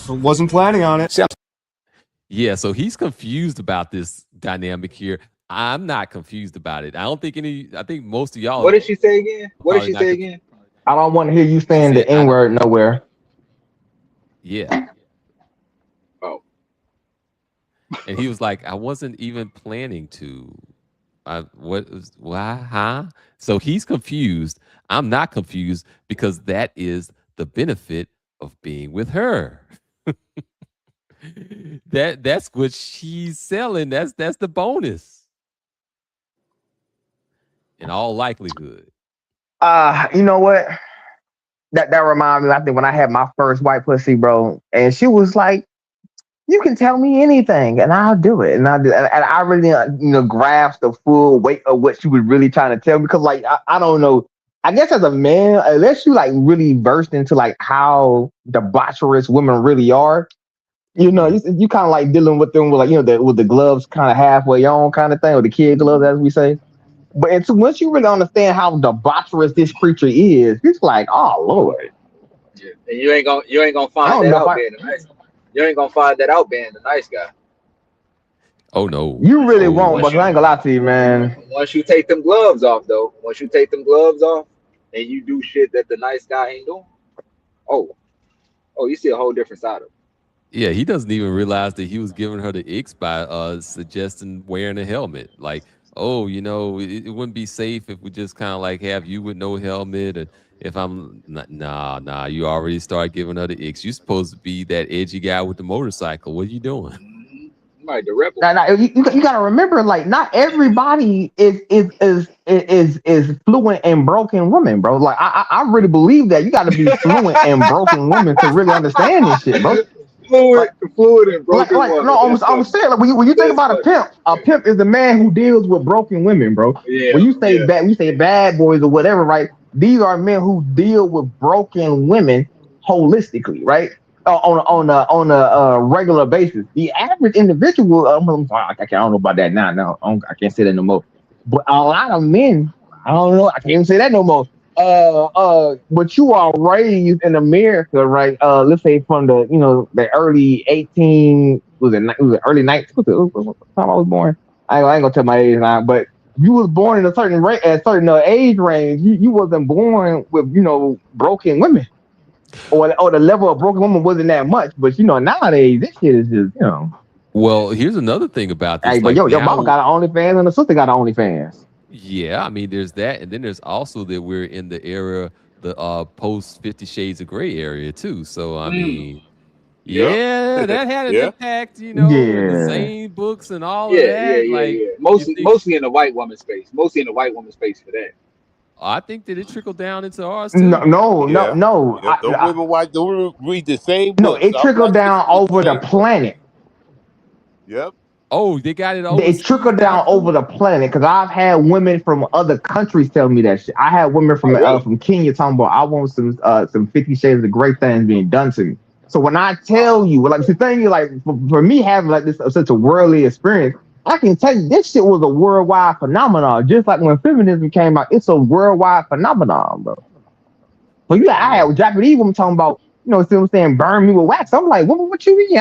wasn't planning on it. See, yeah, so he's confused about this dynamic here. I'm not confused about it. I think most of y'all. What did she say again? What did she say again? I don't want to hear you saying the N-word nowhere. Yeah. Oh. And he was like, I wasn't even planning to. Why? Huh? So he's confused. I'm not confused because that is the benefit of being with her. That's what she's selling. That's the bonus. In all likelihood. You know what? That reminded me, I think when I had my first white pussy, bro, and she was like, you can tell me anything and I'll do it. And I really, grasp the full weight of what she was really trying to tell me. Because, like, I don't know. I guess as a man, unless you like really versed into like how debaucherous women really are, you kind of like dealing with them with like with the gloves kind of halfway on kind of thing, or the kid gloves as we say. But once you really understand how debaucherous this creature is, it's like, oh Lord. Yeah. And you ain't gonna find that out being the nice. You ain't gonna find that out being the nice guy. Oh no. You really won't, but I ain't gonna lie to you, man. Once you take them gloves off, though, and you do shit that the nice guy ain't doing, oh, you see a whole different side of him. Yeah, he doesn't even realize that he was giving her the icks by suggesting wearing a helmet. Like, oh, it wouldn't be safe if we just kind of like have you with no helmet. And if I'm nah, you already start giving her the icks. You're supposed to be that edgy guy with the motorcycle. What are you doing? Right, the rebel. Now, you gotta remember, like, not everybody is fluent in broken women, bro. Like, I really believe that you got to be fluent in broken women to really understand this shit, bro. Fluid and broken women. No, I'm saying, like, when you think about a pimp is the man who deals with broken women, bro. Yeah, when you say bad boys or whatever, right? These are men who deal with broken women holistically, right? On a regular basis. The average individual, I don't know about that now. No, I can't say that no more. But a lot of men, I don't know. I can't even say that no more. But you are raised in America, right? Let's say from the early early 19. What time I was born? I ain't gonna tell my age now, but you was born in a certain age range. You wasn't born with broken women. Or the level of broken woman wasn't that much, but nowadays this shit is just Well, here's another thing about this. Hey, but your mama got an OnlyFans and the sister got an OnlyFans. Yeah, I mean, there's that, and then there's also that we're in the era, the post 50 Shades of Grey area too. So I mean, yeah, that had an impact. The same books and all of that. Mostly in the white woman space. Mostly in the white woman space for that. I think that it trickled down into ours too. No. Don't women read the same books? No, it trickled down over the planet. Yep. Oh, they got it. It trickled down over the planet because I've had women from other countries tell me that shit. I had women from Kenya talking about I want some 50 Shades of Grey things being done to me. So when I tell you, like the thing is, like for me having like this such a worldly experience, I can tell you this shit was a worldwide phenomenon. Just like when feminism came out, it's a worldwide phenomenon, bro. So I had Japanese women talking about, see what I'm saying, burn me with wax. I'm like, what you mean?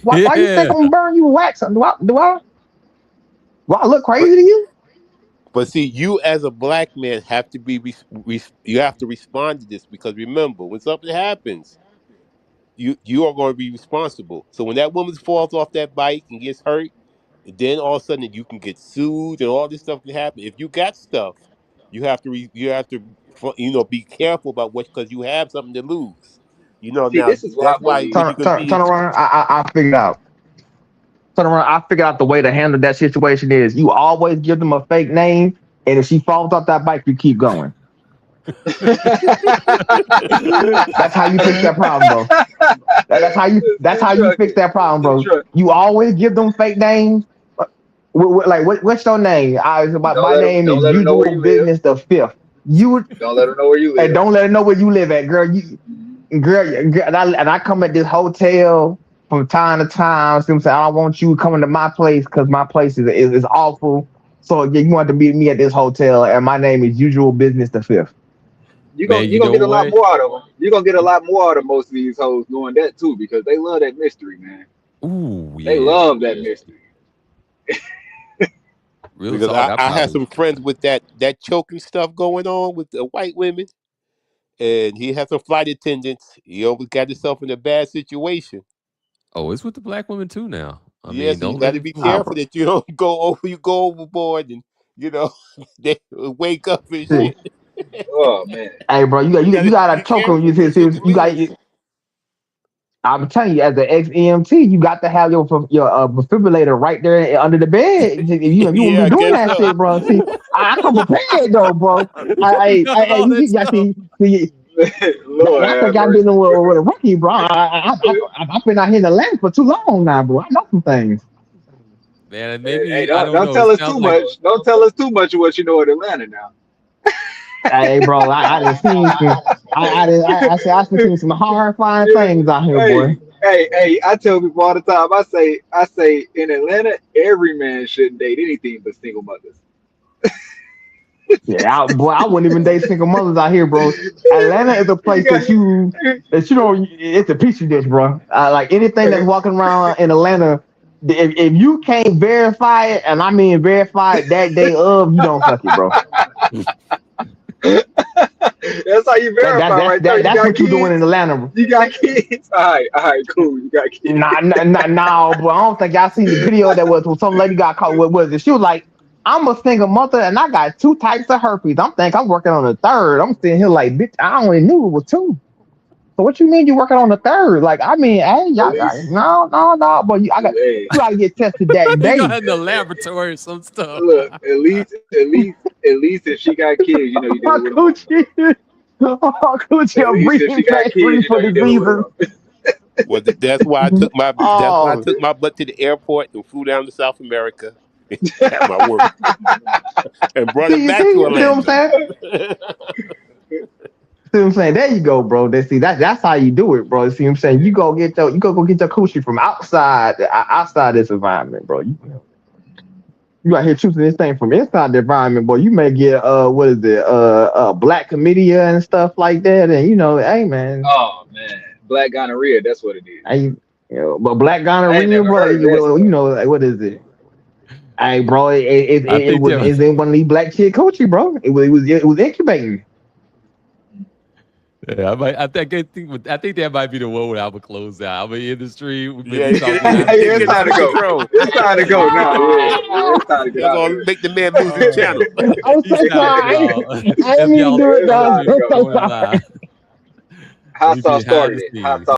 Why you think I'm gonna burn you with wax? Do I look crazy to you? But see, you as a black man have to be you have to respond to this, because remember, when something happens, you are going to be responsible. So when that woman falls off that bike and gets hurt, and then all of a sudden you can get sued and all this stuff can happen. If you got stuff, you have to be careful about because you have something to lose. See, now this is that's why turn around. I figured out. Turn around. I figured out the way to handle that situation is you always give them a fake name, and if she falls off that bike, you keep going. That's how you fix that problem, bro. That's how you fix that problem, bro. You always give them fake names. What's your name? My name is Usual Business the Fifth. You don't let her know where you live. And don't let her know where you live at, girl. Girl, and I come at this hotel from time to time. So I'm saying I want you coming to my place because my place is awful. So you want to meet me at this hotel, and my name is Usual Business the Fifth. You're gonna get a lot more out of them. You're gonna get a lot more out of most of these hoes doing that too, because they love that mystery, man. Ooh, yeah. They love that mystery. Really, because I had some friends with that choking stuff going on with the white women, and he had some flight attendants. He always got himself in a bad situation. Oh, it's with the black women too now. I mean, so you got to be careful that you don't go overboard, and they wake up and shit. Oh man! Hey, bro, you gotta choke them. You got. I'm telling you, as an ex-EMT, you got to have your defibrillator right there under the bed. If you won't be doing that shit, bro. See, I come prepared though, bro. Lord I have think I've mercy. been with a rookie, bro. I've been out here in the land for too long now, bro. I know some things. Man, Hey, maybe I don't don't know. It tell us sounds too like much. Don't tell us too much of what you know at Atlanta now. Hey, bro, I done seen some. I said I seen some horrifying Yeah. things out here, Hey, boy. hey, I tell people all the time. I say in Atlanta, every man shouldn't date anything but single mothers. Yeah, boy, I wouldn't even date single mothers out here, bro. Atlanta is a You place got, that you don't. It's a petri dish, bro. Like anything that's walking around in Atlanta, if you can't verify it, and I mean verify it that day of, you don't fuck it, bro. that's how you verify right there. You That's got what you doing in kids. Atlanta, bro. You got kids. All right, cool. You got kids. Nah, bro. I don't think y'all seen the video that was when some lady got caught. What was it? She was like, "I'm a single mother and I got 2 types of herpes. I'm working on the third. I'm sitting here like, bitch, I only knew it was 2. So what you mean you working on the third? Like, I mean, hey, At y'all, least, no, but hey, you gotta get tested that they got day. in the laboratory or some stuff. look. At least if she got kids, you know you're My dealing with a mother. coochie, my coochie, At are least if she breathing got back free kids, you for know you're dealing with a diseases. mother. Well, that's why I Oh, took my butt to the airport and flew down to South America, got my work, and brought it see, back to see what I'm Orlando. saying? See what I'm saying? There you go, bro. That's how you do it, bro. See what I'm saying? You go get your coochie from outside this environment, bro. You out here choosing this thing from inside the environment, boy. You may get what is it, black chlamydia and stuff like that, and hey man, Oh man, black gonorrhea. That's what it is. but black I ain't gonorrhea, never bro. heard of that stuff. Like, what is it? Hey, bro, I think that it's in one of these black chick coochie, bro. It was incubating. Yeah, I think that might be the one where I would close out. I'm in the industry. We Yeah, maybe talk about Hey, get it's the time to food go. control. It's time to go now. Yeah, it's time to get You're out of gonna here. make the man lose his channel. I'm so Peace out, sorry. y'all. I didn't If mean to y'all do it, It's dog. time industry to I'm go. so going sorry. live, Hot we sauce behind started the it. Hot scenes. sauce.